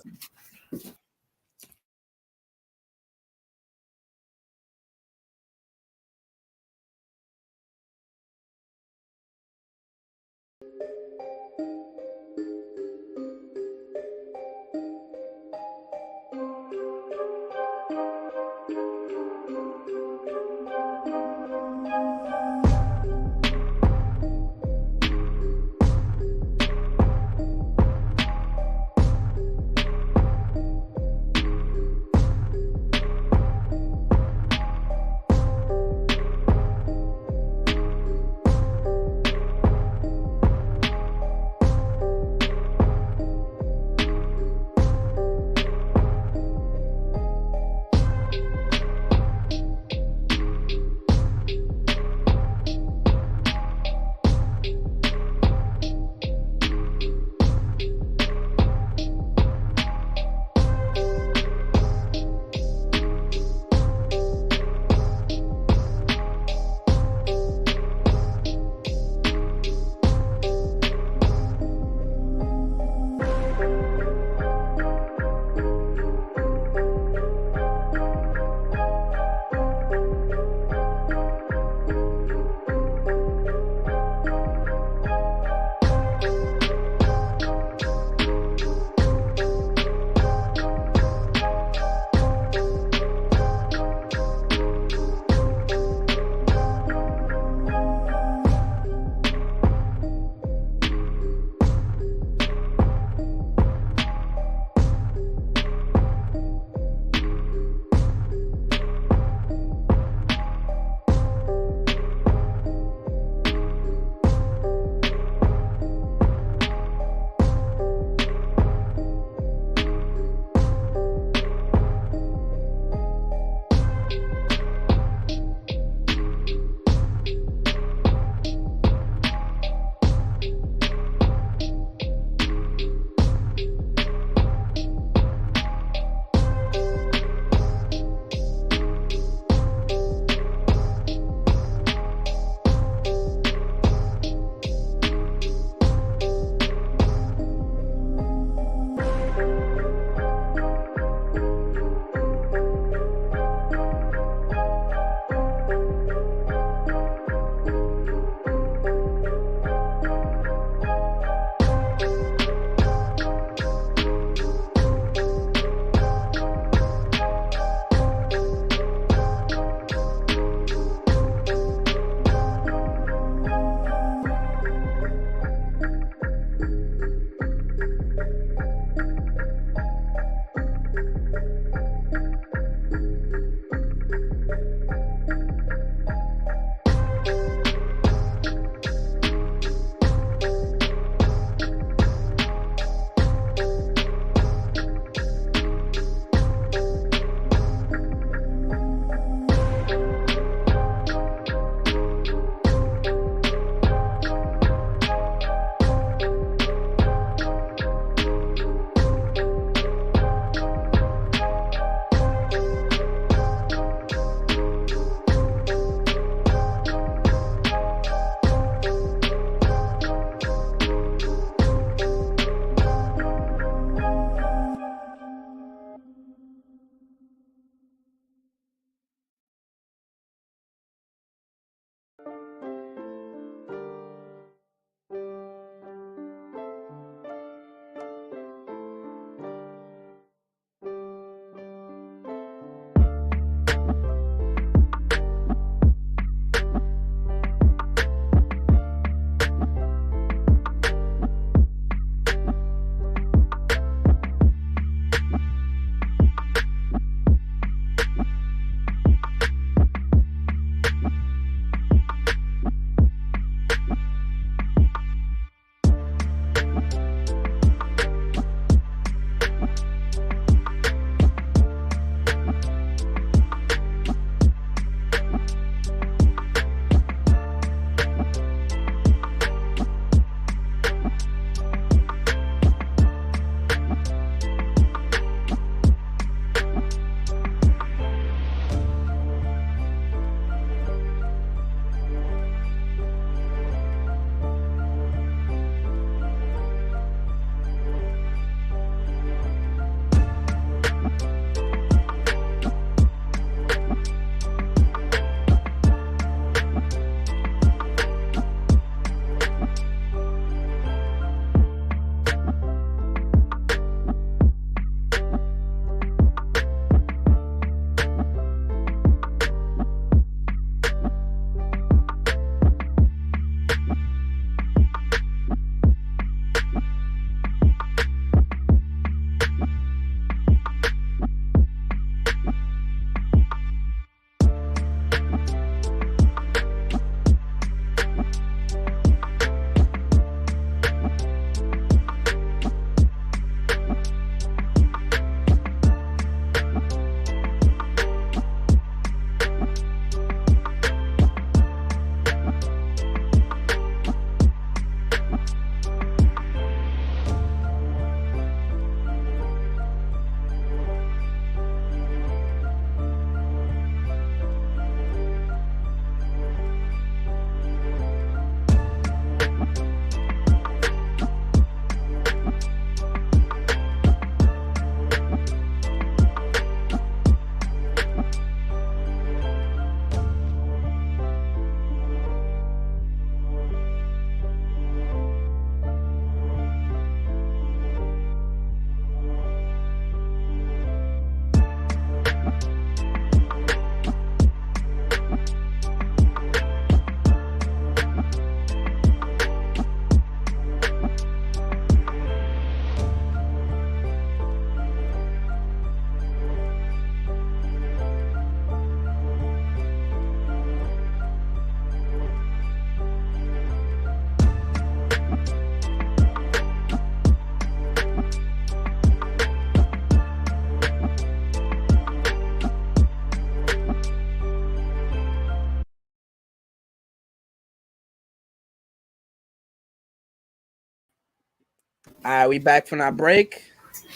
We back from our break.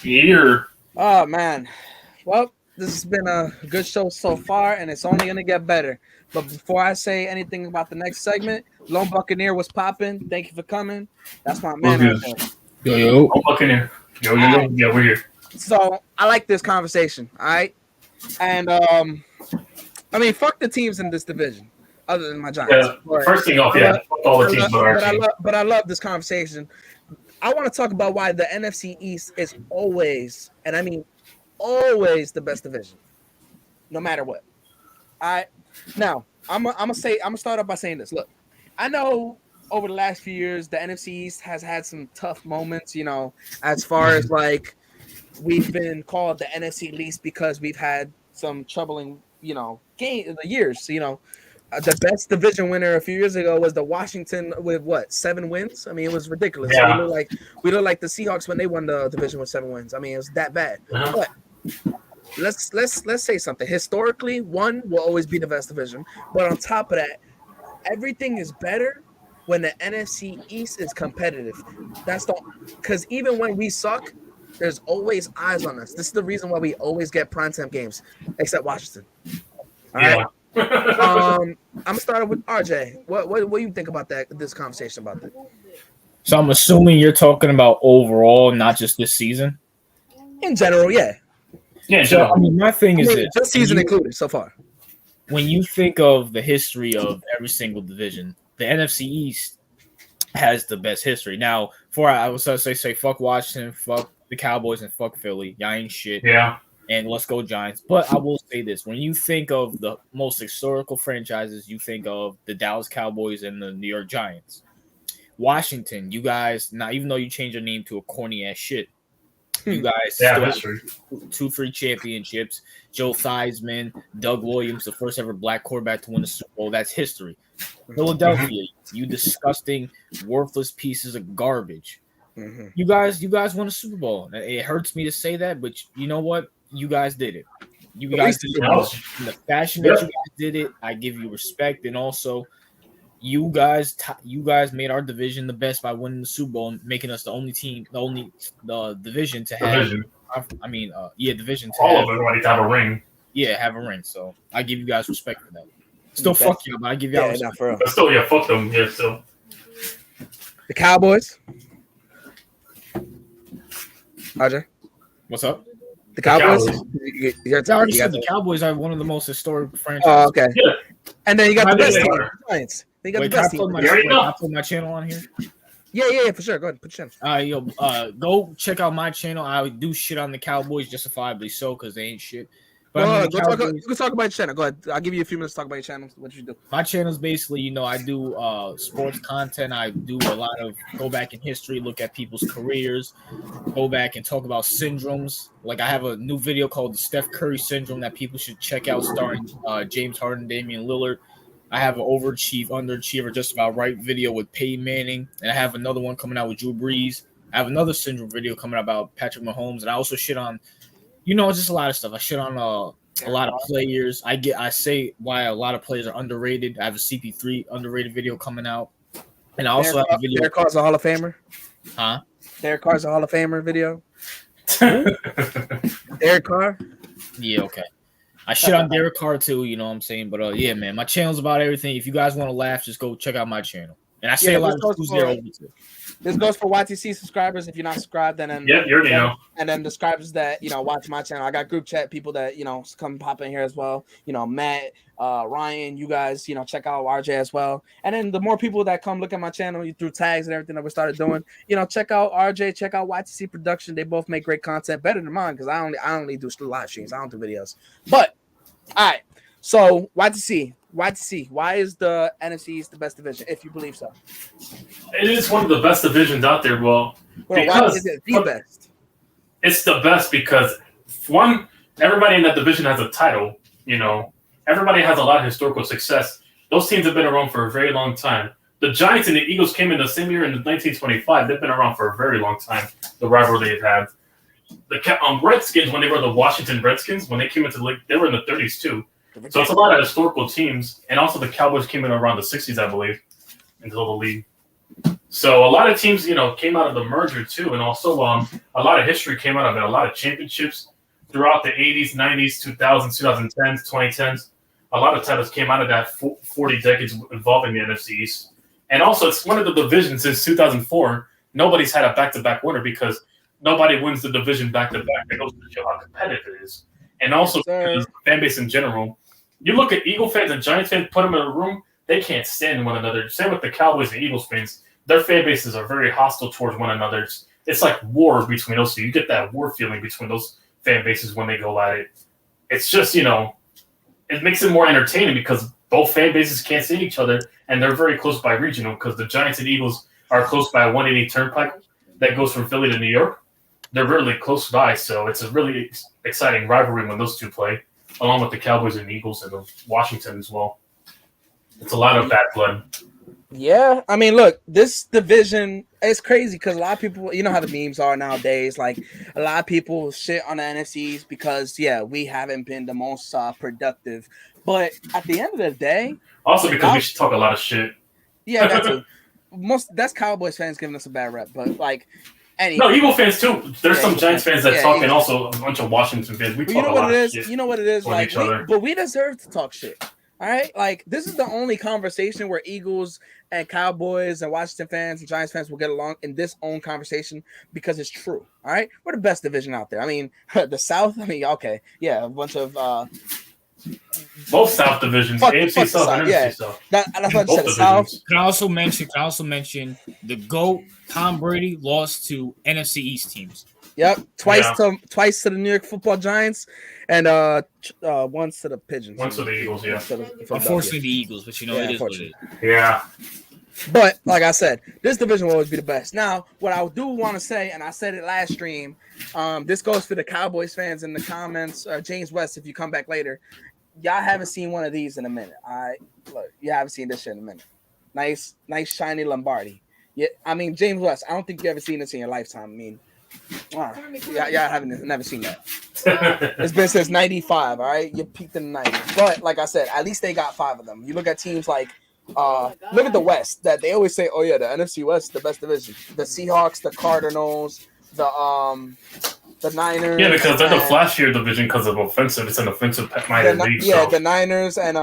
Here. Oh man. Well, this has been a good show so far, and it's only gonna get better. But before I say anything about the next segment, Lone Buccaneer was popping. Thank you for coming. That's my man right there. Yo. I'm Buccaneer. Yo. Yeah, we're here. So I like this conversation. All right. And I mean, fuck the teams in this division, other than my Giants. Yeah, first thing off, fuck all the teams but our team. But I love this conversation. I want to talk about why the NFC East is always, and I mean always, the best division, no matter what. All right. Now, I'm gonna start off by saying this. Look, I know over the last few years the NFC East has had some tough moments, you know, as far as like we've been called the NFC Least because we've had some troubling, you know, years. You know, the best division winner a few years ago was the Washington with what, 7 wins? I mean, it was ridiculous. Yeah. We look like the Seahawks when they won the division with 7 wins. I mean, it was that bad. But let's say something. Historically, one will always be the best division. But on top of that, everything is better when the NFC East is competitive. Because even when we suck, there's always eyes on us. This is the reason why we always get primetime games, except Washington. All right. I'm gonna start with RJ. What do you think about this conversation about that? So I'm assuming you're talking about overall, not just this season. In general, yeah. Yeah. So I mean, my thing is this season included so far. When you think of the history of every single division, the NFC East has the best history. Now, before I was going to say fuck Washington, fuck the Cowboys, and fuck Philly. Y'all ain't shit. Yeah. And let's go Giants. But I will say this. When you think of the most historical franchises, you think of the Dallas Cowboys and the New York Giants. Washington, you guys, now even though you changed your name to a corny ass shit, you guys still have 2-3 championships. Joe Theismann, Doug Williams, the first ever black quarterback to win the Super Bowl. That's history. Philadelphia, you disgusting, worthless pieces of garbage. You guys won a Super Bowl. It hurts me to say that, but you know what? You guys did it. You guys did it in the fashion that you guys did it. I give you respect, and also you guys made our division the best by winning the Super Bowl and making us the only division to have. Division to all have, of everybody to have a ring. Yeah, have a ring. So I give you guys respect for that. Still fuck you, but I give y'all respect. But still, fuck them. Yeah, still. The Cowboys. RJ, what's up? The Cowboys. The Cowboys are one of the most historic franchises. Oh, okay. Yeah. And then you got the best team, Giants. They got the best team. Can I put my channel on here? Yeah, for sure. Go ahead, put your channel. Go check out my channel. I do shit on the Cowboys, justifiably so, because they ain't shit. But you can talk about your channel. Go ahead. I'll give you a few minutes to talk about your channel. What you do? My channel is basically, I do sports content. I do a lot of go back in history, look at people's careers, go back and talk about syndromes. Like I have a new video called the Steph Curry syndrome that people should check out, starring James Harden, Damian Lillard. I have an overachieve, underachiever, just about right video with Peyton Manning, and I have another one coming out with Drew Brees. I have another syndrome video coming out about Patrick Mahomes, and I also shit on, just a lot of stuff. I shit on a lot of players. I say why a lot of players are underrated. I have a CP3 underrated video coming out, and I also have a video. Derek Carr's a Hall of Famer. Huh? Derek Carr's a Hall of Famer video. Derek Carr. Yeah. Okay. I shit on Derek Carr too, you know what I'm saying? But yeah, man, my channel's about everything. If you guys want to laugh, just go check out my channel. And I say a lot of who's there over too. This goes for YTC subscribers. If you're not subscribed, then you already know. And then the subscribers that watch my channel. I got group chat people that come pop in here as well. Matt, Ryan, you guys check out RJ as well. And then the more people that come look at my channel through tags and everything that we started doing, check out RJ, check out YTC Production. They both make great content, better than mine because I only do live streams. I don't do videos. But all right, so YTC, why is the NFC East the best division, if you believe so? It is one of the best divisions out there. Why is it the best? It's the best because, one, everybody in that division has a title. Everybody has a lot of historical success. Those teams have been around for a very long time. The Giants and the Eagles came in the same year in 1925. They've been around for a very long time, the rivalry they've had. The Redskins, when they were the Washington Redskins, when they came into the league, they were in the 30s too. So it's a lot of historical teams. And also the Cowboys came in around the 60s, I believe, into the league. So a lot of teams, came out of the merger too, and also a lot of history came out of it. A lot of championships throughout the 80s, 90s, 2000s, 2010s, 2010s. A lot of titles came out of that 40 decades involving the NFC East. And also, it's one of the divisions since 2004. Nobody's had a back-to-back winner because nobody wins the division back-to-back. That goes to show how competitive it is. And also, because the fan base in general, you look at Eagle fans and Giants fans, put them in a room, they can't stand one another. Same with the Cowboys and Eagles fans. Their fan bases are very hostile towards one another. It's like war between those two. You get that war feeling between those fan bases when they go at it. It's just, it makes it more entertaining because both fan bases can't see each other, and they're very close by regional because the Giants and Eagles are close by a 180 turnpike that goes from Philly to New York. They're really close by, so it's a really exciting rivalry when those two play, along with the Cowboys and Eagles and Washington as well. It's a lot of bad blood. Yeah, I mean, look, this division is crazy because a lot of people, you know how the memes are nowadays. Like, a lot of people shit on the NFCs because, we haven't been the most productive. But at the end of the day, also because we should talk a lot of shit. Yeah, that too. That's Cowboys fans giving us a bad rep, but anyway. No, Eagle fans too. There's some Giants fans that talk, and also a bunch of Washington fans. We talk a lot of shit. You know what it is, like, but we deserve to talk shit. All right, like this is the only conversation where Eagles and Cowboys and Washington fans and Giants fans will get along in this own conversation because it's true. All right, we're the best division out there. I mean, the South. I mean, okay, yeah, a bunch of both South divisions, AFC South and NFC South. That's what I said. The South. Can I also mention the GOAT Tom Brady lost to NFC East teams. Yep, twice to the New York Football Giants, and once to the Pigeons. Once to the Eagles, yeah. Unfortunately, the Eagles, but it is what it is. Yeah. But like I said, this division will always be the best. Now, what I do want to say, and I said it last stream, this goes for the Cowboys fans in the comments. James West, if you come back later, y'all haven't seen one of these in a minute. All right, look, you haven't seen this shit in a minute. Nice, shiny Lombardi. Yeah, I mean, James West, I don't think you ever seen this in your lifetime. I mean. Wow. Yeah, I never seen that. It's been since 95, all right? You peaked in the 90s. But like I said, at least they got 5 of them. You look at teams like look at the West, that they always say, oh yeah, the NFC West is the best division. The Seahawks, the Cardinals, the Niners. Yeah, because they're the flashier division because of offensive. It's an offensive minded league. Yeah, the Niners and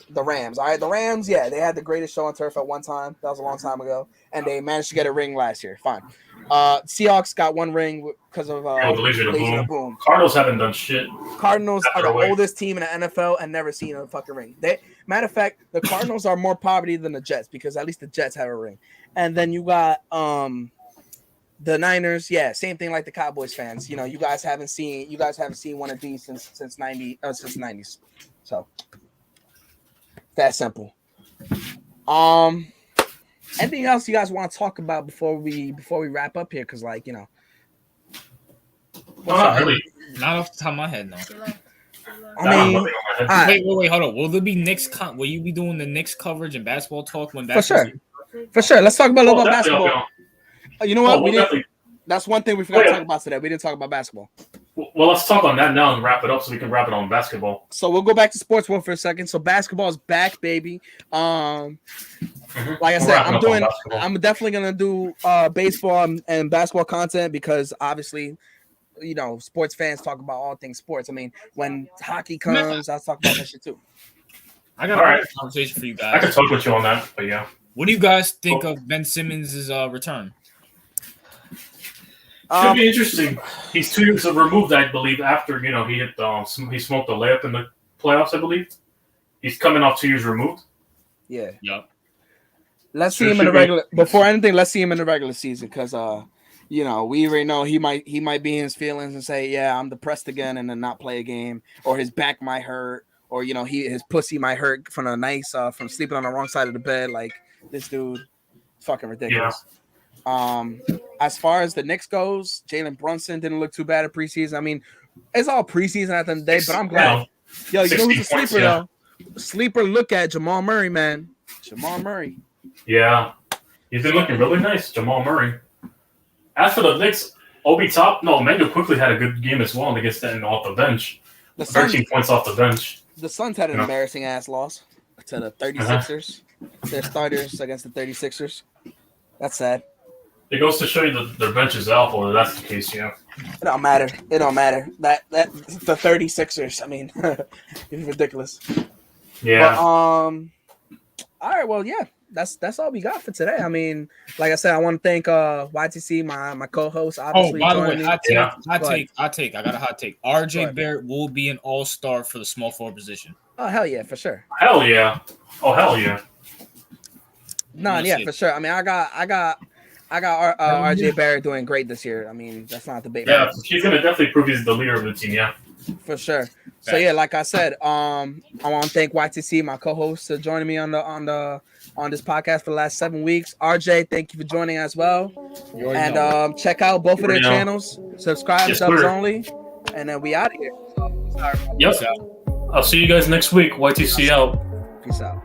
the Rams. All right, the Rams, they had the greatest show on turf at one time. That was a long time ago. And they managed to get a ring last year. Fine. Seahawks got 1 ring because of the Legion of Boom. Cardinals haven't done shit. Cardinals are the oldest team in the NFL and never seen a fucking ring. Matter of fact, the Cardinals are more poverty than the Jets because at least the Jets have a ring. And then you got the Niners, same thing like the Cowboys fans. You guys haven't seen one of these since 90s. So that simple. Anything else you guys want to talk about before we wrap up here? Because not really. Not off the top of my head, no. I mean, wait, hold on. Will there be Knicks? Will you be doing the Knicks coverage and basketball talk when basketball? For sure. Let's talk about a little bit basketball. You know what? Definitely. That's one thing we forgot to talk about today. We didn't talk about basketball. Well, let's talk on that now and wrap it up so we can wrap it on basketball. So we'll go back to sports one for a second. So basketball is back, baby. Like I said, I'm definitely gonna do baseball and basketball content because obviously, sports fans talk about all things sports. I mean, when hockey comes, I'll talk about that shit too. I got a conversation for you guys. I can talk with you on that, but yeah. What do you guys think of Ben Simmons' return? Should be interesting. He's 2 years removed, I believe, after he hit he smoked a layup in the playoffs, I believe. He's coming off 2 years removed. Yeah. Yep. Let's see him in the regular before anything. Let's see him in the regular season because we already know he might be in his feelings and say, yeah, I'm depressed again, and then not play a game, or his back might hurt, or his pussy might hurt from from sleeping on the wrong side of the bed. Like this dude, fucking ridiculous. Yeah. As far as the Knicks goes, Jalen Brunson didn't look too bad in preseason. I mean, it's all preseason at the end of the day, but I'm glad. Yo, you know who's a sleeper though? Sleeper, look at Jamal Murray, man. Jamal Murray. Yeah, he's been looking really nice, Jamal Murray. As for the Knicks, Emmanuel quickly had a good game as well against that off the bench. 13 points off the bench. The Suns had an embarrassing ass loss to the 36ers. Their starters against the 36ers. That's sad. It goes to show you that their bench is alpha. Or that's the case, yeah. It don't matter. It don't matter. That the 36ers. I mean, it's ridiculous. Yeah. But, all right. Well, yeah. That's all we got for today. I mean, like I said, I want to thank YTC, my co-host. Obviously, by the way, me. hot take. I got a hot take. RJ Barrett will be an all-star for the small forward position. Oh hell yeah, for sure. Hell yeah. Oh hell yeah. No, yeah, for sure. I mean, I got RJ Barrett doing great this year. I mean, that's not a debate. Yeah, he's gonna definitely prove he's the leader of the team. Yeah, for sure. So yeah, like I said, I want to thank YTC, my co-host, for joining me on this podcast for the last 7 weeks. RJ, thank you for joining as well. And check out both of their channels. Subscribe, subs only, and then we out of here. So, yep. I'll see you guys next week. YTC out. Peace out.